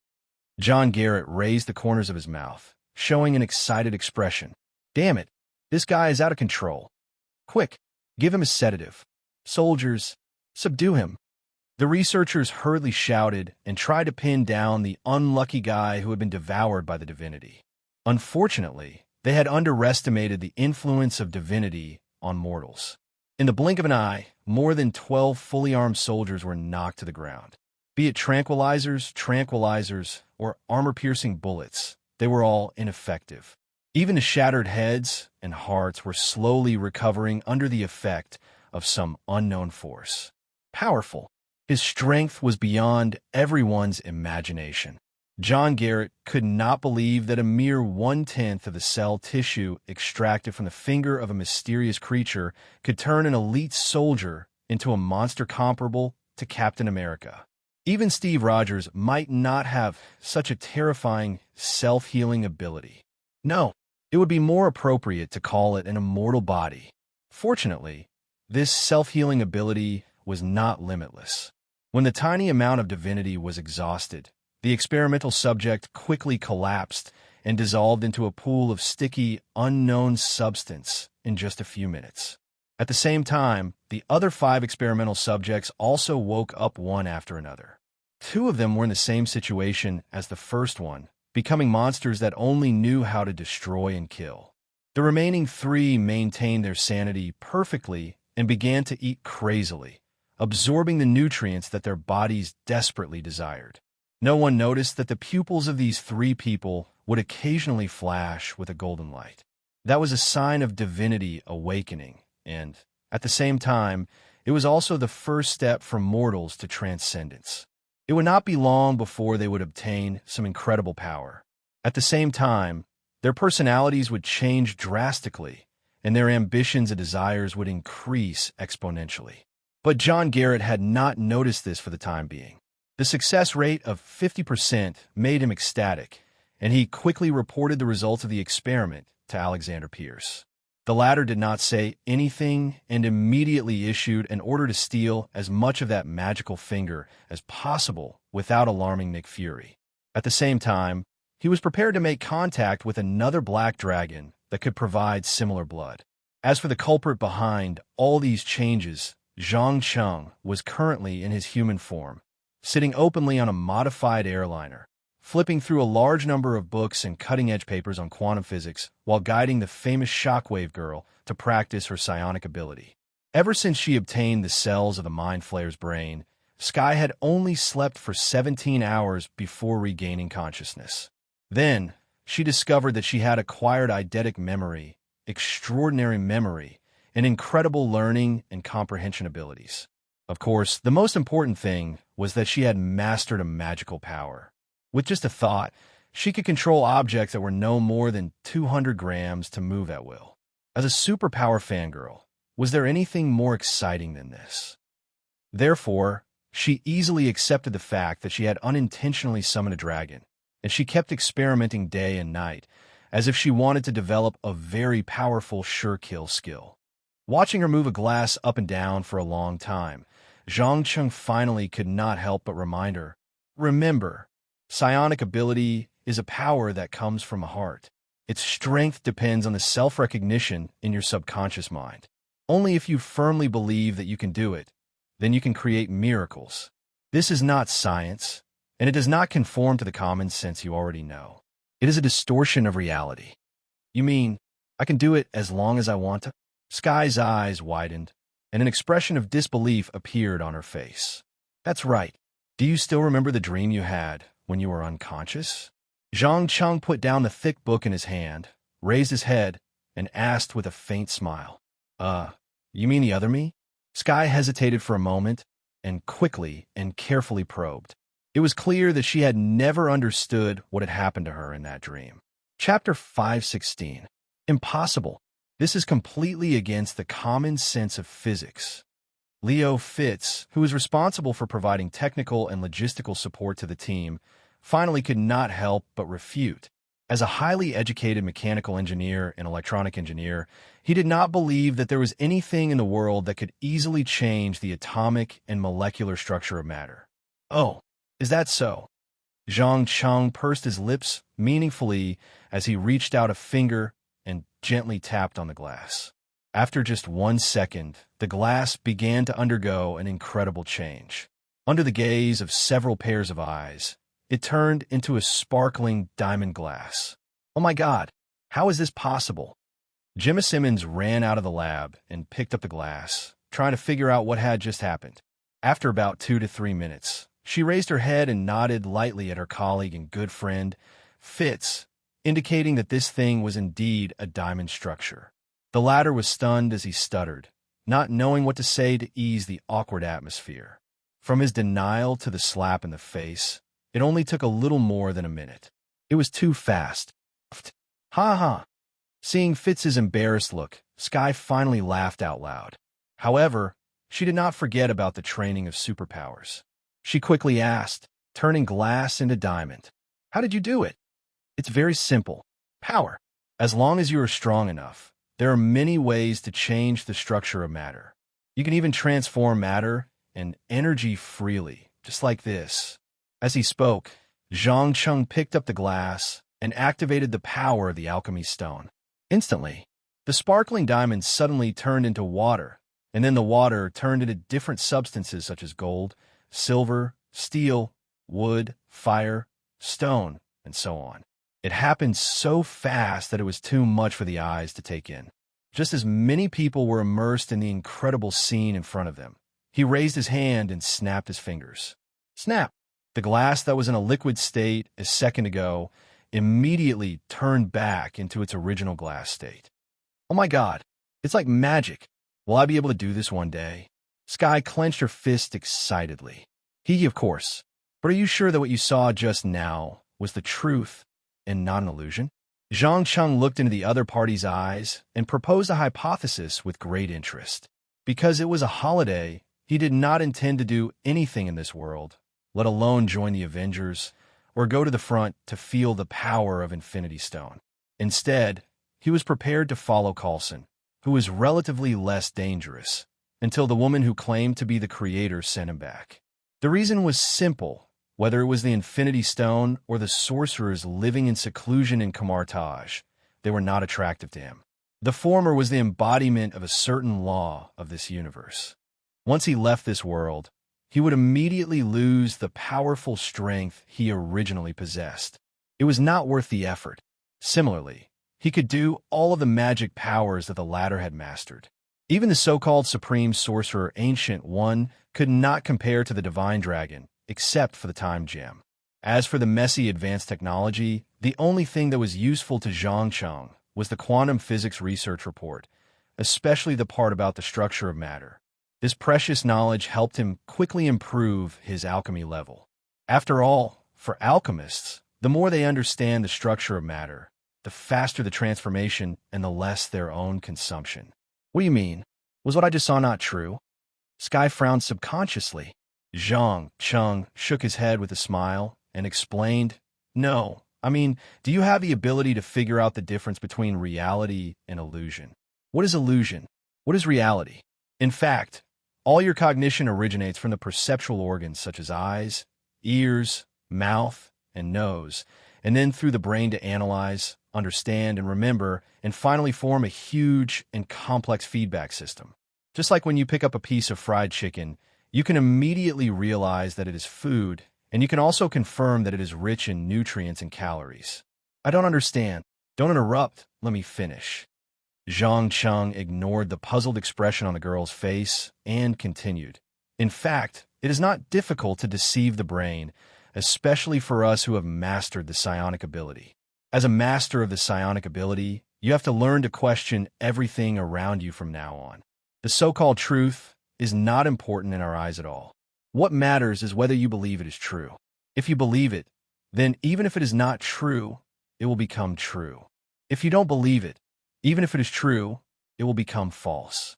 John Garrett raised the corners of his mouth, showing an excited expression. Damn it, this guy is out of control. Quick, give him a sedative. Soldiers, subdue him. The researchers hurriedly shouted and tried to pin down the unlucky guy who had been devoured by the divinity. Unfortunately, they had underestimated the influence of divinity on mortals. In the blink of an eye, more than 12 fully armed soldiers were knocked to the ground. Be it tranquilizers, or armor-piercing bullets, they were all ineffective. Even the shattered heads and hearts were slowly recovering under the effect of some unknown force. Powerful. His strength was beyond everyone's imagination. John Garrett could not believe that a mere 1/10 of the cell tissue extracted from the finger of a mysterious creature could turn an elite soldier into a monster comparable to Captain America. Even Steve Rogers might not have such a terrifying self-healing ability. No, it would be more appropriate to call it an immortal body. Fortunately, this self-healing ability was not limitless. When the tiny amount of divinity was exhausted, the experimental subject quickly collapsed and dissolved into a pool of sticky, unknown substance in just a few minutes. At the same time, the other 5 experimental subjects also woke up one after another. 2 of them were in the same situation as the first one, becoming monsters that only knew how to destroy and kill. The remaining 3 maintained their sanity perfectly and began to eat crazily, absorbing the nutrients that their bodies desperately desired. No one noticed that the pupils of these 3 people would occasionally flash with a golden light. That was a sign of divinity awakening, and, at the same time, it was also the first step from mortals to transcendence. It would not be long before they would obtain some incredible power. At the same time, their personalities would change drastically, and their ambitions and desires would increase exponentially. But John Garrett had not noticed this for the time being. The success rate of 50% made him ecstatic, and he quickly reported the results of the experiment to Alexander Pierce. The latter did not say anything and immediately issued an order to steal as much of that magical finger as possible without alarming Nick Fury. At the same time, he was prepared to make contact with another black dragon that could provide similar blood. As for the culprit behind all these changes, Zhang Cheng was currently in his human form, sitting openly on a modified airliner, flipping through a large number of books and cutting-edge papers on quantum physics while guiding the famous Shockwave Girl to practice her psionic ability. Ever since she obtained the cells of the Mind Flayer's brain, Sky had only slept for 17 hours before regaining consciousness. Then, she discovered that she had acquired eidetic memory, extraordinary memory, and incredible learning and comprehension abilities. Of course, the most important thing was that she had mastered a magical power. With just a thought, she could control objects that were no more than 200 grams to move at will. As a superpower fangirl, was there anything more exciting than this? Therefore, she easily accepted the fact that she had unintentionally summoned a dragon, and she kept experimenting day and night, as if she wanted to develop a very powerful sure-kill skill. Watching her move a glass up and down for a long time, Zhang Cheng finally could not help but remind her, remember, psionic ability is a power that comes from a heart. Its strength depends on the self-recognition in your subconscious mind. Only if you firmly believe that you can do it, then you can create miracles. This is not science, and it does not conform to the common sense you already know. It is a distortion of reality. You mean, I can do it as long as I want to? Sky's eyes widened, and an expression of disbelief appeared on her face. That's right. Do you still remember the dream you had when you were unconscious? Zhang Cheng put down the thick book in his hand, raised his head, and asked with a faint smile. Uh, you mean the other me? Sky hesitated for a moment and quickly and carefully probed. It was clear that she had never understood what had happened to her in that dream. Chapter 516. Impossible. This is completely against the common sense of physics. Leo Fitz, who was responsible for providing technical and logistical support to the team, finally could not help but refute. As a highly educated mechanical engineer and electronic engineer, he did not believe that there was anything in the world that could easily change the atomic and molecular structure of matter. Oh, is that so? Zhang Cheng pursed his lips meaningfully as he reached out a finger and gently tapped on the glass. After just 1 second, the glass began to undergo an incredible change. Under the gaze of several pairs of eyes, it turned into a sparkling diamond glass. Oh my God, how is this possible? Gemma Simmons ran out of the lab and picked up the glass, trying to figure out what had just happened. After about 2 to 3 minutes, she raised her head and nodded lightly at her colleague and good friend, Fitz, indicating that this thing was indeed a diamond structure. The latter was stunned as he stuttered, not knowing what to say to ease the awkward atmosphere. From his denial to the slap in the face, it only took a little more than a minute. It was too fast. Ha ha. Seeing Fitz's embarrassed look, Sky finally laughed out loud. However, she did not forget about the training of superpowers. She quickly asked, turning glass into diamond, "How did you do it?" "It's very simple. Power. As long as you are strong enough, there are many ways to change the structure of matter. You can even transform matter and energy freely, just like this." As he spoke, Zhang Cheng picked up the glass and activated the power of the alchemy stone. Instantly, the sparkling diamond suddenly turned into water, and then the water turned into different substances such as gold, silver, steel, wood, fire, stone, and so on. It happened so fast that it was too much for the eyes to take in. Just as many people were immersed in the incredible scene in front of them, he raised his hand and snapped his fingers. Snap! The glass that was in a liquid state a second ago immediately turned back into its original glass state. Oh my God, it's like magic. Will I be able to do this one day? Sky clenched her fist excitedly. Of course. But are you sure that what you saw just now was the truth and not an illusion? Zhang Cheng looked into the other party's eyes and proposed a hypothesis with great interest. Because it was a holiday, he did not intend to do anything in this world, let alone join the Avengers or go to the front to feel the power of Infinity Stone. Instead, he was prepared to follow Coulson, who was relatively less dangerous, until the woman who claimed to be the creator sent him back. The reason was simple. Whether it was the Infinity Stone or the sorcerers living in seclusion in Camartage, they were not attractive to him. The former was the embodiment of a certain law of this universe. Once he left this world, he would immediately lose the powerful strength he originally possessed. It was not worth the effort. Similarly, he could do all of the magic powers that the latter had mastered. Even the so-called supreme sorcerer Ancient One could not compare to the divine dragon, except for the time gem. As for the messy advanced technology, the only thing that was useful to Zhang Cheng was the quantum physics research report, especially the part about the structure of matter. This precious knowledge helped him quickly improve his alchemy level. After all, for alchemists, the more they understand the structure of matter, the faster the transformation and the less their own consumption. What do you mean? Was what I just saw not true? Sky frowned subconsciously. Zhang Cheng shook his head with a smile and explained, "No, do you have the ability to figure out the difference between reality and illusion? What is illusion? What is reality? In fact, all your cognition originates from the perceptual organs such as eyes, ears, mouth, and nose, and then through the brain to analyze, understand, and remember, and finally form a huge and complex feedback system. Just like when you pick up a piece of fried chicken, you can immediately realize that it is food, and you can also confirm that it is rich in nutrients and calories. I don't understand. Don't interrupt. Let me finish." Zhang Cheng ignored the puzzled expression on the girl's face and continued. "In fact, it is not difficult to deceive the brain, especially for us who have mastered the psionic ability. As a master of the psionic ability, You have to learn to question everything around you from now on. The so-called truth is not important in our eyes at all. What matters is whether you believe it is true. If you believe it, then even if it is not true, it will become true. If you don't believe it, even if it is true, it will become false.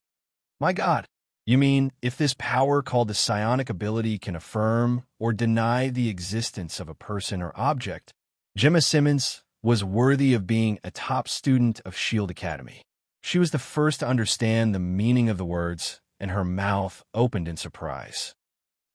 My God, you mean if this power called the psionic ability can affirm or deny the existence of a person or object? Gemma Simmons was worthy of being a top student of Shield Academy. She was the first to understand the meaning of the words, and her mouth opened in surprise.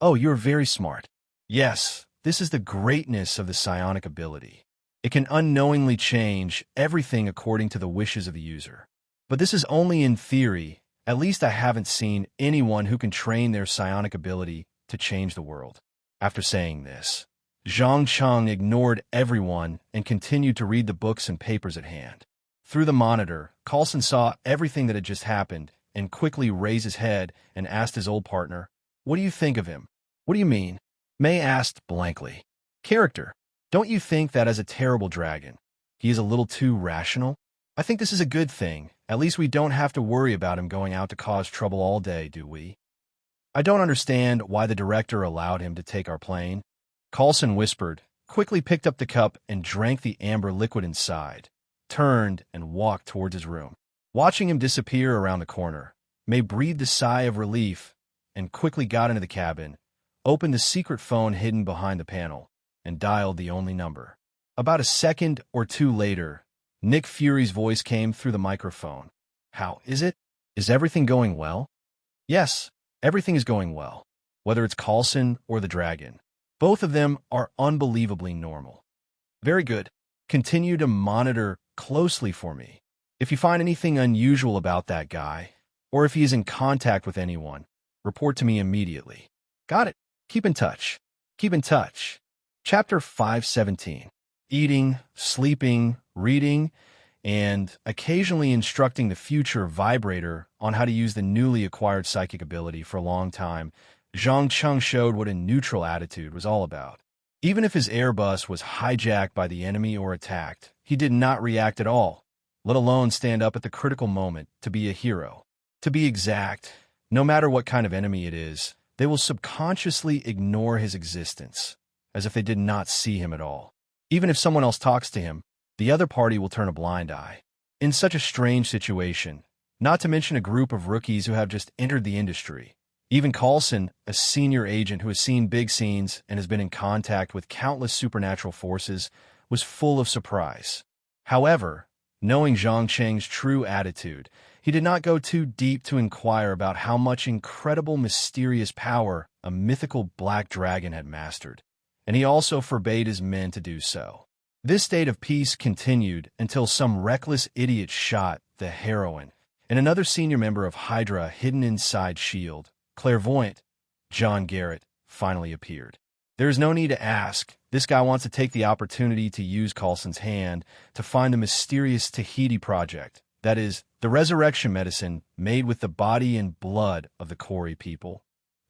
Oh, you're very smart. Yes, this is the greatness of the psionic ability. It can unknowingly change everything according to the wishes of the user. But this is only in theory. At least I haven't seen anyone who can train their psionic ability to change the world. After saying this, Zhang Cheng ignored everyone and continued to read the books and papers at hand. Through the monitor, Carlson saw everything that had just happened and quickly raised his head and asked his old partner, "What do you think of him?" "What do you mean?" May asked blankly. "Character. Don't you think that as a terrible dragon, he is a little too rational? I think this is a good thing. At least we don't have to worry about him going out to cause trouble all day, do we?" "I don't understand why the director allowed him to take our plane," Carlson whispered, quickly picked up the cup and drank the amber liquid inside, turned and walked towards his room. Watching him disappear around the corner, May breathed a sigh of relief and quickly got into the cabin, opened the secret phone hidden behind the panel, and dialed the only number. About a second or two later, Nick Fury's voice came through the microphone. "How is it? Is everything going well?" "Yes, everything is going well. Whether it's Carlson or the dragon, both of them are unbelievably normal." "Very good. Continue to monitor closely for me. If you find anything unusual about that guy, or if he is in contact with anyone, report to me immediately." "Got it. Keep in touch. Keep in touch." Chapter 517. Eating, sleeping, reading, and occasionally instructing the future vibrator on how to use the newly acquired psychic ability for a long time, Zhang Cheng showed what a neutral attitude was all about. Even if his Airbus was hijacked by the enemy or attacked, he did not react at all, let alone stand up at the critical moment to be a hero. To be exact, no matter what kind of enemy it is, they will subconsciously ignore his existence, as if they did not see him at all. Even if someone else talks to him, the other party will turn a blind eye. In such a strange situation, not to mention a group of rookies who have just entered the industry, even Carlson, a senior agent who has seen big scenes and has been in contact with countless supernatural forces, was full of surprise. However, knowing Zhang Cheng's true attitude, he did not go too deep to inquire about how much incredible mysterious power a mythical black dragon had mastered, and he also forbade his men to do so. This state of peace continued until some reckless idiot shot the heroine and another senior member of Hydra hidden inside S.H.I.E.L.D. Clairvoyant, John Garrett, finally appeared. There is no need to ask. This guy wants to take the opportunity to use Carlson's hand to find the mysterious Tahiti project, that is, the resurrection medicine made with the body and blood of the Kori people.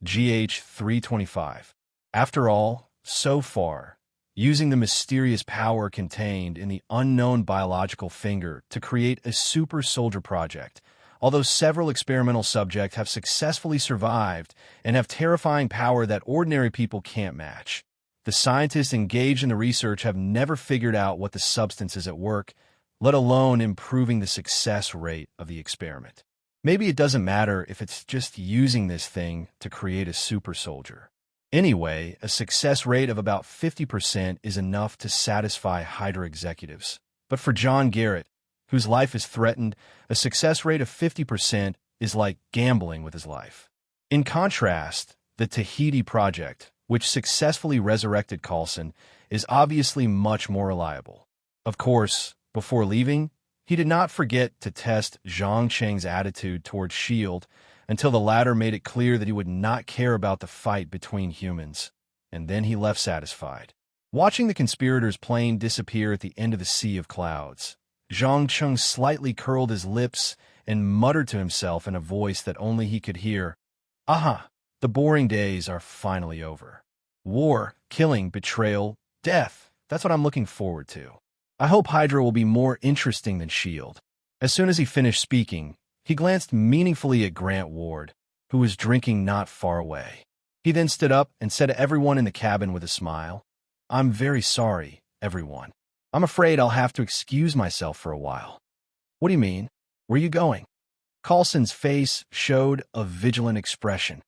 GH 325. After all, so far, using the mysterious power contained in the unknown biological finger to create a super soldier project, although several experimental subjects have successfully survived and have terrifying power that ordinary people can't match, the scientists engaged in the research have never figured out what the substance is at work, let alone improving the success rate of the experiment. Maybe it doesn't matter if it's just using this thing to create a super soldier. Anyway, a success rate of about 50% is enough to satisfy Hydra executives. But for John Garrett, whose life is threatened, a success rate of 50% is like gambling with his life. In contrast, the Tahiti project, which successfully resurrected Carlson, is obviously much more reliable. Of course, before leaving, he did not forget to test Zhang Cheng's attitude towards S.H.I.E.L.D. until the latter made it clear that he would not care about the fight between humans, and then he left satisfied. Watching the conspirators' plane disappear at the end of the sea of clouds, Zhang Cheng slightly curled his lips and muttered to himself in a voice that only he could hear, "Aha, the boring days are finally over. War, killing, betrayal, death, that's what I'm looking forward to. I hope Hydra will be more interesting than S.H.I.E.L.D." As soon as he finished speaking, he glanced meaningfully at Grant Ward, who was drinking not far away. He then stood up and said to everyone in the cabin with a smile, "I'm very sorry, everyone. I'm afraid I'll have to excuse myself for a while." "What do you mean? Where are you going?" Carlson's face showed a vigilant expression.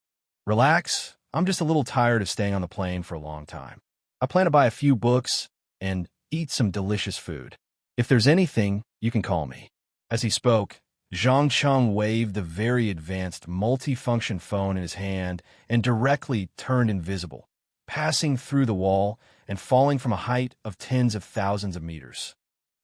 "Relax. I'm just a little tired of staying on the plane for a long time. I plan to buy a few books and eat some delicious food. If there's anything, you can call me." As he spoke, Zhang Cheng waved the very advanced multi-function phone in his hand and directly turned invisible, passing through the wall and falling from a height of tens of thousands of meters.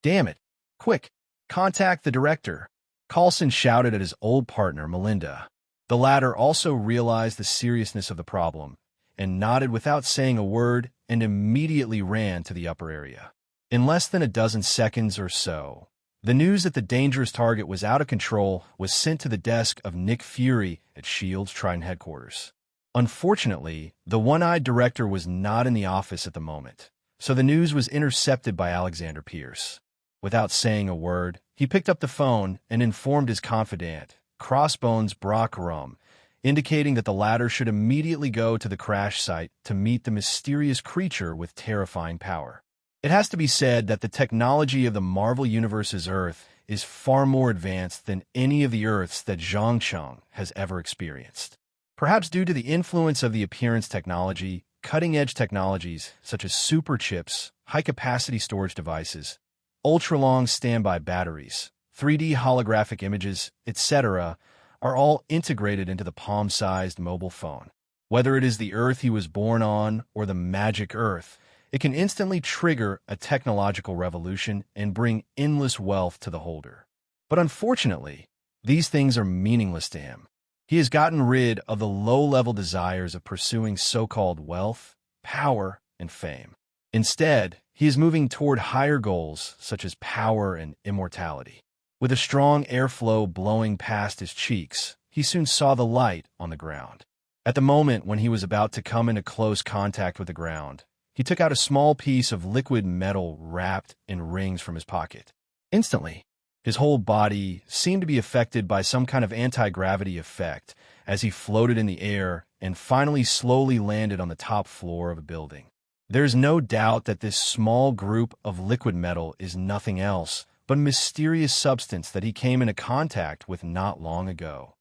"Damn it! Quick! Contact the director!" Carlson shouted at his old partner, Melinda. The latter also realized the seriousness of the problem and nodded without saying a word and immediately ran to the upper area. In less than a dozen seconds or so, the news that the dangerous target was out of control was sent to the desk of Nick Fury at S.H.I.E.L.D.'s Trident headquarters. Unfortunately, the one-eyed director was not in the office at the moment, so the news was intercepted by Alexander Pierce. Without saying a word, he picked up the phone and informed his confidant, Crossbones Brock Rum, indicating that the latter should immediately go to the crash site to meet the mysterious creature with terrifying power. It has to be said that the technology of the Marvel Universe's Earth is far more advanced than any of the Earths that Zhang Cheng has ever experienced. Perhaps due to the influence of the appearance technology, cutting-edge technologies such as super chips, high-capacity storage devices, ultra-long standby batteries, 3D holographic images, etc., are all integrated into the palm-sized mobile phone. Whether it is the Earth he was born on or the magic Earth, it can instantly trigger a technological revolution and bring endless wealth to the holder. But unfortunately, these things are meaningless to him. He has gotten rid of the low-level desires of pursuing so-called wealth, power, and fame. Instead, he is moving toward higher goals such as power and immortality. With a strong airflow blowing past his cheeks, he soon saw the light on the ground. At the moment when he was about to come into close contact with the ground, he took out a small piece of liquid metal wrapped in rings from his pocket. Instantly, his whole body seemed to be affected by some kind of anti-gravity effect as he floated in the air and finally slowly landed on the top floor of a building. There's no doubt that this small group of liquid metal is nothing else but a mysterious substance that he came into contact with not long ago.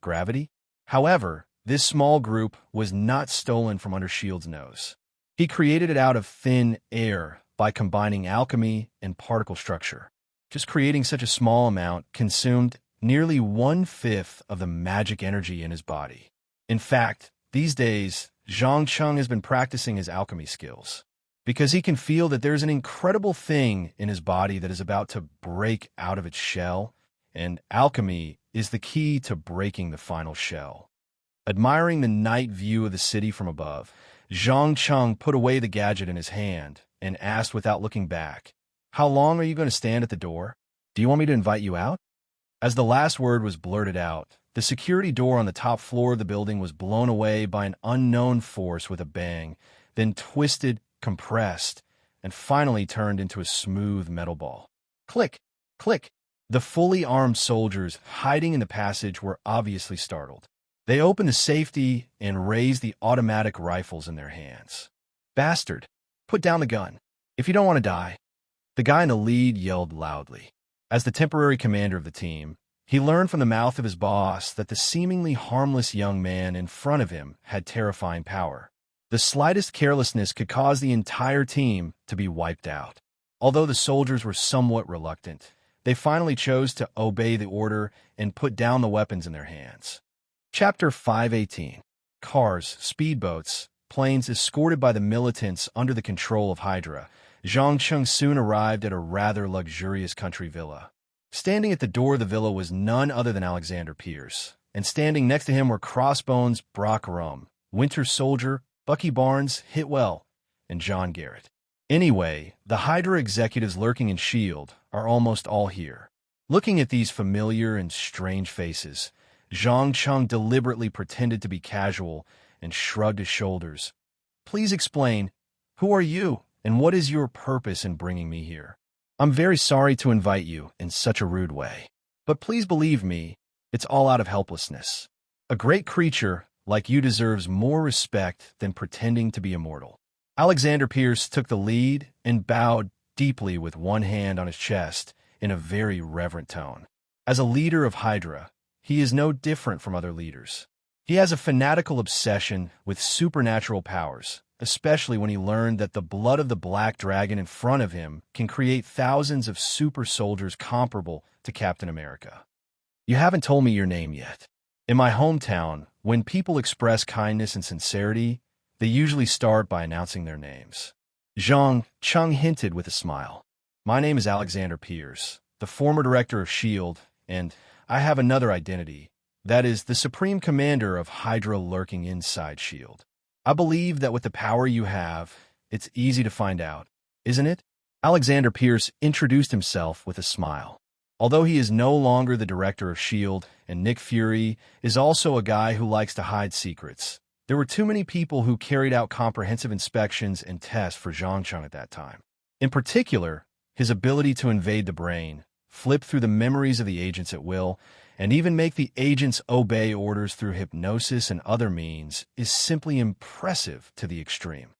Gravity? However, this small group was not stolen from under S.H.I.E.L.D.'s nose. He created it out of thin air by combining alchemy and particle structure. Just creating such a small amount consumed nearly 1/5 of the magic energy in his body. In fact, these days, Zhang Cheng has been practicing his alchemy skills because he can feel that there's an incredible thing in his body that is about to break out of its shell, and alchemy is the key to breaking the final shell. Admiring the night view of the city from above, Zhang Cheng put away the gadget in his hand and asked without looking back, "How long are you going to stand at the door? Do you want me to invite you out?" As the last word was blurted out, the security door on the top floor of the building was blown away by an unknown force with a bang, then twisted, compressed, and finally turned into a smooth metal ball. Click! Click! The fully armed soldiers hiding in the passage were obviously startled. They opened the safety and raised the automatic rifles in their hands. "Bastard! Put down the gun. If you don't want to die," the guy in the lead yelled loudly. As the temporary commander of the team, he learned from the mouth of his boss that the seemingly harmless young man in front of him had terrifying power. The slightest carelessness could cause the entire team to be wiped out. Although the soldiers were somewhat reluctant, they finally chose to obey the order and put down the weapons in their hands. Chapter 518. Cars, speedboats, planes escorted by the militants under the control of Hydra, Zhang Cheng soon arrived at a rather luxurious country villa. Standing at the door of the villa was none other than Alexander Pierce, and standing next to him were Crossbones Brock Rum, Winter Soldier, Bucky Barnes, Hitwell, and John Garrett. Anyway, the Hydra executives lurking in S.H.I.E.L.D. are almost all here. Looking at these familiar and strange faces, Zhang Cheng deliberately pretended to be casual and shrugged his shoulders. "Please explain. Who are you, and what is your purpose in bringing me here? I'm very sorry to invite you in such a rude way." But please believe me, it's all out of helplessness. A great creature like you deserves more respect than pretending to be immortal. Alexander Pierce took the lead and bowed deeply with one hand on his chest in a very reverent tone. As a leader of Hydra, he is no different from other leaders. He has a fanatical obsession with supernatural powers, especially when he learned that the blood of the black dragon in front of him can create thousands of super soldiers comparable to Captain America. You haven't told me your name yet. In my hometown, when people express kindness and sincerity, they usually start by announcing their names. Zhang Chung hinted with a smile. My name is Alexander Pierce, the former director of S.H.I.E.L.D., and I have another identity. That is, the supreme commander of Hydra lurking inside S.H.I.E.L.D. I believe that with the power you have, it's easy to find out, isn't it? Alexander Pierce introduced himself with a smile. Although he is no longer the director of S.H.I.E.L.D., and Nick Fury is also a guy who likes to hide secrets, there were too many people who carried out comprehensive inspections and tests for Zhang Chung at that time. In particular, his ability to invade the brain, flip through the memories of the agents at will, and even make the agents obey orders through hypnosis and other means is simply impressive to the extreme.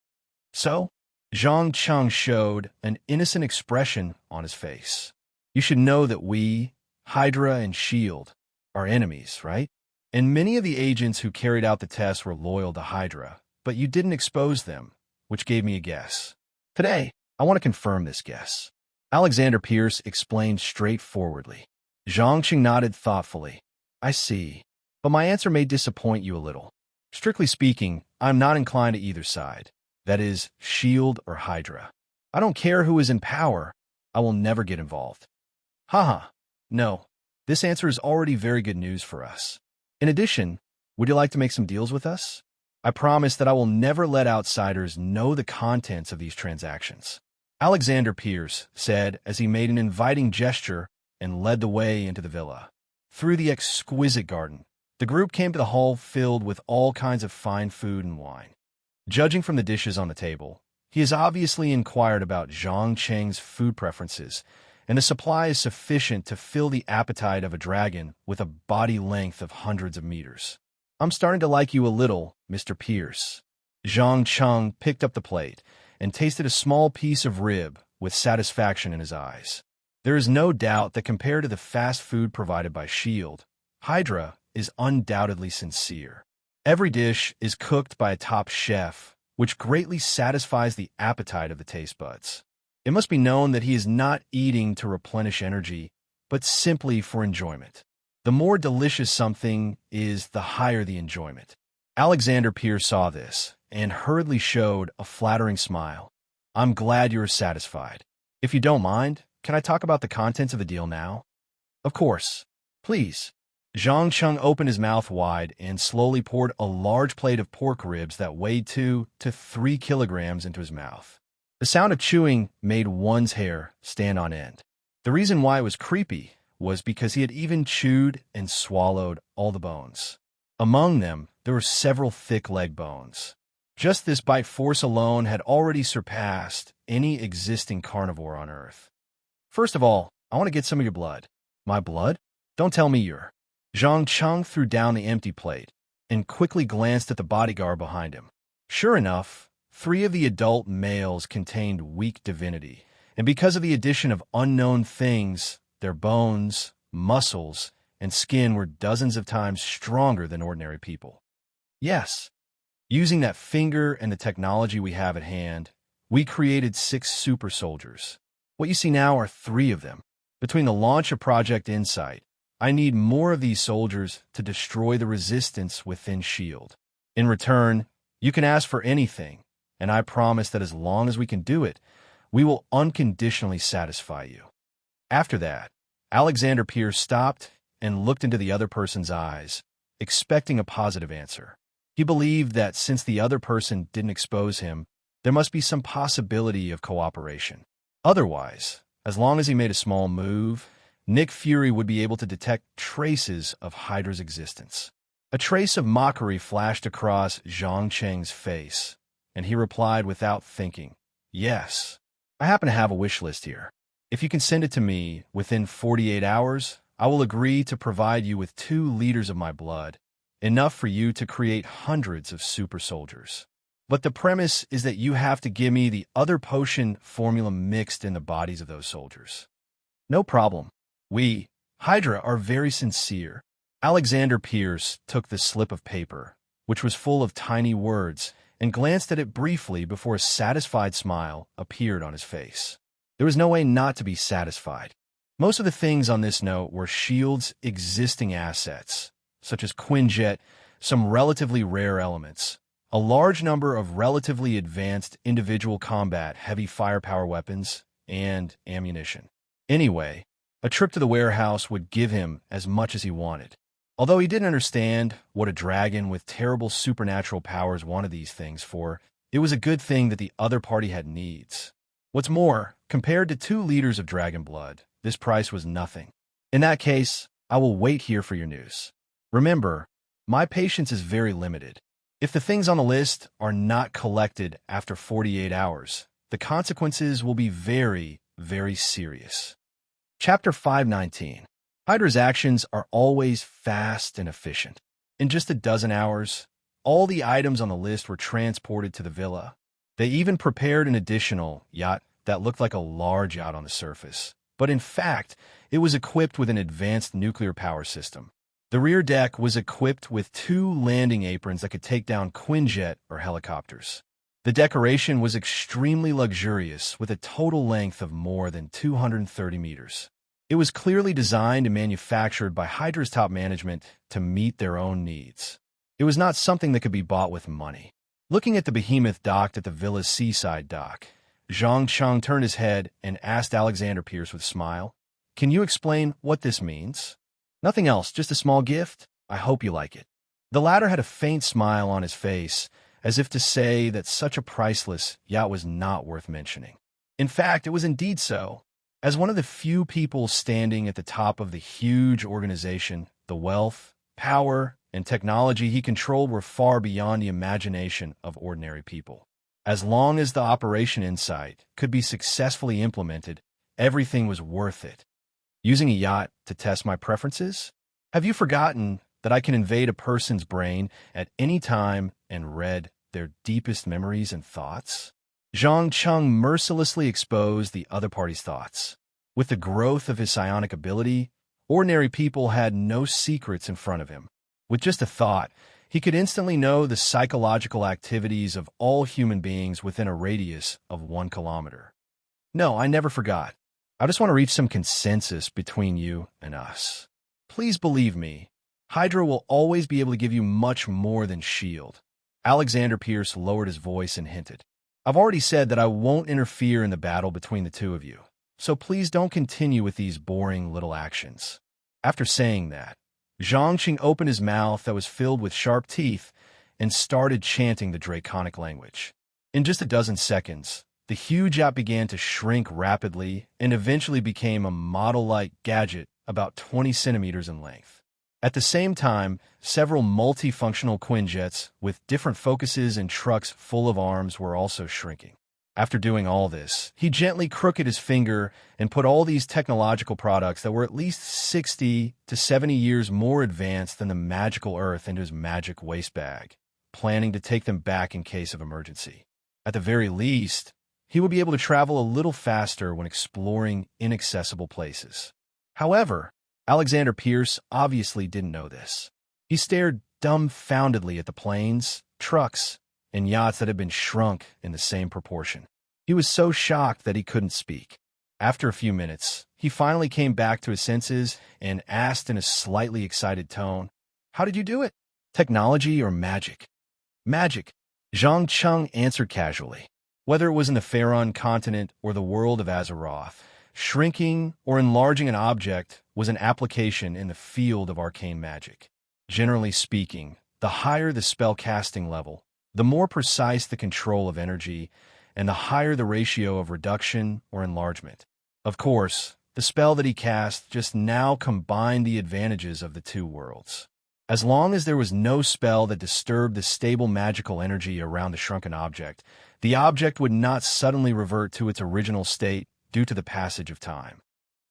So, Zhang Chung showed an innocent expression on his face. You should know that we, Hydra and S.H.I.E.L.D., are enemies, right? And many of the agents who carried out the tests were loyal to Hydra, but you didn't expose them, which gave me a guess. Today, I want to confirm this guess. Alexander Pierce explained straightforwardly. Zhang Chung nodded thoughtfully. I see, but my answer may disappoint you a little. Strictly speaking, I'm not inclined to either side. That is, S.H.I.E.L.D. or Hydra. I don't care who is in power. I will never get involved. Haha. No, this answer is already very good news for us. In addition, would you like to make some deals with us? I promise that I will never let outsiders know the contents of these transactions. Alexander Pierce said as he made an inviting gesture and led the way into the villa. Through the exquisite garden, the group came to the hall filled with all kinds of fine food and wine. Judging from the dishes on the table, he has obviously inquired about Zhang Cheng's food preferences, and the supply is sufficient to fill the appetite of a dragon with a body length of hundreds of meters. I'm starting to like you a little, Mr. Pierce. Zhang Chung picked up the plate and tasted a small piece of rib with satisfaction in his eyes. There is no doubt that compared to the fast food provided by S.H.I.E.L.D., Hydra is undoubtedly sincere. Every dish is cooked by a top chef, which greatly satisfies the appetite of the taste buds. It must be known that he is not eating to replenish energy, but simply for enjoyment. The more delicious something is, the higher the enjoyment. Alexander Pierce saw this and hurriedly showed a flattering smile. I'm glad you're satisfied. If you don't mind, can I talk about the contents of the deal now? Of course. Please. Zhang Chung opened his mouth wide and slowly poured a large plate of pork ribs that weighed 2 to 3 kilograms into his mouth. The sound of chewing made one's hair stand on end. The reason why it was creepy was because he had even chewed and swallowed all the bones. Among them, there were several thick leg bones. Just this bite force alone had already surpassed any existing carnivore on Earth. First of all, I want to get some of your blood. My blood? Don't tell me you're... Zhang Chung threw down the empty plate and quickly glanced at the bodyguard behind him. Sure enough, 3 of the adult males contained weak divinity, and because of the addition of unknown things, their bones, muscles, and skin were dozens of times stronger than ordinary people. Yes, using that finger and the technology we have at hand, we created 6 super soldiers. What you see now are 3 of them. Between the launch of Project Insight, I need more of these soldiers to destroy the resistance within S.H.I.E.L.D. In return, you can ask for anything, and I promise that as long as we can do it, we will unconditionally satisfy you. After that, Alexander Pierce stopped and looked into the other person's eyes, expecting a positive answer. He believed that since the other person didn't expose him, there must be some possibility of cooperation. Otherwise, as long as he made a small move, Nick Fury would be able to detect traces of Hydra's existence. A trace of mockery flashed across Zhang Cheng's face, and he replied without thinking, Yes, I happen to have a wish list here. If you can send it to me within 48 hours, I will agree to provide you with 2 liters of my blood, enough for you to create hundreds of super soldiers. But the premise is that you have to give me the other potion formula mixed in the bodies of those soldiers. No problem. We, Hydra, are very sincere. Alexander Pierce took the slip of paper, which was full of tiny words, and glanced at it briefly before a satisfied smile appeared on his face. There was no way not to be satisfied. Most of the things on this note were S.H.I.E.L.D.'s existing assets, such as Quinjet, some relatively rare elements, a large number of relatively advanced individual combat heavy firepower weapons, and ammunition. Anyway, a trip to the warehouse would give him as much as he wanted. Although he didn't understand what a dragon with terrible supernatural powers wanted these things for, it was a good thing that the other party had needs. What's more, compared to 2 liters of dragon blood, this price was nothing. In that case, I will wait here for your news. Remember, my patience is very limited. If the things on the list are not collected after 48 hours, the consequences will be very, very serious. Chapter 519. Hydra's actions are always fast and efficient. In just a dozen hours, all the items on the list were transported to the villa. They even prepared an additional yacht that looked like a large yacht on the surface, but in fact, it was equipped with an advanced nuclear power system. The rear deck was equipped with 2 landing aprons that could take down Quinjet or helicopters. The decoration was extremely luxurious, with a total length of more than 230 meters. It was clearly designed and manufactured by Hydra's top management to meet their own needs. It was not something that could be bought with money. Looking at the behemoth docked at the villa's seaside dock, Zhang Cheng turned his head and asked Alexander Pierce with a smile, "Can you explain what this means?" "Nothing else, just a small gift. I hope you like it." The latter had a faint smile on his face, as if to say that such a priceless yacht was not worth mentioning. In fact, it was indeed so. As one of the few people standing at the top of the huge organization, the wealth, power, and technology he controlled were far beyond the imagination of ordinary people. As long as the operation insight could be successfully implemented, everything was worth it. Using a yacht to test my preferences? Have you forgotten that I can invade a person's brain at any time and read their deepest memories and thoughts? Zhang Cheng mercilessly exposed the other party's thoughts. With the growth of his psionic ability, ordinary people had no secrets in front of him. With just a thought, he could instantly know the psychological activities of all human beings within a radius of 1 kilometer. No, I never forgot. I just want to reach some consensus between you and us. Please believe me, Hydra will always be able to give you much more than S.H.I.E.L.D. Alexander Pierce lowered his voice and hinted, "I've already said that I won't interfere in the battle between the 2 of you, so please don't continue with these boring little actions." After saying that, Zhang Qing opened his mouth that was filled with sharp teeth and started chanting the draconic language. In just a dozen seconds, the huge yacht began to shrink rapidly and eventually became a model-like gadget about 20 centimeters in length. At the same time, several multifunctional Quinjets with different focuses and trucks full of arms were also shrinking. After doing all this, he gently crooked his finger and put all these technological products that were at least 60 to 70 years more advanced than the magical Earth into his magic waste bag, planning to take them back in case of emergency. At the very least, he would be able to travel a little faster when exploring inaccessible places. However, Alexander Pierce obviously didn't know this. He stared dumbfoundedly at the planes, trucks, and yachts that had been shrunk in the same proportion. He was so shocked that he couldn't speak. After a few minutes, he finally came back to his senses and asked in a slightly excited tone, "How did you do it? Technology or magic?" "Magic," Zhang Cheng answered casually. Whether it was in the Pharaon continent or the world of Azeroth, shrinking or enlarging an object was an application in the field of arcane magic. Generally speaking, the higher the spell casting level, the more precise the control of energy, and the higher the ratio of reduction or enlargement. Of course, the spell that he cast just now combined the advantages of the 2 worlds. As long as there was no spell that disturbed the stable magical energy around the shrunken object, the object would not suddenly revert to its original state due to the passage of time.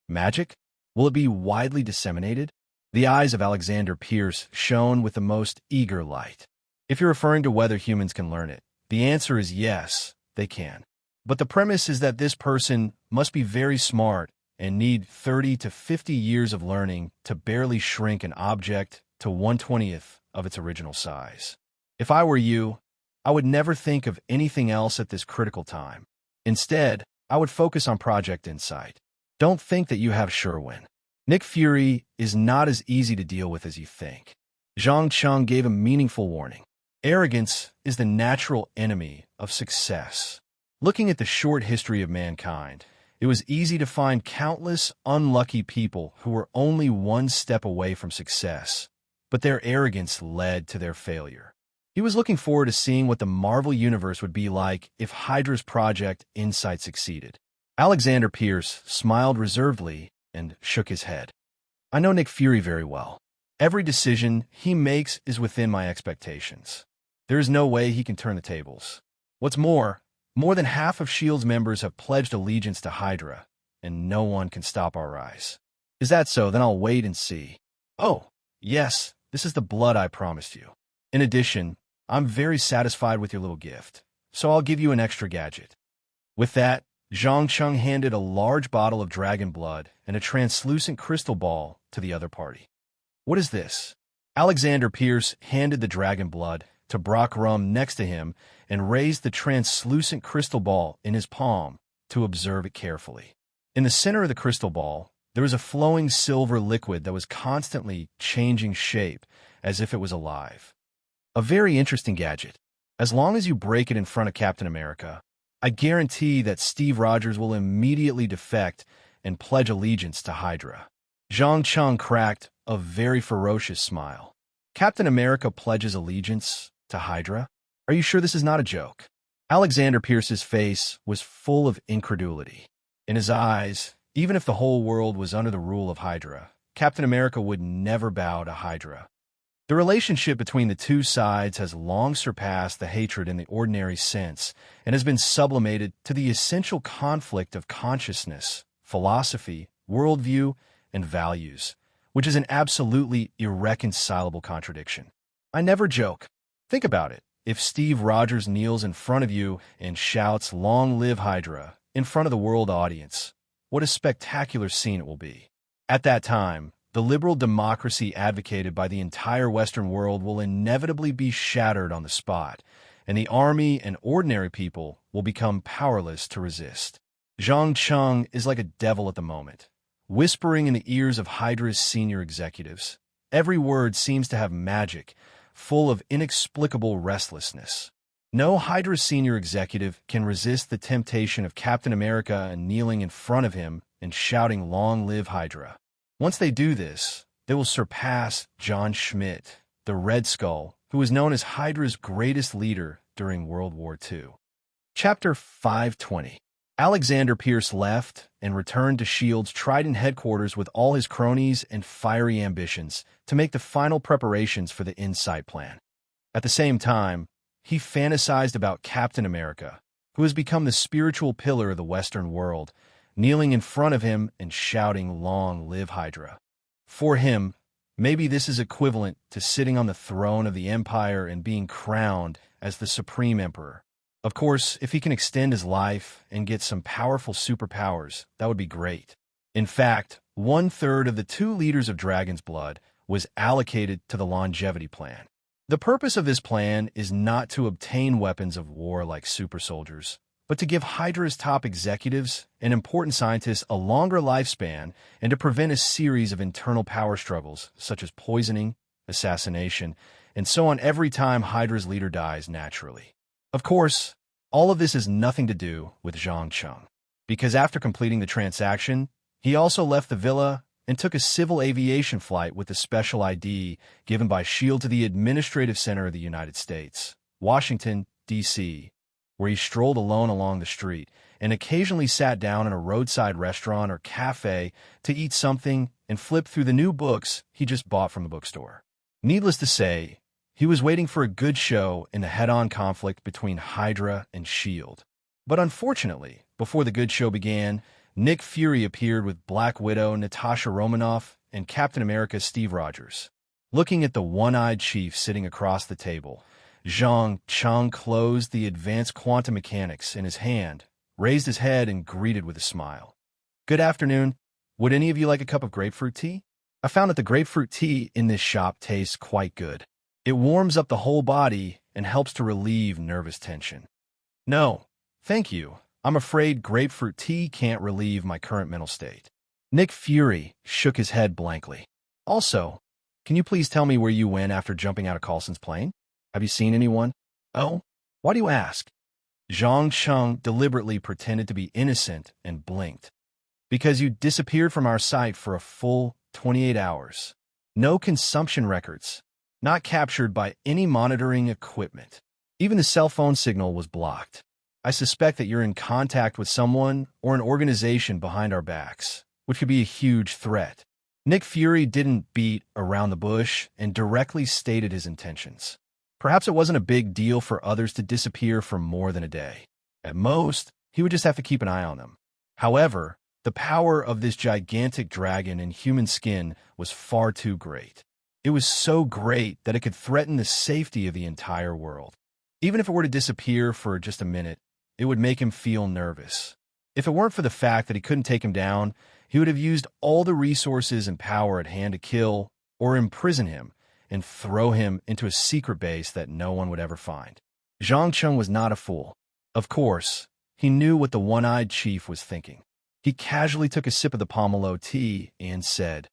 Magic? Will it be widely disseminated? The eyes of Alexander Pierce shone with the most eager light. If you're referring to whether humans can learn it, the answer is yes, they can. But the premise is that this person must be very smart and need 30 to 50 years of learning to barely shrink an object to 1/20th of its original size. If I were you, I would never think of anything else at this critical time. Instead, I would focus on Project Insight. Don't think that you have Sherwin. Nick Fury is not as easy to deal with as you think. Zhang Cheng gave a meaningful warning. Arrogance is the natural enemy of success. Looking at the short history of mankind, it was easy to find countless unlucky people who were only one step away from success, but their arrogance led to their failure. He was looking forward to seeing what the Marvel Universe would be like if Hydra's Project Insight succeeded. Alexander Pierce smiled reservedly and shook his head. I know Nick Fury very well. Every decision he makes is within my expectations. There is no way he can turn the tables. What's more than half of S.H.I.E.L.D.'s members have pledged allegiance to Hydra, and no one can stop our rise. Is that so? Then I'll wait and see. Oh, yes, this is the blood I promised you. In addition, I'm very satisfied with your little gift, so I'll give you an extra gadget. With that, Zhang Cheng handed a large bottle of dragon blood and a translucent crystal ball to the other party. What is this? Alexander Pierce handed the dragon blood to Brock Rum next to him and raised the translucent crystal ball in his palm to observe it carefully. In the center of the crystal ball, there was a flowing silver liquid that was constantly changing shape as if it was alive. A very interesting gadget. As long as you break it in front of Captain America, I guarantee that Steve Rogers will immediately defect and pledge allegiance to Hydra. Zhang Cheng cracked a very ferocious smile. Captain America pledges allegiance to Hydra? Are you sure this is not a joke? Alexander Pierce's face was full of incredulity. In his eyes, even if the whole world was under the rule of Hydra, Captain America would never bow to Hydra. The relationship between the two sides has long surpassed the hatred in the ordinary sense and has been sublimated to the essential conflict of consciousness, philosophy, worldview, and values, which is an absolutely irreconcilable contradiction. I never joke. Think about it. If Steve Rogers kneels in front of you and shouts, "Long live Hydra," in front of the world audience, what a spectacular scene it will be. At that time, the liberal democracy advocated by the entire Western world will inevitably be shattered on the spot, and the army and ordinary people will become powerless to resist. Zhang Cheng is like a devil at the moment, whispering in the ears of Hydra's senior executives. Every word seems to have magic, full of inexplicable restlessness. No Hydra senior executive can resist the temptation of Captain America kneeling in front of him and shouting, "Long live Hydra." Once they do this, they will surpass John Schmidt, the Red Skull, who was known as Hydra's greatest leader during World War II. Chapter 520. Alexander Pierce left and returned to S.H.I.E.L.D.'s Trident headquarters with all his cronies and fiery ambitions to make the final preparations for the Insight Plan. At the same time, he fantasized about Captain America, who has become the spiritual pillar of the Western world, kneeling in front of him and shouting, "Long live Hydra." For him, maybe this is equivalent to sitting on the throne of the Empire and being crowned as the Supreme Emperor. Of course, if he can extend his life and get some powerful superpowers, that would be great. In fact, 1/3 of the 2 liters of Dragon's blood was allocated to the longevity plan. The purpose of this plan is not to obtain weapons of war like super soldiers, but to give Hydra's top executives and important scientists a longer lifespan and to prevent a series of internal power struggles, such as poisoning, assassination, and so on every time Hydra's leader dies naturally. Of course, all of this has nothing to do with Zhang Cheng, because after completing the transaction, he also left the villa and took a civil aviation flight with a special ID given by S.H.I.E.L.D. to the Administrative Center of the United States, Washington, D.C., where he strolled alone along the street and occasionally sat down in a roadside restaurant or cafe to eat something and flip through the new books he just bought from the bookstore. Needless to say, he was waiting for a good show in the head-on conflict between Hydra and S.H.I.E.L.D. But unfortunately, before the good show began, Nick Fury appeared with Black Widow Natasha Romanoff and Captain America Steve Rogers. Looking at the one-eyed chief sitting across the table, Zhang Cheng closed the advanced quantum mechanics in his hand, raised his head, and greeted with a smile. "Good afternoon. Would any of you like a cup of grapefruit tea? I found that the grapefruit tea in this shop tastes quite good. It warms up the whole body and helps to relieve nervous tension." "No, thank you. I'm afraid grapefruit tea can't relieve my current mental state." Nick Fury shook his head blankly. "Also, can you please tell me where you went after jumping out of Coulson's plane? Have you seen anyone?" "Oh, why do you ask?" Zhang Cheng deliberately pretended to be innocent and blinked. "Because you disappeared from our site for a full 28 hours. No consumption records. Not captured by any monitoring equipment. Even the cell phone signal was blocked. I suspect that you're in contact with someone or an organization behind our backs, which could be a huge threat." Nick Fury didn't beat around the bush and directly stated his intentions. Perhaps it wasn't a big deal for others to disappear for more than a day. At most, he would just have to keep an eye on them. However, the power of this gigantic dragon in human skin was far too great. It was so great that it could threaten the safety of the entire world. Even if it were to disappear for just a minute, it would make him feel nervous. If it weren't for the fact that he couldn't take him down, he would have used all the resources and power at hand to kill or imprison him and throw him into a secret base that no one would ever find. Zhang Cheng was not a fool. Of course, he knew what the one-eyed chief was thinking. He casually took a sip of the pomelo tea and said,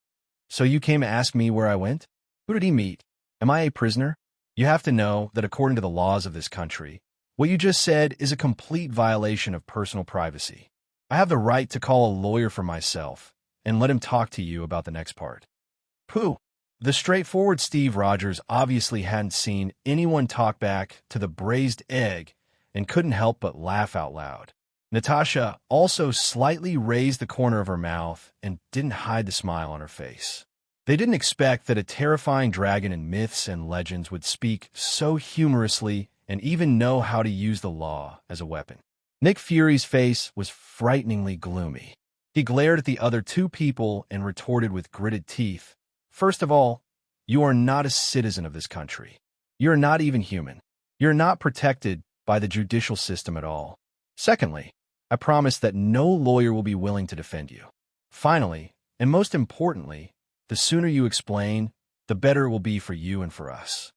"So you came to ask me where I went? Who did he meet? Am I a prisoner? You have to know that according to the laws of this country, what you just said is a complete violation of personal privacy. I have the right to call a lawyer for myself and let him talk to you about the next part." Pooh! The straightforward Steve Rogers obviously hadn't seen anyone talk back to the braised egg and couldn't help but laugh out loud. Natasha also slightly raised the corner of her mouth and didn't hide the smile on her face. They didn't expect that a terrifying dragon in myths and legends would speak so humorously and even know how to use the law as a weapon. Nick Fury's face was frighteningly gloomy. He glared at the other two people and retorted with gritted teeth, "First of all, you are not a citizen of this country. You're not even human. You're not protected by the judicial system at all. Secondly, I promise that no lawyer will be willing to defend you. Finally, and most importantly, the sooner you explain, the better it will be for you and for us."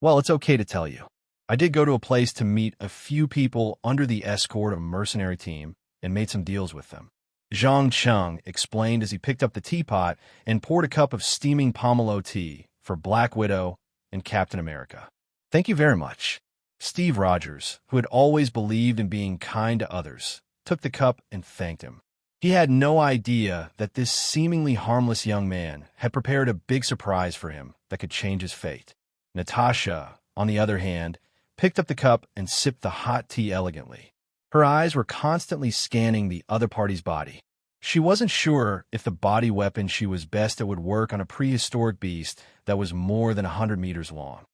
"Well, it's okay to tell you. I did go to a place to meet a few people under the escort of a mercenary team and made some deals with them." Zhang Cheng explained as he picked up the teapot and poured a cup of steaming pomelo tea for Black Widow and Captain America. "Thank you very much." Steve Rogers, who had always believed in being kind to others, took the cup and thanked him. He had no idea that this seemingly harmless young man had prepared a big surprise for him that could change his fate. Natasha, on the other hand, picked up the cup and sipped the hot tea elegantly. Her eyes were constantly scanning the other party's body. She wasn't sure if the body weapon she was best at would work on a prehistoric beast that was more than 100 meters long.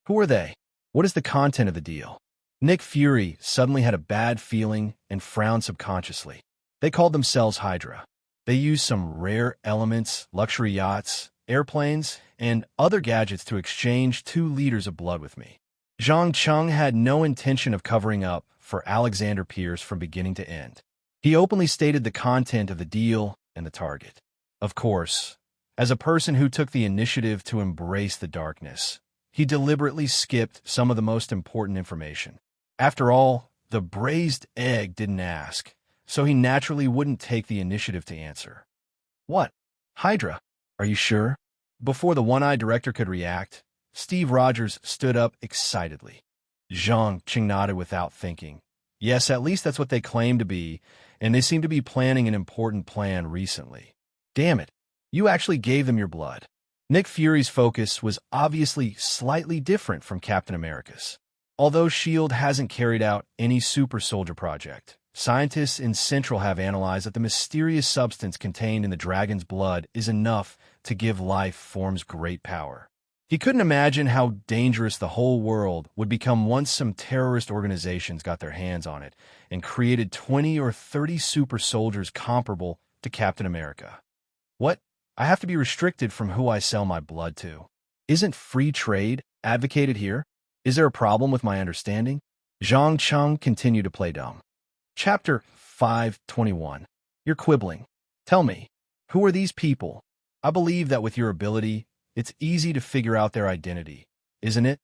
Who are they? What is the content of the deal? Nick Fury suddenly had a bad feeling and frowned subconsciously. They called themselves Hydra. They used some rare elements, luxury yachts, airplanes, and other gadgets to exchange 2 liters of blood with me. Zhang Cheng had no intention of covering up for Alexander Pierce from beginning to end. He openly stated the content of the deal and the target. Of course, as a person who took the initiative to embrace the darkness, he deliberately skipped some of the most important information. After all, the braised egg didn't ask, so he naturally wouldn't take the initiative to answer. "What? Hydra? Are you sure?" Before the one-eyed director could react, Steve Rogers stood up excitedly. Zhang Cheng nodded without thinking. Yes, at least that's what they claim to be, and they seem to be planning an important plan recently. Damn it, you actually gave them your blood. Nick Fury's focus was obviously slightly different from Captain America's. Although S.H.I.E.L.D. hasn't carried out any super soldier project, scientists in Central have analyzed that the mysterious substance contained in the dragon's blood is enough to give life forms great power. He couldn't imagine how dangerous the whole world would become once some terrorist organizations got their hands on it and created 20 or 30 super soldiers comparable to Captain America. What? I have to be restricted from who I sell my blood to. Isn't free trade advocated here? Is there a problem with my understanding? Zhang Cheng continued to play dumb. Chapter 521. You're quibbling. Tell me, who are these people? I believe that with your ability, it's easy to figure out their identity, isn't it?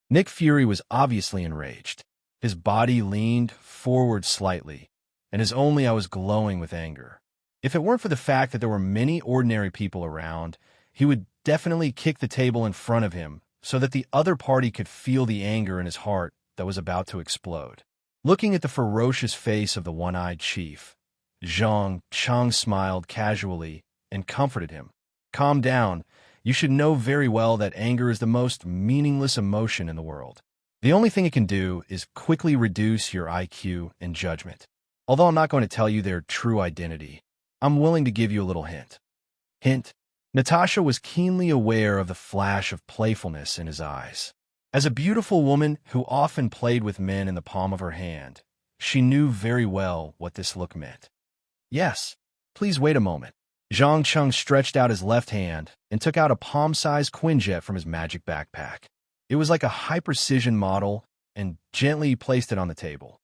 Nick Fury was obviously enraged. His body leaned forward slightly, and his only eye was glowing with anger. If it weren't for the fact that there were many ordinary people around, he would definitely kick the table in front of him so that the other party could feel the anger in his heart that was about to explode. Looking at the ferocious face of the one-eyed chief, Zhang Cheng smiled casually and comforted him. Calm down. You should know very well that anger is the most meaningless emotion in the world. The only thing it can do is quickly reduce your IQ and judgment. Although I'm not going to tell you their true identity, I'm willing to give you a little hint. Hint. Natasha was keenly aware of the flash of playfulness in his eyes. As a beautiful woman who often played with men in the palm of her hand, she knew very well what this look meant. Yes, please wait a moment. Zhang Cheng stretched out his left hand and took out a palm-sized Quinjet from his magic backpack. It was like a high-precision model and gently placed it on the table.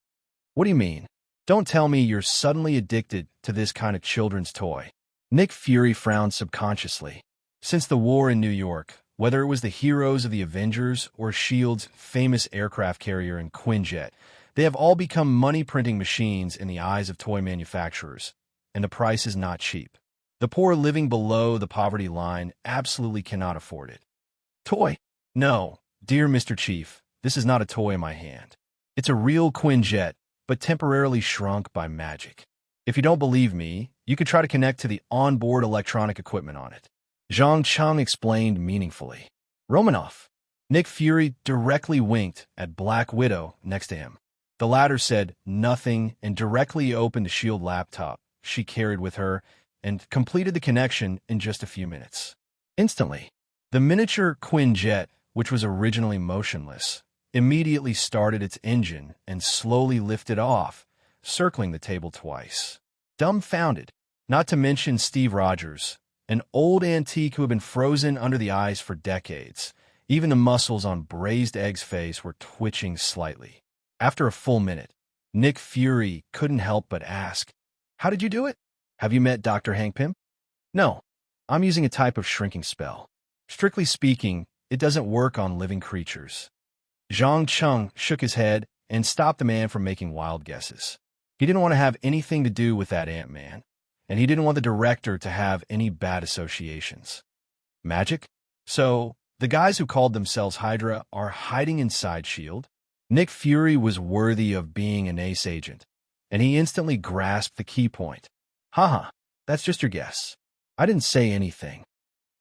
What do you mean? Don't tell me you're suddenly addicted to this kind of children's toy. Nick Fury frowned subconsciously. Since the war in New York, whether it was the heroes of the Avengers or S.H.I.E.L.D.'s famous aircraft carrier and Quinjet, they have all become money-printing machines in the eyes of toy manufacturers, and the price is not cheap. The poor living below the poverty line absolutely cannot afford it. Toy? No, dear Mr. Chief, this is not a toy in my hand. It's a real Quinjet, but temporarily shrunk by magic. If you don't believe me, you could try to connect to the onboard electronic equipment on it. Zhang Cheng explained meaningfully. Romanoff. Nick Fury directly winked at Black Widow next to him. The latter said nothing and directly opened the S.H.I.E.L.D. laptop she carried with her and completed the connection in just a few minutes. Instantly, the miniature Quinjet, which was originally motionless, immediately started its engine and slowly lifted off, circling the table twice. Dumbfounded, not to mention Steve Rogers, an old antique who had been frozen under the ice for decades. Even the muscles on Braised Egg's face were twitching slightly. After a full minute, Nick Fury couldn't help but ask, "How did you do it? Have you met Dr. Hank Pym?" "No, I'm using a type of shrinking spell. Strictly speaking, it doesn't work on living creatures." Zhang Cheng shook his head and stopped the man from making wild guesses. He didn't want to have anything to do with that Ant-Man, and he didn't want the director to have any bad associations. Magic? So, the guys who called themselves Hydra are hiding inside S.H.I.E.L.D.? Nick Fury was worthy of being an ace agent, and he instantly grasped the key point. Haha, that's just your guess. I didn't say anything.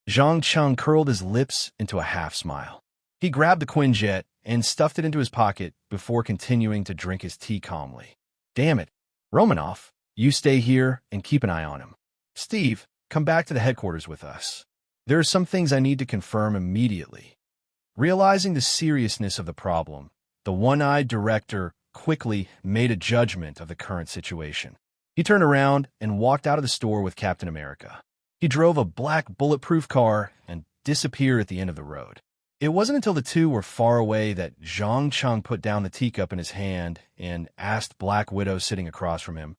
Zhang Cheng curled his lips into a half-smile. He grabbed the Quinjet and stuffed it into his pocket before continuing to drink his tea calmly. Damn it, Romanoff, you stay here and keep an eye on him. Steve, come back to the headquarters with us. There are some things I need to confirm immediately. Realizing the seriousness of the problem, the one-eyed director quickly made a judgment of the current situation. He turned around and walked out of the store with Captain America. He drove a black bulletproof car and disappeared at the end of the road. It wasn't until the two were far away that Zhang Cheng put down the teacup in his hand and asked Black Widow sitting across from him,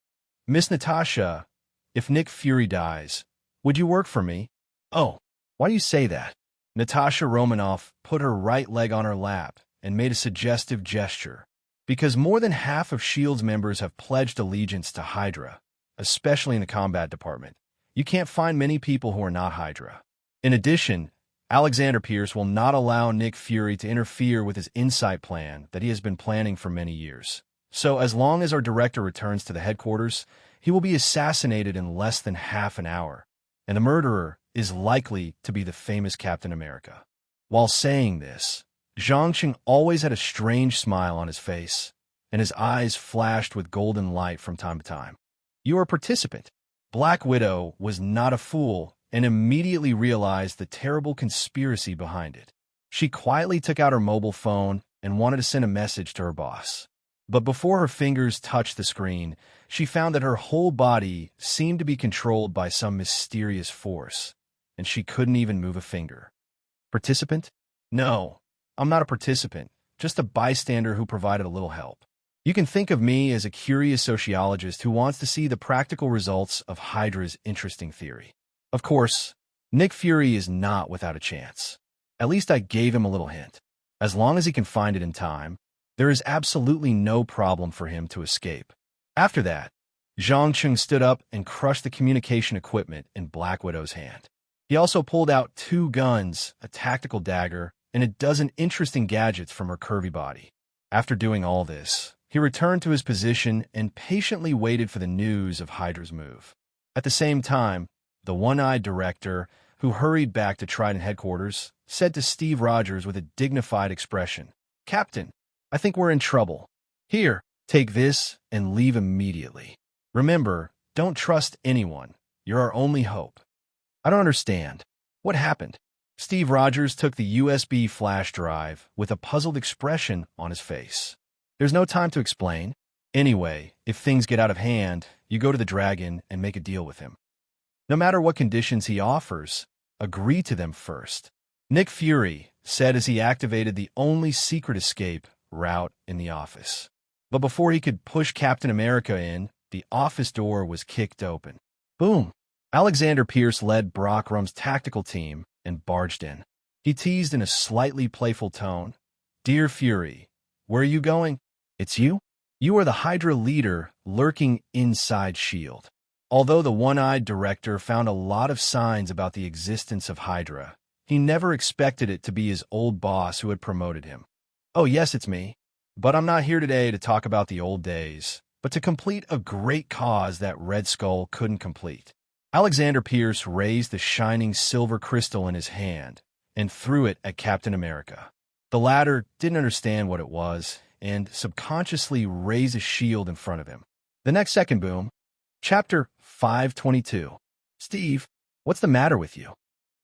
"Miss Natasha, if Nick Fury dies, would you work for me?" "Oh, why do you say that?" Natasha Romanoff put her right leg on her lap and made a suggestive gesture. Because more than half of S.H.I.E.L.D.'s members have pledged allegiance to Hydra, especially in the combat department. You can't find many people who are not Hydra. In addition, Alexander Pierce will not allow Nick Fury to interfere with his insight plan that he has been planning for many years. So as long as our director returns to the headquarters, he will be assassinated in less than half an hour, and the murderer is likely to be the famous Captain America. While saying this, Zhang Cheng always had a strange smile on his face, and his eyes flashed with golden light from time to time. "You are a participant." Black Widow was not a fool and immediately realized the terrible conspiracy behind it. She quietly took out her mobile phone and wanted to send a message to her boss. But before her fingers touched the screen, she found that her whole body seemed to be controlled by some mysterious force, and she couldn't even move a finger. Participant? No, I'm not a participant, just a bystander who provided a little help. You can think of me as a curious sociologist who wants to see the practical results of Hydra's interesting theory. Of course, Nick Fury is not without a chance. At least I gave him a little hint. As long as he can find it in time, there is absolutely no problem for him to escape. After that, Zhang Cheng stood up and crushed the communication equipment in Black Widow's hand. He also pulled out 2 guns, a tactical dagger, and a dozen interesting gadgets from her curvy body. After doing all this, he returned to his position and patiently waited for the news of Hydra's move. At the same time, the one-eyed director, who hurried back to Trident headquarters, said to Steve Rogers with a dignified expression, "Captain, I think we're in trouble. Here, take this and leave immediately. Remember, don't trust anyone. You're our only hope." I don't understand. What happened? Steve Rogers took the USB flash drive with a puzzled expression on his face. There's no time to explain. Anyway, if things get out of hand, you go to the dragon and make a deal with him. No matter what conditions he offers, agree to them first. Nick Fury said as he activated the only secret escape route in the office. But before he could push Captain America in, the office door was kicked open. Boom! Alexander Pierce led Brock Rum's tactical team and barged in. He teased in a slightly playful tone, "Dear Fury, where are you going? It's you? You are the Hydra leader lurking inside S.H.I.E.L.D." Although the one-eyed director found a lot of signs about the existence of Hydra, he never expected it to be his old boss who had promoted him. "Oh yes, it's me. But I'm not here today to talk about the old days, but to complete a great cause that Red Skull couldn't complete." Alexander Pierce raised the shining silver crystal in his hand and threw it at Captain America. The latter didn't understand what it was and subconsciously raised a shield in front of him. The next second, boom. Chapter 522. "Steve, what's the matter with you?"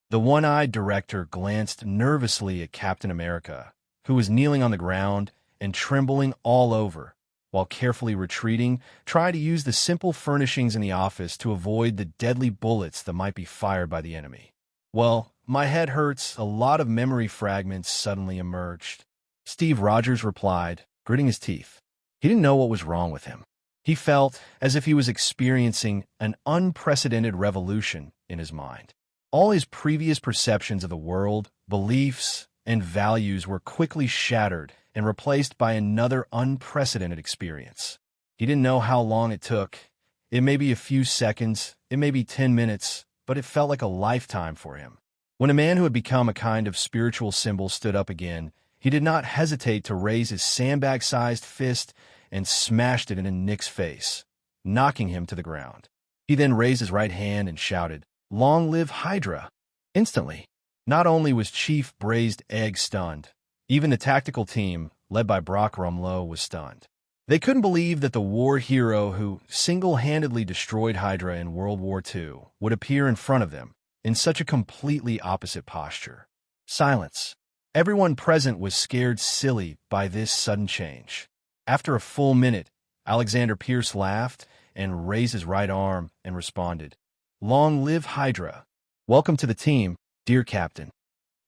The one-eyed director glanced nervously at Captain America, who was kneeling on the ground and trembling all over, while carefully retreating, trying to use the simple furnishings in the office to avoid the deadly bullets that might be fired by the enemy. "Well, my head hurts." A lot of memory fragments suddenly emerged. Steve Rogers replied, gritting his teeth. He didn't know what was wrong with him. He felt as if he was experiencing an unprecedented revolution in his mind. All his previous perceptions of the world, beliefs, and values were quickly shattered and replaced by another unprecedented experience. He didn't know how long it took. It may be a few seconds, it may be 10 minutes, but it felt like a lifetime for him. When a man who had become a kind of spiritual symbol stood up again, he did not hesitate to raise his sandbag-sized fist and smashed it in Nick's face, knocking him to the ground. He then raised his right hand and shouted, "Long live Hydra!" Instantly, not only was Chief Braised Egg stunned, even the tactical team, led by Brock Rumlow, was stunned. They couldn't believe that the war hero who single-handedly destroyed Hydra in World War II would appear in front of them in such a completely opposite posture. Silence. Everyone present was scared silly by this sudden change. After a full minute, Alexander Pierce laughed and raised his right arm and responded, "Long live Hydra. Welcome to the team, dear Captain."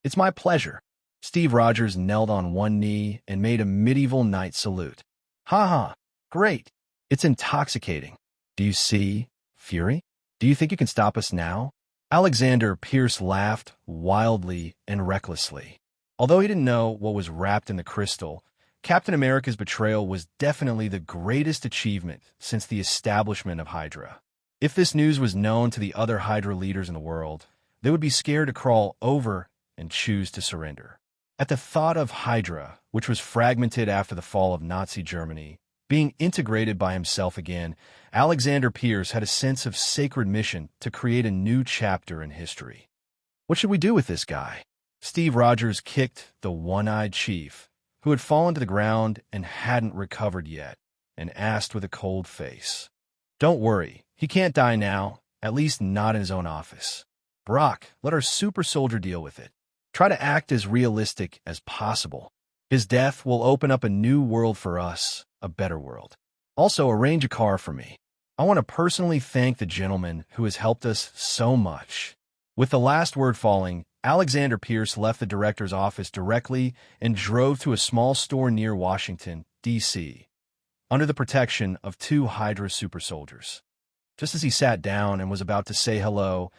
"It's my pleasure." Steve Rogers knelt on one knee and made a medieval knight salute. "Ha ha, great. It's intoxicating. Do you see, Fury? Do you think you can stop us now?" Alexander Pierce laughed wildly and recklessly. Although he didn't know what was wrapped in the crystal, Captain America's betrayal was definitely the greatest achievement since the establishment of Hydra. If this news was known to the other Hydra leaders in the world, they would be scared to crawl over and choose to surrender. At the thought of Hydra, which was fragmented after the fall of Nazi Germany, being integrated by himself again, Alexander Pierce had a sense of sacred mission to create a new chapter in history. What should we do with this guy? Steve Rogers kicked the one-eyed chief, who had fallen to the ground and hadn't recovered yet, and asked with a cold face. "Don't worry, he can't die now, at least not in his own office. Brock, let our super soldier deal with it." Try to act as realistic as possible. His death will open up a new world for us, a better world. Also, arrange a car for me. I want to personally thank the gentleman who has helped us so much." With the last word falling, Alexander Pierce left the director's office directly and drove to a small store near Washington, D.C., under the protection of 2 Hydra super soldiers. Just as he sat down and was about to say hello,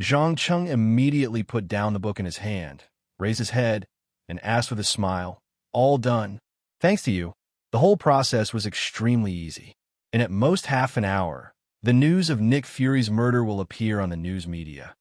Zhang Cheng immediately put down the book in his hand, raised his head, and asked with a smile, "All done. Thanks to you." The whole process was extremely easy. And at most half an hour, the news of Nick Fury's murder will appear on the news media.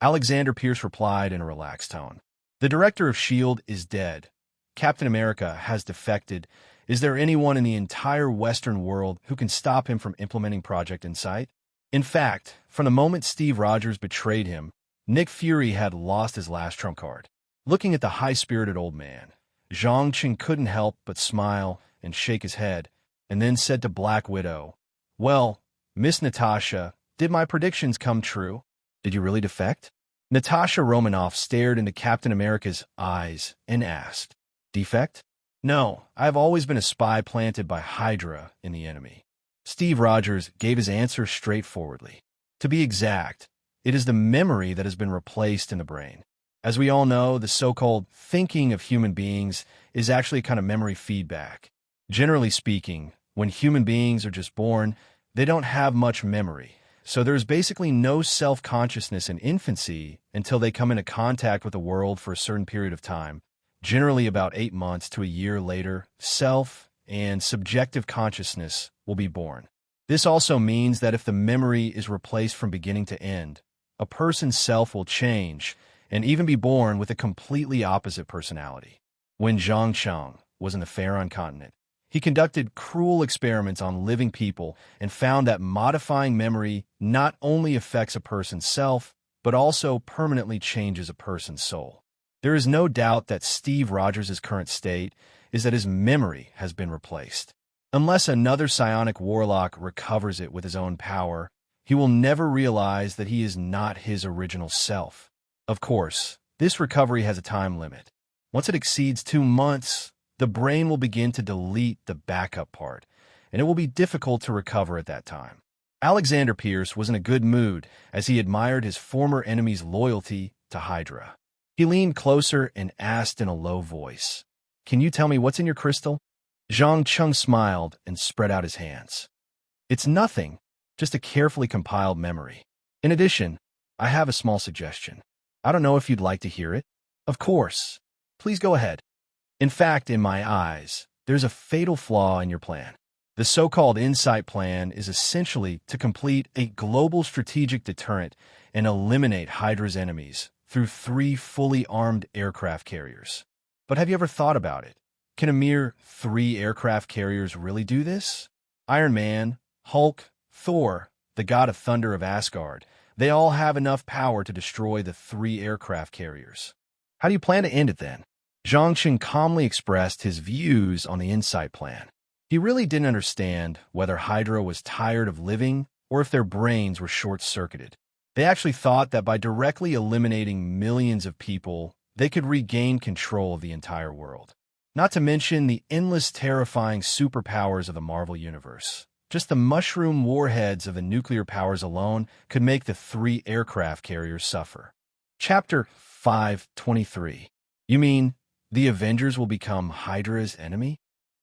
Alexander Pierce replied in a relaxed tone. "The director of S.H.I.E.L.D. is dead. Captain America has defected. Is there anyone in the entire Western world who can stop him from implementing Project Insight?" In fact, from the moment Steve Rogers betrayed him, Nick Fury had lost his last trump card. Looking at the high-spirited old man, Zhang Cheng couldn't help but smile and shake his head, and then said to Black Widow, "Well, Miss Natasha, did my predictions come true? Did you really defect?" Natasha Romanoff stared into Captain America's eyes and asked, "Defect? No, I have always been a spy planted by Hydra in the enemy." Steve Rogers gave his answer straightforwardly. To be exact, it is the memory that has been replaced in the brain. As we all know, the so-called thinking of human beings is actually a kind of memory feedback. Generally speaking, when human beings are just born, they don't have much memory. So there's basically no self-consciousness in infancy until they come into contact with the world for a certain period of time. Generally about 8 months to a year later, self and subjective consciousness will be born. This also means that if the memory is replaced from beginning to end, a person's self will change and even be born with a completely opposite personality. When Zhang Cheng was in the Faron continent, he conducted cruel experiments on living people and found that modifying memory not only affects a person's self, but also permanently changes a person's soul. There is no doubt that Steve Rogers' current state is that his memory has been replaced. Unless another psionic warlock recovers it with his own power, he will never realize that he is not his original self. Of course, this recovery has a time limit. Once it exceeds 2 months, the brain will begin to delete the backup part, and it will be difficult to recover at that time. Alexander Pierce was in a good mood as he admired his former enemy's loyalty to Hydra. He leaned closer and asked in a low voice, "Can you tell me what's in your crystal?" Zhang Cheng smiled and spread out his hands. "It's nothing, just a carefully compiled memory. In addition, I have a small suggestion. I don't know if you'd like to hear it." "Of course. Please go ahead." "In fact, in my eyes, there's a fatal flaw in your plan. The so-called Insight Plan is essentially to complete a global strategic deterrent and eliminate Hydra's enemies through 3 fully armed aircraft carriers. But have you ever thought about it? Can a mere 3 aircraft carriers really do this? Iron Man, Hulk, Thor, the god of thunder of Asgard, they all have enough power to destroy the 3 aircraft carriers. How do you plan to end it then?" Zhang Cheng calmly expressed his views on the Insight Plan. He really didn't understand whether Hydra was tired of living or if their brains were short-circuited. They actually thought that by directly eliminating millions of people, they could regain control of the entire world. Not to mention the endless terrifying superpowers of the Marvel Universe. Just the mushroom warheads of the nuclear powers alone could make the 3 aircraft carriers suffer. Chapter 523. You mean the Avengers will become Hydra's enemy?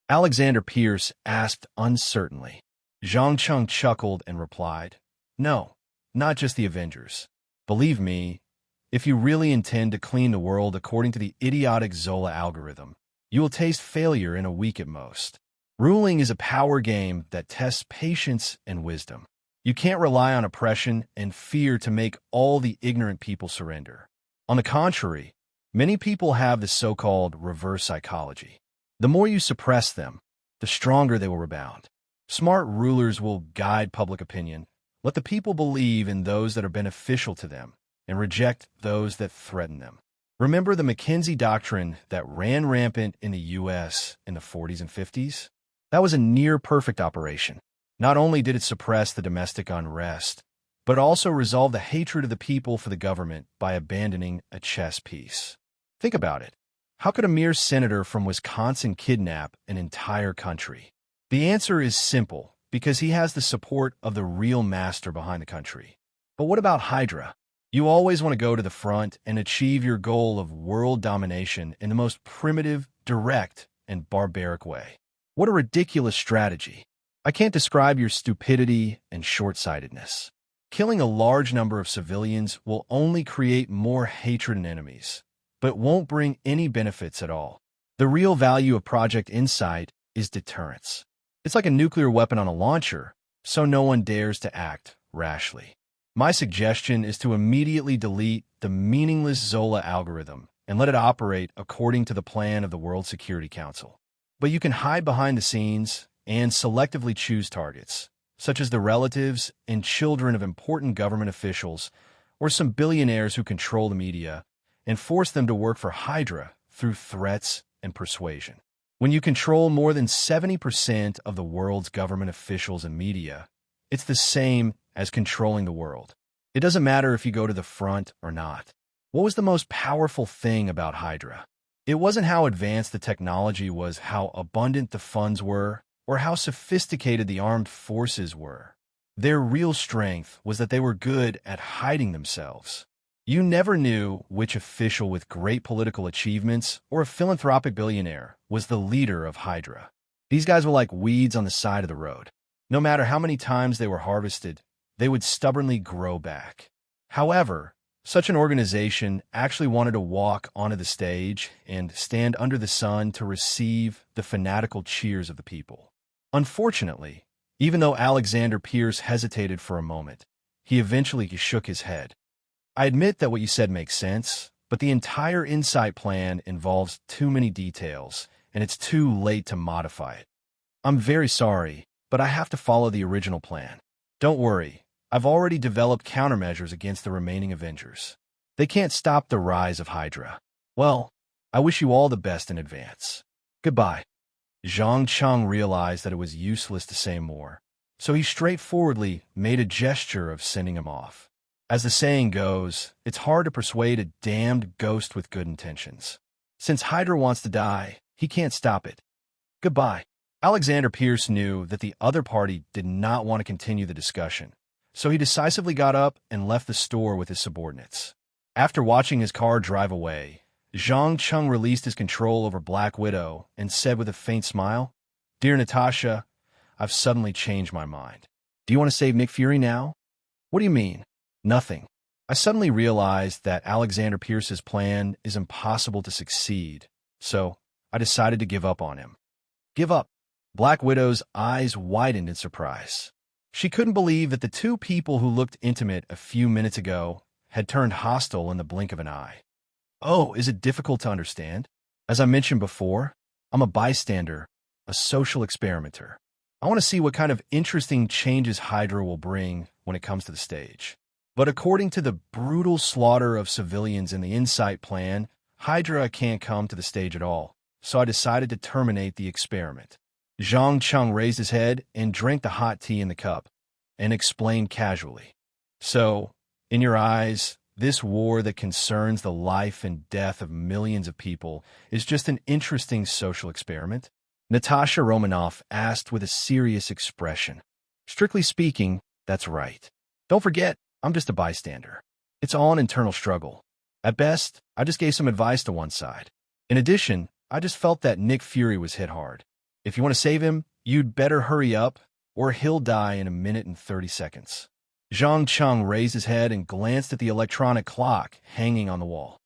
Alexander Pierce asked uncertainly. Zhang Cheng chuckled and replied, "No, not just the Avengers. Believe me, if you really intend to clean the world according to the idiotic Zola algorithm, you will taste failure in a week at most. Ruling is a power game that tests patience and wisdom. You can't rely on oppression and fear to make all the ignorant people surrender. On the contrary, many people have the so-called reverse psychology. The more you suppress them, the stronger they will rebound. Smart rulers will guide public opinion, let the people believe in those that are beneficial to them, and reject those that threaten them. Remember the McKinsey doctrine that ran rampant in the U.S. in the 40s and 50s? That was a near-perfect operation. Not only did it suppress the domestic unrest, but also resolve the hatred of the people for the government by abandoning a chess piece. Think about it. How could a mere senator from Wisconsin kidnap an entire country? The answer is simple, because he has the support of the real master behind the country. But what about Hydra? You always want to go to the front and achieve your goal of world domination in the most primitive, direct, and barbaric way. What a ridiculous strategy. I can't describe your stupidity and short-sightedness. Killing a large number of civilians will only create more hatred and enemies, but won't bring any benefits at all. The real value of Project Insight is deterrence. It's like a nuclear weapon on a launcher, so no one dares to act rashly. My suggestion is to immediately delete the meaningless Zola algorithm and let it operate according to the plan of the World Security Council. But you can hide behind the scenes and selectively choose targets, such as the relatives and children of important government officials or some billionaires who control the media, and force them to work for Hydra through threats and persuasion. When you control more than 70% of the world's government officials and media, it's the same as controlling the world. It doesn't matter if you go to the front or not. What was the most powerful thing about Hydra? It wasn't how advanced the technology was, how abundant the funds were, or how sophisticated the armed forces were. Their real strength was that they were good at hiding themselves. You never knew which official with great political achievements or a philanthropic billionaire was the leader of Hydra. These guys were like weeds on the side of the road. No matter how many times they were harvested, they would stubbornly grow back. However, such an organization actually wanted to walk onto the stage and stand under the sun to receive the fanatical cheers of the people. Unfortunately, even though Alexander Pierce hesitated for a moment, he eventually shook his head. I admit that what you said makes sense, but the entire Insight plan involves too many details, and it's too late to modify it. I'm very sorry, but I have to follow the original plan. Don't worry, I've already developed countermeasures against the remaining Avengers. They can't stop the rise of Hydra. Well, I wish you all the best in advance. Goodbye. Zhang Cheng realized that it was useless to say more, so he straightforwardly made a gesture of sending him off. As the saying goes, it's hard to persuade a damned ghost with good intentions. Since Hydra wants to die, he can't stop it. Goodbye. Alexander Pierce knew that the other party did not want to continue the discussion, so he decisively got up and left the store with his subordinates. After watching his car drive away, Zhang Cheng released his control over Black Widow and said with a faint smile, "Dear Natasha, I've suddenly changed my mind. Do you want to save Nick Fury now?" "What do you mean?" "Nothing. I suddenly realized that Alexander Pierce's plan is impossible to succeed, so I decided to give up on him." "Give up?" Black Widow's eyes widened in surprise. She couldn't believe that the two people who looked intimate a few minutes ago had turned hostile in the blink of an eye. "Oh, is it difficult to understand? As I mentioned before, I'm a bystander, a social experimenter. I want to see what kind of interesting changes Hydra will bring when it comes to the stage. But according to the brutal slaughter of civilians in the Insight plan, Hydra can't come to the stage at all, so I decided to terminate the experiment." Zhang Cheng raised his head and drank the hot tea in the cup, and explained casually, "So, in your eyes, this war that concerns the life and death of millions of people is just an interesting social experiment?" Natasha Romanoff asked with a serious expression. "Strictly speaking, that's right. Don't forget, I'm just a bystander. It's all an internal struggle. At best, I just gave some advice to one side. In addition, I just felt that Nick Fury was hit hard. If you want to save him, you'd better hurry up, or he'll die in 1 minute and 30 seconds. Zhang Cheng raised his head and glanced at the electronic clock hanging on the wall.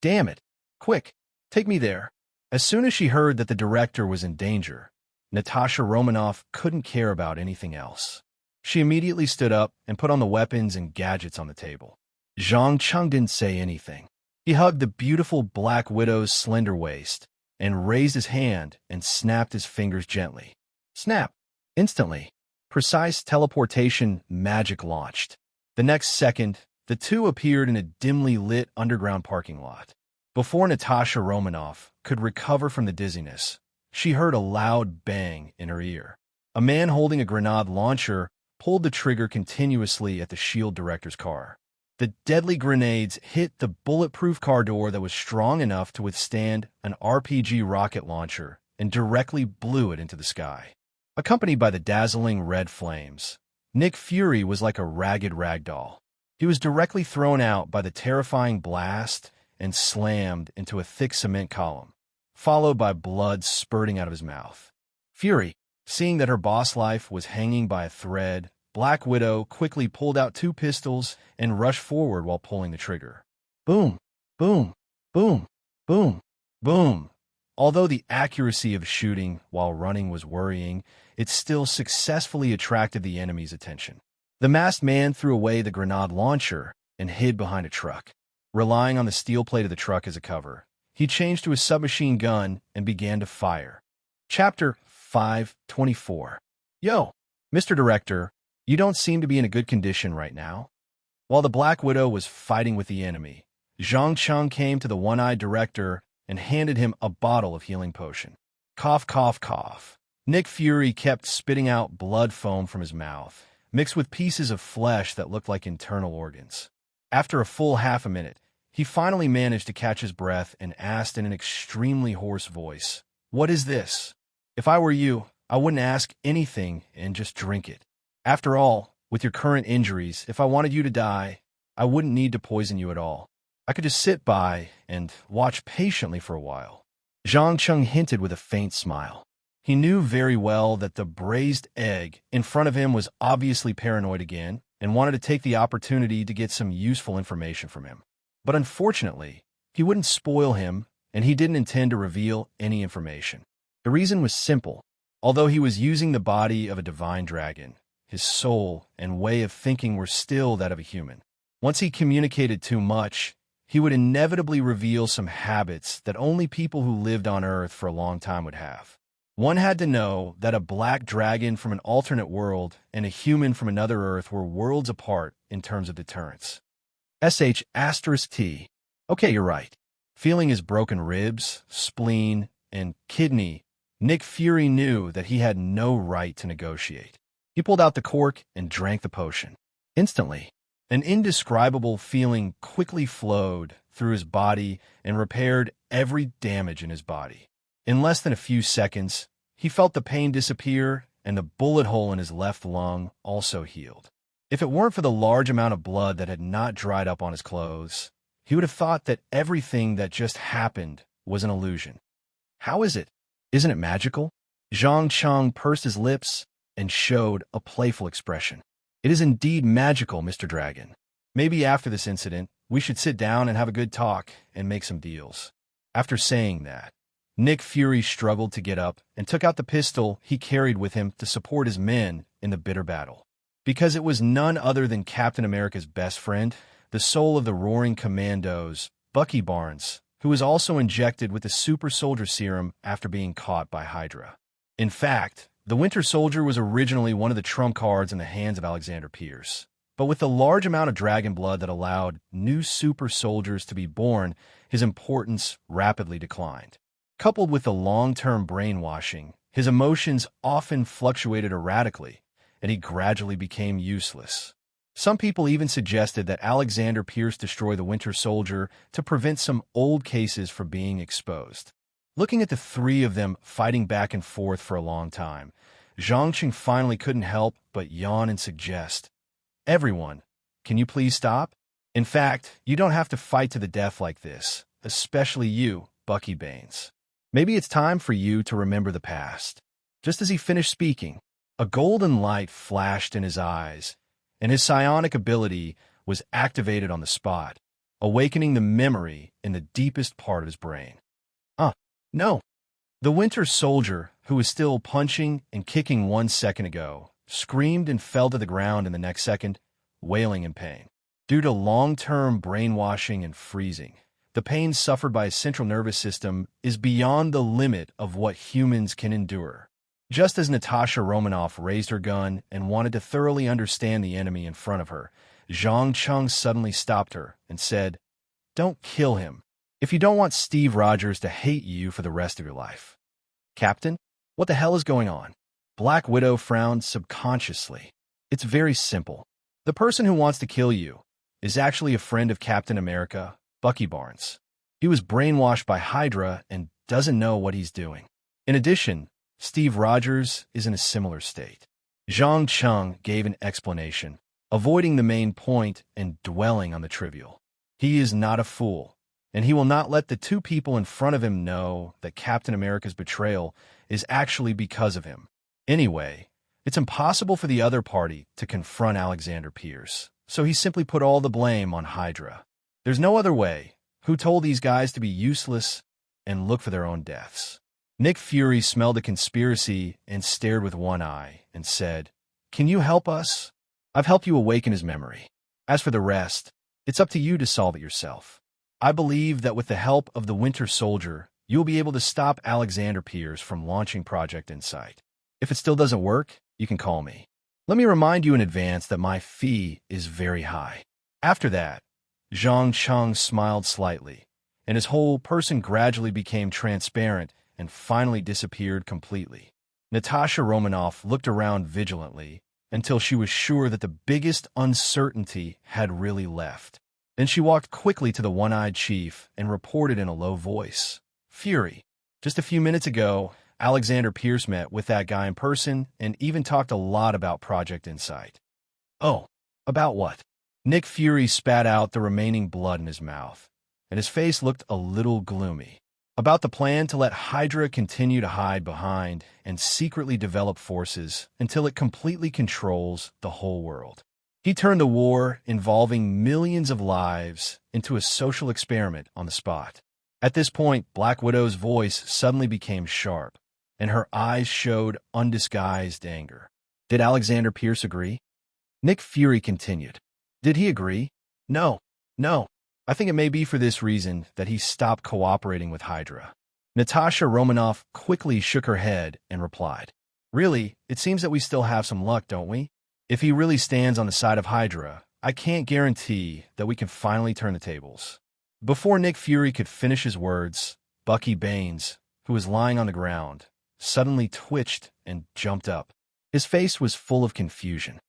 "Damn it! Quick, take me there." As soon as she heard that the director was in danger, Natasha Romanoff couldn't care about anything else. She immediately stood up and put on the weapons and gadgets on the table. Zhang Cheng didn't say anything. He hugged the beautiful Black Widow's slender waist and raised his hand and snapped his fingers gently. Snap! Instantly, precise teleportation magic launched. The next second, the two appeared in a dimly lit underground parking lot. Before Natasha Romanoff could recover from the dizziness, she heard a loud bang in her ear. A man holding a grenade launcher pulled the trigger continuously at the SHIELD director's car. The deadly grenades hit the bulletproof car door that was strong enough to withstand an RPG rocket launcher and directly blew it into the sky. Accompanied by the dazzling red flames, Nick Fury was like a ragged rag doll. He was directly thrown out by the terrifying blast and slammed into a thick cement column, followed by blood spurting out of his mouth. Fury, seeing that her boss life was hanging by a thread, Black Widow quickly pulled out 2 pistols and rushed forward while pulling the trigger. Boom, boom, boom, boom, boom. Although the accuracy of shooting while running was worrying, it still successfully attracted the enemy's attention. The masked man threw away the grenade launcher and hid behind a truck. Relying on the steel plate of the truck as a cover, he changed to a submachine gun and began to fire. Chapter 524. Yo, Mr. Director, you don't seem to be in a good condition right now. While the Black Widow was fighting with the enemy, Zhang Cheng came to the one-eyed director and handed him a bottle of healing potion. Cough, cough, cough. Nick Fury kept spitting out blood foam from his mouth, mixed with pieces of flesh that looked like internal organs. After a full half a minute, he finally managed to catch his breath and asked in an extremely hoarse voice, "What is this? If I were you, I wouldn't ask anything and just drink it. After all, with your current injuries, if I wanted you to die, I wouldn't need to poison you at all. I could just sit by and watch patiently for a while." Zhang Cheng hinted with a faint smile. He knew very well that the braised egg in front of him was obviously paranoid again and wanted to take the opportunity to get some useful information from him. But unfortunately, he wouldn't spoil him, and he didn't intend to reveal any information. The reason was simple. Although he was using the body of a divine dragon, his soul and way of thinking were still that of a human. Once he communicated too much, he would inevitably reveal some habits that only people who lived on Earth for a long time would have. One had to know that a black dragon from an alternate world and a human from another Earth were worlds apart in terms of deterrence. *T. Okay, you're right. Feeling his broken ribs, spleen, and kidney, Nick Fury knew that he had no right to negotiate. He pulled out the cork and drank the potion. Instantly, an indescribable feeling quickly flowed through his body and repaired every damage in his body. In less than a few seconds, he felt the pain disappear and the bullet hole in his left lung also healed. If it weren't for the large amount of blood that had not dried up on his clothes, he would have thought that everything that just happened was an illusion. How is it? Isn't it magical? Zhang Cheng pursed his lips and showed a playful expression. It is indeed magical, Mr. Dragon. Maybe after this incident, we should sit down and have a good talk and make some deals. After saying that, Nick Fury struggled to get up and took out the pistol he carried with him to support his men in the bitter battle. Because it was none other than Captain America's best friend, the soul of the Roaring Commandos, Bucky Barnes, who was also injected with the super soldier serum after being caught by Hydra. In fact, the Winter Soldier was originally one of the trump cards in the hands of Alexander Pierce. But with the large amount of dragon blood that allowed new super soldiers to be born, his importance rapidly declined. Coupled with the long-term brainwashing, his emotions often fluctuated erratically, and he gradually became useless. Some people even suggested that Alexander Pierce destroy the Winter Soldier to prevent some old cases from being exposed. Looking at the three of them fighting back and forth for a long time, Zhang Cheng finally couldn't help but yawn and suggest, "Everyone, can you please stop? In fact, you don't have to fight to the death like this, especially you, Bucky Baines. Maybe it's time for you to remember the past." Just as he finished speaking, a golden light flashed in his eyes, and his psionic ability was activated on the spot, awakening the memory in the deepest part of his brain. No. The Winter Soldier, who was still punching and kicking 1 second ago, screamed and fell to the ground in the next second, wailing in pain. Due to long-term brainwashing and freezing, the pain suffered by his central nervous system is beyond the limit of what humans can endure. Just as Natasha Romanoff raised her gun and wanted to thoroughly understand the enemy in front of her, Zhang Cheng suddenly stopped her and said, "Don't kill him, if you don't want Steve Rogers to hate you for the rest of your life." "Captain, what the hell is going on?" Black Widow frowned subconsciously. "It's very simple. The person who wants to kill you, is actually a friend of Captain America, Bucky Barnes. He was brainwashed by Hydra and doesn't know what he's doing. In addition, Steve Rogers is in a similar state. Zhang Cheng gave an explanation, avoiding the main point and dwelling on the trivial. He is not a fool, and he will not let the two people in front of him know that Captain America's betrayal is actually because of him. Anyway, it's impossible for the other party to confront Alexander Pierce, so he simply put all the blame on Hydra. There's no other way. Who told these guys to be useless and look for their own deaths? Nick Fury smelled a conspiracy and stared with one eye and said, "Can you help us? I've helped you awaken his memory. As for the rest, it's up to you to solve it yourself. I believe that with the help of the Winter Soldier, you'll be able to stop Alexander Pierce from launching Project Insight. If it still doesn't work, you can call me. Let me remind you in advance that my fee is very high." After that, Zhang Cheng smiled slightly, and his whole person gradually became transparent and finally disappeared completely. Natasha Romanoff looked around vigilantly until she was sure that the biggest uncertainty had really left. Then she walked quickly to the one-eyed chief and reported in a low voice, "Fury, just a few minutes ago, Alexander Pierce met with that guy in person and even talked a lot about Project Insight." "Oh, about what?" Nick Fury spat out the remaining blood in his mouth, and his face looked a little gloomy. "About the plan to let Hydra continue to hide behind and secretly develop forces until it completely controls the whole world. He turned the war involving millions of lives into a social experiment on the spot." At this point, Black Widow's voice suddenly became sharp, and her eyes showed undisguised anger. "Did Alexander Pierce agree?" Nick Fury continued. "Did he agree? No. I think it may be for this reason that he stopped cooperating with Hydra." Natasha Romanoff quickly shook her head and replied, "Really, it seems that we still have some luck, don't we? If he really stands on the side of Hydra, I can't guarantee that we can finally turn the tables." Before Nick Fury could finish his words, Bucky Baines, who was lying on the ground, suddenly twitched and jumped up. His face was full of confusion.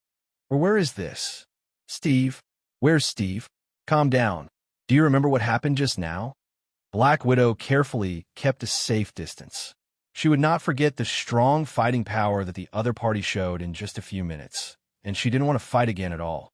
Where is this? "Steve? Where's Steve? Calm down. Do you remember what happened just now?" Black Widow carefully kept a safe distance. She would not forget the strong fighting power that the other party showed in just a few minutes, and she didn't want to fight again at all.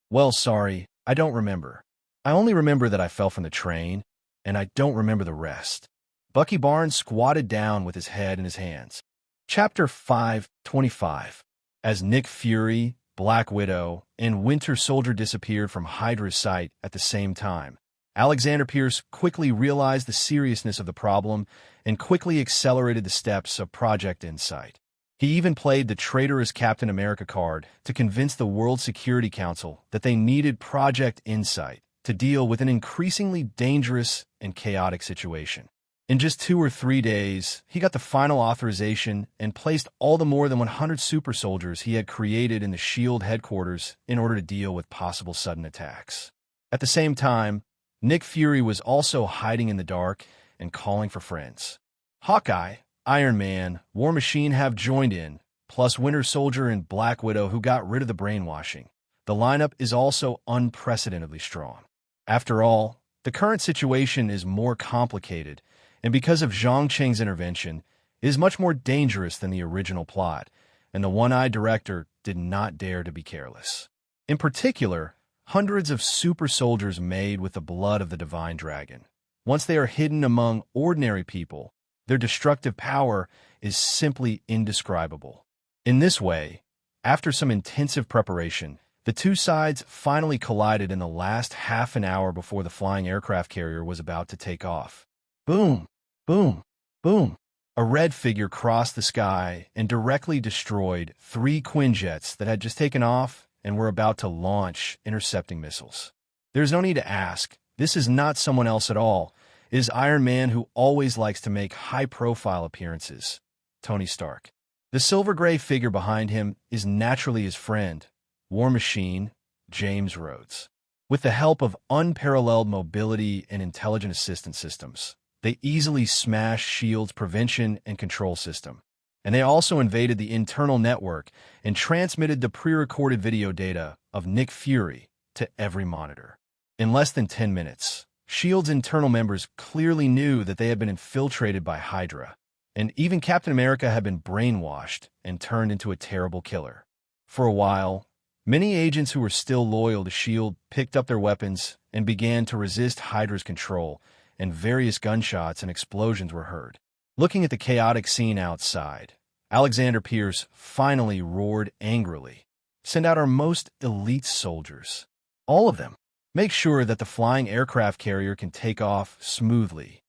"Well, sorry, I don't remember. I only remember that I fell from the train, and I don't remember the rest." Bucky Barnes squatted down with his head in his hands. Chapter 5:25. As Nick Fury, Black Widow, and Winter Soldier disappeared from Hydra's sight at the same time, Alexander Pierce quickly realized the seriousness of the problem and quickly accelerated the steps of Project Insight. He even played the traitorous Captain America card to convince the World Security Council that they needed Project Insight to deal with an increasingly dangerous and chaotic situation. In just 2 or 3 days, he got the final authorization and placed all the more than 100 super soldiers he had created in the S.H.I.E.L.D. headquarters in order to deal with possible sudden attacks. At the same time, Nick Fury was also hiding in the dark and calling for friends. Hawkeye, Iron Man, War Machine have joined in, plus Winter Soldier and Black Widow who got rid of the brainwashing. The lineup is also unprecedentedly strong. After all, the current situation is more complicated, and because of Zhang Cheng's intervention, it is much more dangerous than the original plot, and the one-eyed director did not dare to be careless. In particular, hundreds of super soldiers made with the blood of the divine dragon. Once they are hidden among ordinary people, their destructive power is simply indescribable. In this way, after some intensive preparation, the two sides finally collided in the last half an hour before the flying aircraft carrier was about to take off. Boom! Boom! Boom! A red figure crossed the sky and directly destroyed 3 Quinjets that had just taken off and were about to launch intercepting missiles. There's no need to ask. This is not someone else at all. It is Iron Man, who always likes to make high-profile appearances, Tony Stark. The silver-gray figure behind him is naturally his friend, War Machine, James Rhodes. With the help of unparalleled mobility and intelligent assistance systems, they easily smashed S.H.I.E.L.D's prevention and control system. And they also invaded the internal network and transmitted the pre-recorded video data of Nick Fury, to every monitor. In less than 10 minutes, S.H.I.E.L.D.'s internal members clearly knew that they had been infiltrated by Hydra, and even Captain America had been brainwashed and turned into a terrible killer. For a while, many agents who were still loyal to S.H.I.E.L.D. picked up their weapons and began to resist Hydra's control, and various gunshots and explosions were heard. Looking at the chaotic scene outside, Alexander Pierce finally roared angrily. "Send out our most elite soldiers. All of them. Make sure that the flying aircraft carrier can take off smoothly."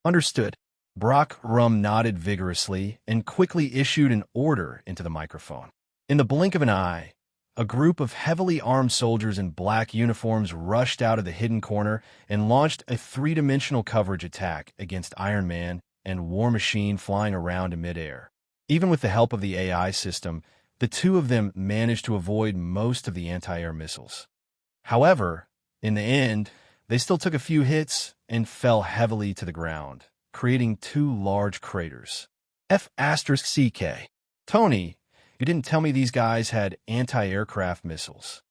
"Understood." Brock Rum nodded vigorously and quickly issued an order into the microphone. In the blink of an eye, a group of heavily armed soldiers in black uniforms rushed out of the hidden corner and launched a three-dimensional coverage attack against Iron Man and War Machine flying around in midair. Even with the help of the AI system, the two of them managed to avoid most of the anti-air missiles. However, in the end, they still took a few hits and fell heavily to the ground, creating two large craters. F***CK. Tony, you didn't tell me these guys had anti-aircraft missiles.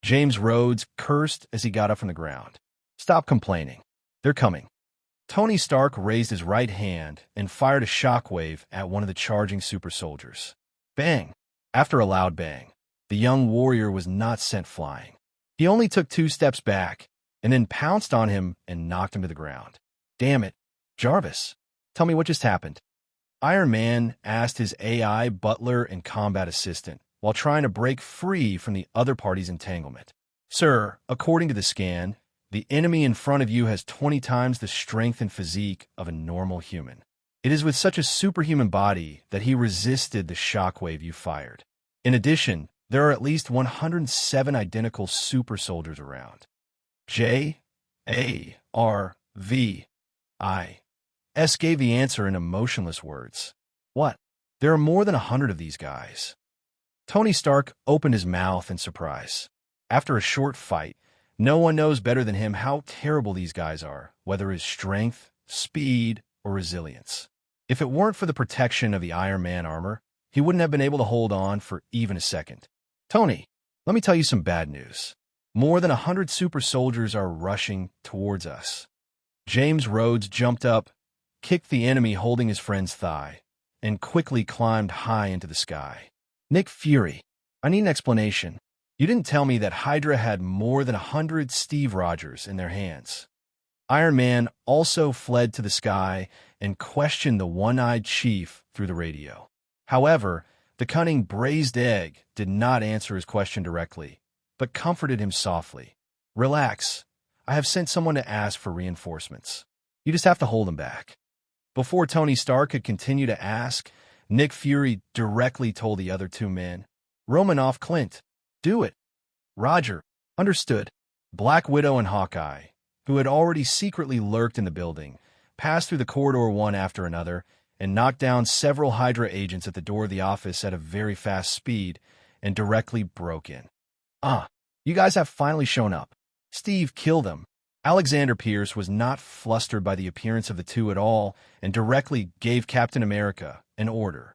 James Rhodes cursed as he got up from the ground. "Stop complaining. They're coming." Tony Stark raised his right hand and fired a shockwave at one of the charging super soldiers. Bang! After a loud bang, the young warrior was not sent flying. He only took 2 steps back and then pounced on him and knocked him to the ground. "Damn it. Jarvis, tell me what just happened." Iron Man asked his AI butler and combat assistant while trying to break free from the other party's entanglement. "Sir, according to the scan, the enemy in front of you has 20 times the strength and physique of a normal human. It is with such a superhuman body that he resisted the shockwave you fired. In addition, there are at least 107 identical super soldiers around." Jarvis gave the answer in emotionless words. "What? There are more than 100 of these guys." Tony Stark opened his mouth in surprise. After a short fight, no one knows better than him how terrible these guys are, whether it's strength, speed, or resilience. If it weren't for the protection of the Iron Man armor, he wouldn't have been able to hold on for even a second. "Tony, let me tell you some bad news. More than 100 super soldiers are rushing towards us." James Rhodes jumped up, kicked the enemy holding his friend's thigh, and quickly climbed high into the sky. "Nick Fury, I need an explanation. You didn't tell me that Hydra had more than 100 Steve Rogers in their hands." Iron Man also fled to the sky and questioned the one-eyed chief through the radio. However, the cunning braised egg did not answer his question directly, but comforted him softly. "Relax. I have sent someone to ask for reinforcements. You just have to hold them back." Before Tony Stark could continue to ask, Nick Fury directly told the other 2 men, "Romanoff Clint, do it." "Roger, understood." Black Widow and Hawkeye, who had already secretly lurked in the building, passed through the corridor one after another and knocked down several Hydra agents at the door of the office at a very fast speed and directly broke in. You guys have finally shown up. Steve, kill them." Alexander Pierce was not flustered by the appearance of the two at all and directly gave Captain America an order.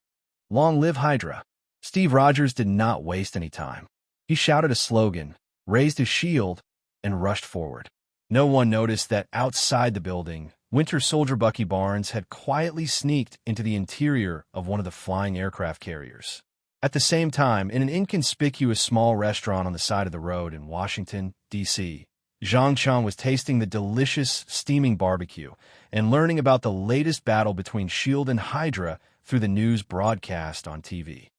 "Long live Hydra." Steve Rogers did not waste any time. He shouted a slogan, raised his shield, and rushed forward. No one noticed that outside the building, Winter Soldier Bucky Barnes had quietly sneaked into the interior of one of the flying aircraft carriers. At the same time, in an inconspicuous small restaurant on the side of the road in Washington, D.C., Zhang Chang was tasting the delicious, steaming barbecue and learning about the latest battle between S.H.I.E.L.D. and Hydra through the news broadcast on TV.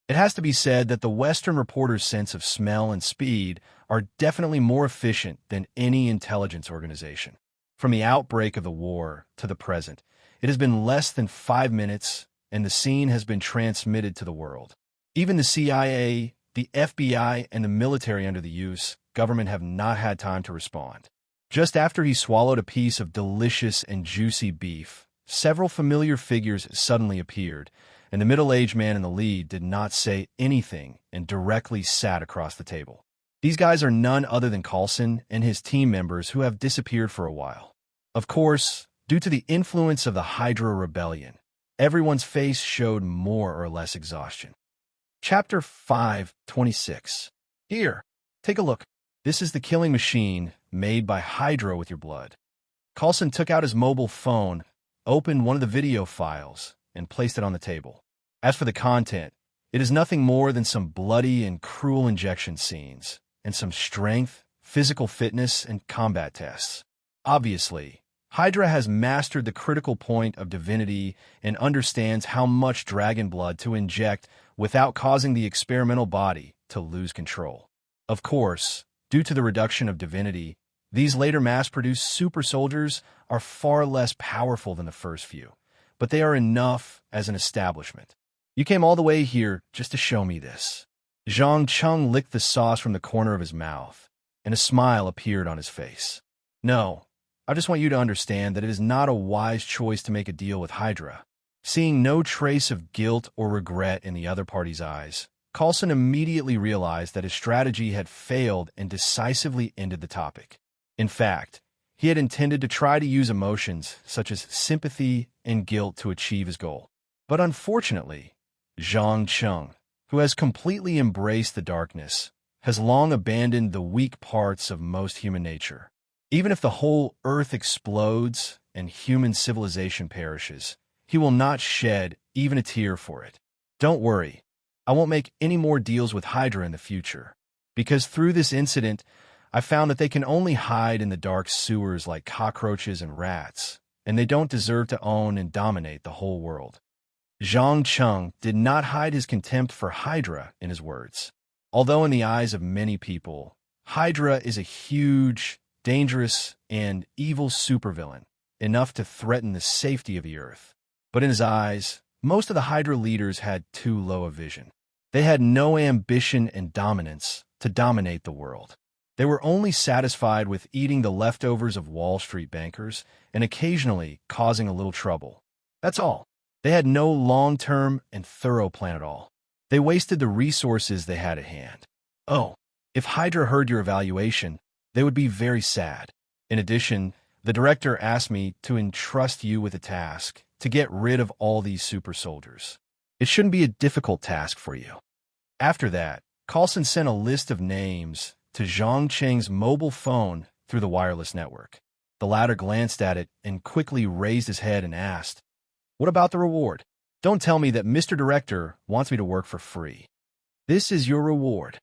It has to be said that the Western reporter's sense of smell and speed are definitely more efficient than any intelligence organization. From the outbreak of the war to the present, it has been less than 5 minutes, and the scene has been transmitted to the world. Even the CIA, the FBI, and the military under the use government have not had time to respond. Just after he swallowed a piece of delicious and juicy beef, several familiar figures suddenly appeared, and the middle-aged man in the lead did not say anything and directly sat across the table. These guys are none other than Coulson and his team members who have disappeared for a while. Of course, due to the influence of the Hydra Rebellion, everyone's face showed more or less exhaustion. Chapter 5:26. "Here, take a look." This is the killing machine made by Hydra with your blood. Coulson took out his mobile phone, opened one of the video files, and placed it on the table. As for the content, it is nothing more than some bloody and cruel injection scenes, and some strength, physical fitness, and combat tests. Obviously, Hydra has mastered the critical point of divinity and understands how much dragon blood to inject without causing the experimental body to lose control. Of course, due to the reduction of divinity, these later mass-produced super soldiers are far less powerful than the first few, but they are enough as an establishment. You came all the way here just to show me this. Zhang Cheng licked the sauce from the corner of his mouth, and a smile appeared on his face. No, I just want you to understand that it is not a wise choice to make a deal with Hydra. Seeing no trace of guilt or regret in the other party's eyes, Coulson immediately realized that his strategy had failed and decisively ended the topic. In fact, he had intended to try to use emotions such as sympathy and guilt to achieve his goal. But unfortunately, Zhang Cheng, who has completely embraced the darkness, has long abandoned the weak parts of most human nature. Even if the whole earth explodes and human civilization perishes, he will not shed even a tear for it. Don't worry, I won't make any more deals with Hydra in the future, because through this incident, I found that they can only hide in the dark sewers like cockroaches and rats, and they don't deserve to own and dominate the whole world. Zhang Cheng did not hide his contempt for Hydra in his words. Although in the eyes of many people, Hydra is a huge, dangerous, and evil supervillain, enough to threaten the safety of the Earth. But in his eyes, most of the Hydra leaders had too low a vision. They had no ambition and dominance to dominate the world. They were only satisfied with eating the leftovers of Wall Street bankers and occasionally causing a little trouble. That's all. They had no long-term and thorough plan at all. They wasted the resources they had at hand. Oh, if Hydra heard your evaluation, they would be very sad. In addition, the director asked me to entrust you with a task to get rid of all these super soldiers. It shouldn't be a difficult task for you. After that, Coulson sent a list of names to Zhang Cheng's mobile phone through the wireless network. The latter glanced at it and quickly raised his head and asked, "What about the reward? Don't tell me that Mr. Director wants me to work for free." "This is your reward."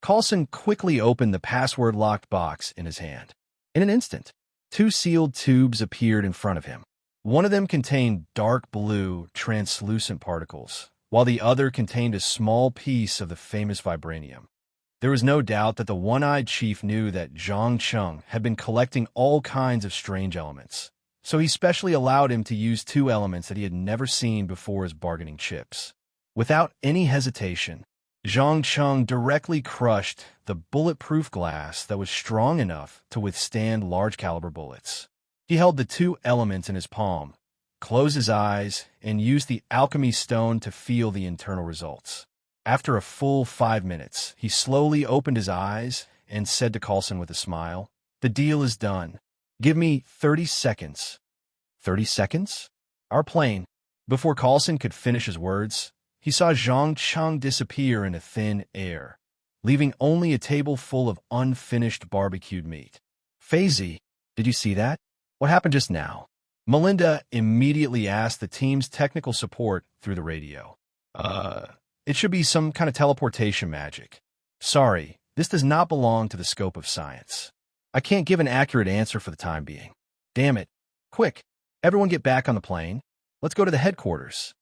Coulson quickly opened the password-locked box in his hand. In an instant, 2 sealed tubes appeared in front of him. One of them contained dark blue, translucent particles, while the other contained a small piece of the famous vibranium. There was no doubt that the one-eyed chief knew that Zhang Cheng had been collecting all kinds of strange elements, so he specially allowed him to use 2 elements that he had never seen before as bargaining chips. Without any hesitation, Zhang Cheng directly crushed the bulletproof glass that was strong enough to withstand large-caliber bullets. He held the 2 elements in his palm, closed his eyes, and used the alchemy stone to feel the internal results. After a full 5 minutes, he slowly opened his eyes and said to Coulson with a smile, "The deal is done. Give me 30 seconds. 30 seconds? Our plane." Before Coulson could finish his words, he saw Zhang Cheng disappear into thin air, leaving only a table full of unfinished barbecued meat. "Faisy, did you see that? What happened just now?" Melinda immediately asked the team's technical support through the radio. It should be some kind of teleportation magic. Sorry, this does not belong to the scope of science. I can't give an accurate answer for the time being." "Damn it. Quick, everyone get back on the plane. Let's go to the headquarters."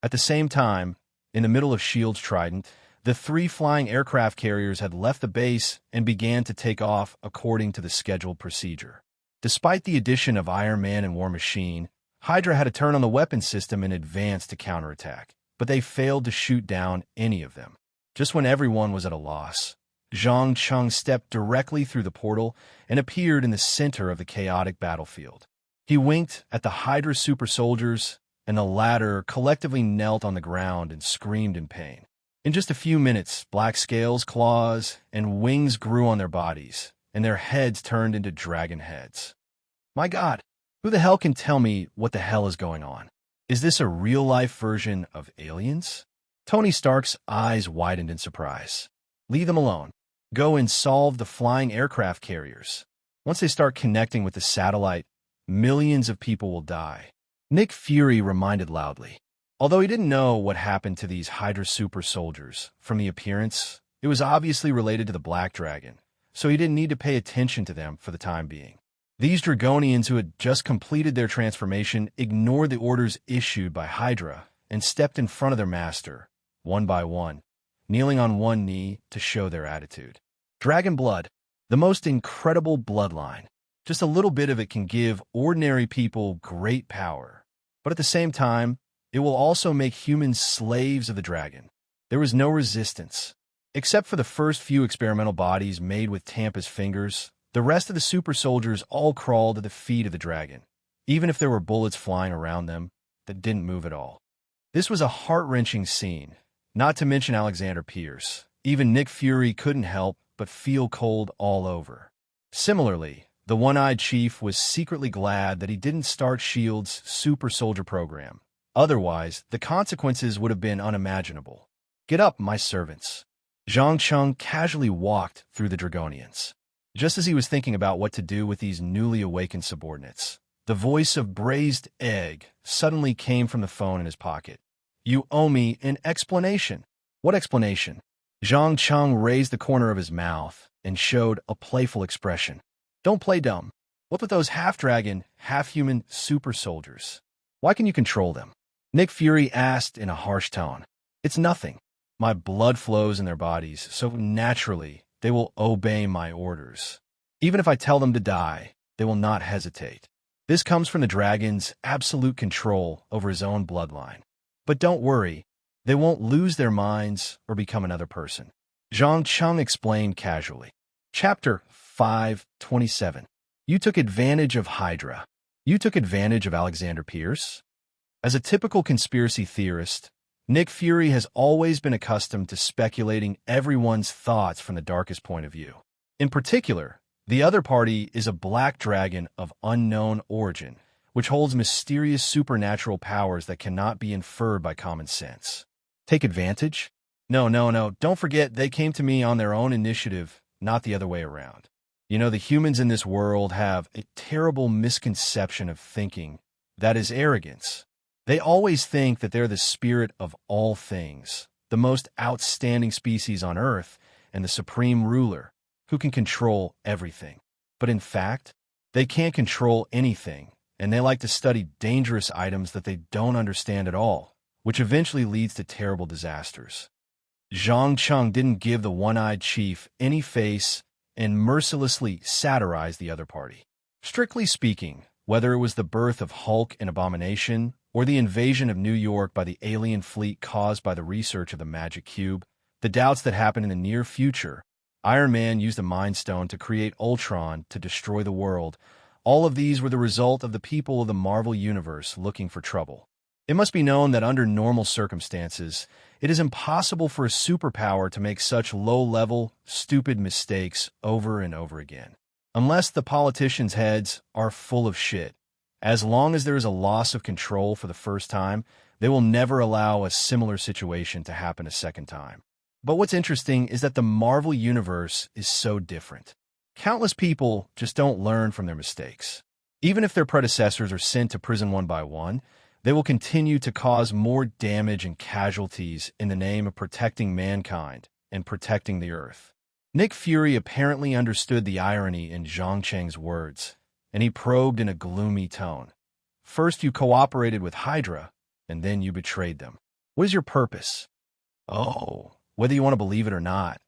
At the same time, in the middle of S.H.I.E.L.D.'s Trident, the 3 flying aircraft carriers had left the base and began to take off according to the scheduled procedure. Despite the addition of Iron Man and War Machine, Hydra had to turn on the weapon system in advance to counterattack, but they failed to shoot down any of them. Just when everyone was at a loss, Zhang Cheng stepped directly through the portal and appeared in the center of the chaotic battlefield. He winked at the Hydra super soldiers, and the latter collectively knelt on the ground and screamed in pain. In just a few minutes, black scales, claws, and wings grew on their bodies, and their heads turned into dragon heads. My God, who the hell can tell me what the hell is going on? Is this a real-life version of Aliens? Tony Stark's eyes widened in surprise. "Leave them alone. Go and solve the flying aircraft carriers. Once they start connecting with the satellite, millions of people will die. Nick Fury reminded loudly. Although he didn't know what happened to these Hydra super soldiers, from the appearance, it was obviously related to the Black Dragon, so he didn't need to pay attention to them for the time being. These Dragonians who had just completed their transformation ignored the orders issued by Hydra and stepped in front of their master, one by one, kneeling on one knee to show their attitude. Dragon blood, the most incredible bloodline. Just a little bit of it can give ordinary people great power, but at the same time, it will also make humans slaves of the dragon. There was no resistance. Except for the first few experimental bodies made with Tampa's fingers, the rest of the super soldiers all crawled at the feet of the dragon, even if there were bullets flying around them that didn't move at all. This was a heart-wrenching scene, not to mention Alexander Pierce. Even Nick Fury couldn't help but feel cold all over. Similarly, the One-Eyed Chief was secretly glad that he didn't start S.H.I.E.L.D.'s super soldier program. Otherwise, the consequences would have been unimaginable. "Get up, my servants." Zhang Cheng casually walked through the Dragonians. Just as he was thinking about what to do with these newly awakened subordinates, the voice of Braised Egg suddenly came from the phone in his pocket. "You owe me an explanation." "What explanation?" Zhang Cheng raised the corner of his mouth and showed a playful expression. "Don't play dumb. What with those half-dragon, half-human super soldiers? Why can you control them?" Nick Fury asked in a harsh tone. "It's nothing. My blood flows in their bodies, so naturally they will obey my orders. Even if I tell them to die, they will not hesitate. This comes from the dragon's absolute control over his own bloodline. But don't worry, they won't lose their minds or become another person." Zhang Cheng explained casually. Chapter 5:27. You took advantage of Hydra. You took advantage of Alexander Pierce? As a typical conspiracy theorist, Nick Fury has always been accustomed to speculating everyone's thoughts from the darkest point of view. In particular, the other party is a black dragon of unknown origin, which holds mysterious supernatural powers that cannot be inferred by common sense. Take advantage? No. Don't forget they came to me on their own initiative, not the other way around. You know, the humans in this world have a terrible misconception of thinking, that is arrogance. They always think that they're the spirit of all things, the most outstanding species on Earth, and the supreme ruler, who can control everything. But in fact, they can't control anything, and they like to study dangerous items that they don't understand at all, which eventually leads to terrible disasters. Zhang Cheng didn't give the One-Eyed Chief any face and mercilessly satirized the other party. Strictly speaking, whether it was the birth of Hulk and Abomination, or the invasion of New York by the alien fleet caused by the research of the Magic Cube, the doubts that happened in the near future, Iron Man used a Mind Stone to create Ultron to destroy the world. All of these were the result of the people of the Marvel Universe looking for trouble. It must be known that under normal circumstances, it is impossible for a superpower to make such low-level, stupid mistakes over and over again. Unless the politicians' heads are full of shit. As long as there is a loss of control for the first time, they will never allow a similar situation to happen a second time. But what's interesting is that the Marvel Universe is so different. Countless people just don't learn from their mistakes. Even if their predecessors are sent to prison one by one, they will continue to cause more damage and casualties in the name of protecting mankind and protecting the Earth. Nick Fury apparently understood the irony in Zhang Cheng's words, and he probed in a gloomy tone. First you cooperated with Hydra, and then you betrayed them. What is your purpose? Oh, whether you want to believe it or not,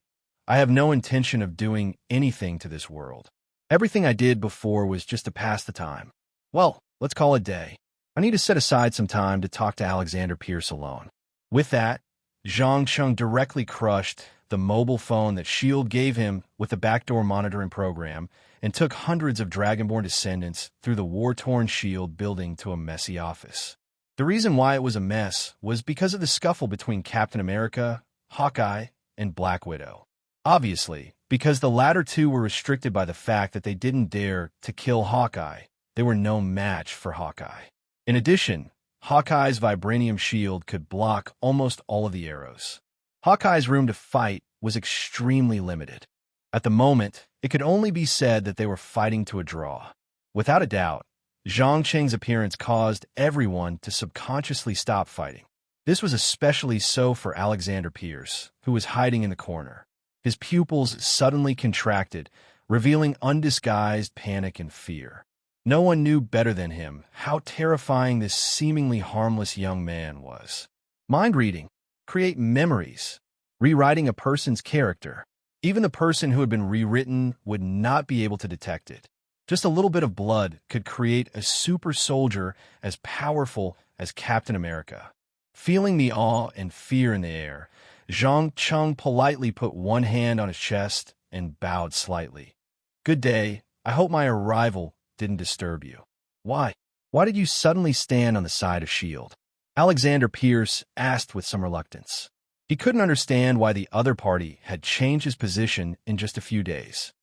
I have no intention of doing anything to this world. Everything I did before was just to pass the time. Well, let's call it day. I need to set aside some time to talk to Alexander Pierce alone. With that, Zhang Cheng directly crushed the mobile phone that S.H.I.E.L.D. gave him with the backdoor monitoring program and took hundreds of Dragonborn descendants through the war-torn S.H.I.E.L.D. building to a messy office. The reason why it was a mess was because of the scuffle between Captain America, Hawkeye, and Black Widow. Obviously, because the latter two were restricted by the fact that they didn't dare to kill Hawkeye, they were no match for Hawkeye. In addition, Hawkeye's vibranium shield could block almost all of the arrows. Hawkeye's room to fight was extremely limited. At the moment, it could only be said that they were fighting to a draw. Without a doubt, Zhang Qing's appearance caused everyone to subconsciously stop fighting. This was especially so for Alexander Pierce, who was hiding in the corner. His pupils suddenly contracted, revealing undisguised panic and fear. No one knew better than him how terrifying this seemingly harmless young man was. Mind reading, create memories, rewriting a person's character. Even the person who had been rewritten would not be able to detect it. Just a little bit of blood could create a super soldier as powerful as Captain America. Feeling the awe and fear in the air, Zhang Cheng politely put one hand on his chest and bowed slightly. "Good day. I hope my arrival didn't disturb you." "Why? Why did you suddenly stand on the side of S.H.I.E.L.D.?" Alexander Pierce asked with some reluctance. He couldn't understand why the other party had changed his position in just a few days.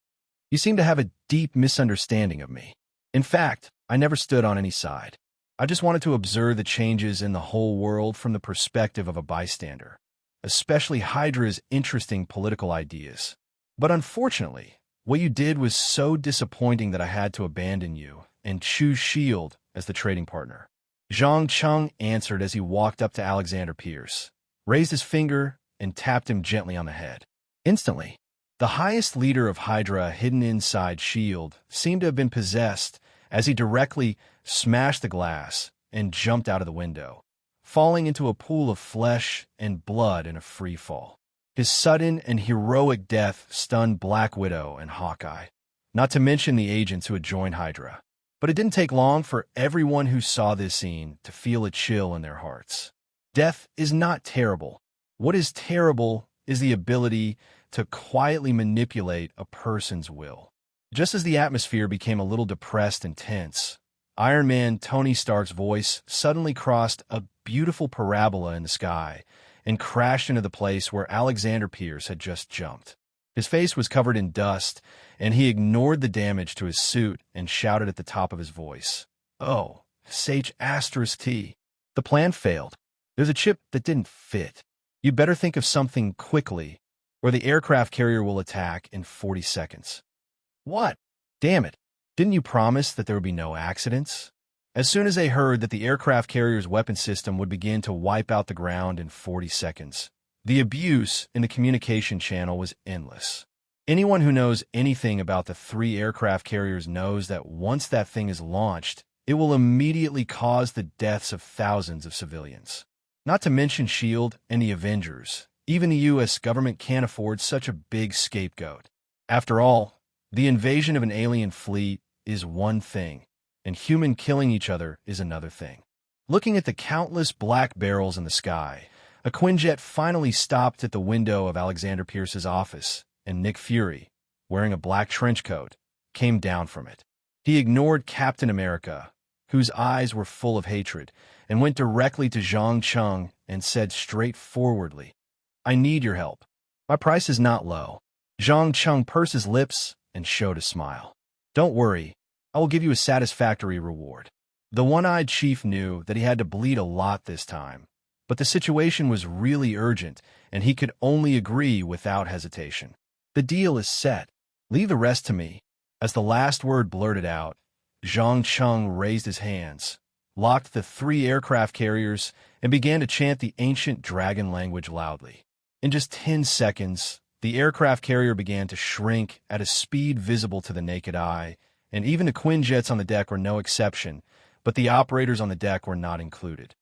"You seem to have a deep misunderstanding of me. In fact, I never stood on any side. I just wanted to observe the changes in the whole world from the perspective of a bystander, especially Hydra's interesting political ideas. But unfortunately, what you did was so disappointing that I had to abandon you and choose S.H.I.E.L.D. as the trading partner." Zhang Cheng answered as he walked up to Alexander Pierce, raised his finger, and tapped him gently on the head. Instantly, the highest leader of Hydra hidden inside S.H.I.E.L.D. seemed to have been possessed as he directly smashed the glass and jumped out of the window, falling into a pool of flesh and blood in a free fall. His sudden and heroic death stunned Black Widow and Hawkeye, not to mention the agents who had joined Hydra. But it didn't take long for everyone who saw this scene to feel a chill in their hearts. Death is not terrible. What is terrible is the ability to quietly manipulate a person's will. Just as the atmosphere became a little depressed and tense, Iron Man Tony Stark's voice suddenly crossed a beautiful parabola in the sky and crashed into the place where Alexander Pierce had just jumped. His face was covered in dust, and he ignored the damage to his suit and shouted at the top of his voice, "Oh, H*T. The plan failed. There's a chip that didn't fit. You better think of something quickly, or the aircraft carrier will attack in 40 seconds. "What? Damn it. Didn't you promise that there would be no accidents?" As soon as they heard that the aircraft carrier's weapon system would begin to wipe out the ground in 40 seconds, the abuse in the communication channel was endless. Anyone who knows anything about the 3 aircraft carriers knows that once that thing is launched, it will immediately cause the deaths of thousands of civilians. Not to mention S.H.I.E.L.D. and the Avengers. Even the U.S. government can't afford such a big scapegoat. After all, the invasion of an alien fleet is one thing, and human killing each other is another thing. Looking at the countless black barrels in the sky, a Quinjet finally stopped at the window of Alexander Pierce's office, and Nick Fury, wearing a black trench coat, came down from it. He ignored Captain America, whose eyes were full of hatred, and went directly to Zhang Cheng and said straightforwardly, "I need your help. My price is not low." Zhang Cheng pursed his lips and showed a smile. "Don't worry, I will give you a satisfactory reward." The one-eyed chief knew that he had to bleed a lot this time, but the situation was really urgent, and he could only agree without hesitation. "The deal is set. Leave the rest to me." As the last word blurted out, Zhang Cheng raised his hands, locked the 3 aircraft carriers, and began to chant the ancient dragon language loudly. In just 10 seconds, the aircraft carrier began to shrink at a speed visible to the naked eye, and even the Quinjets on the deck were no exception, but the operators on the deck were not included.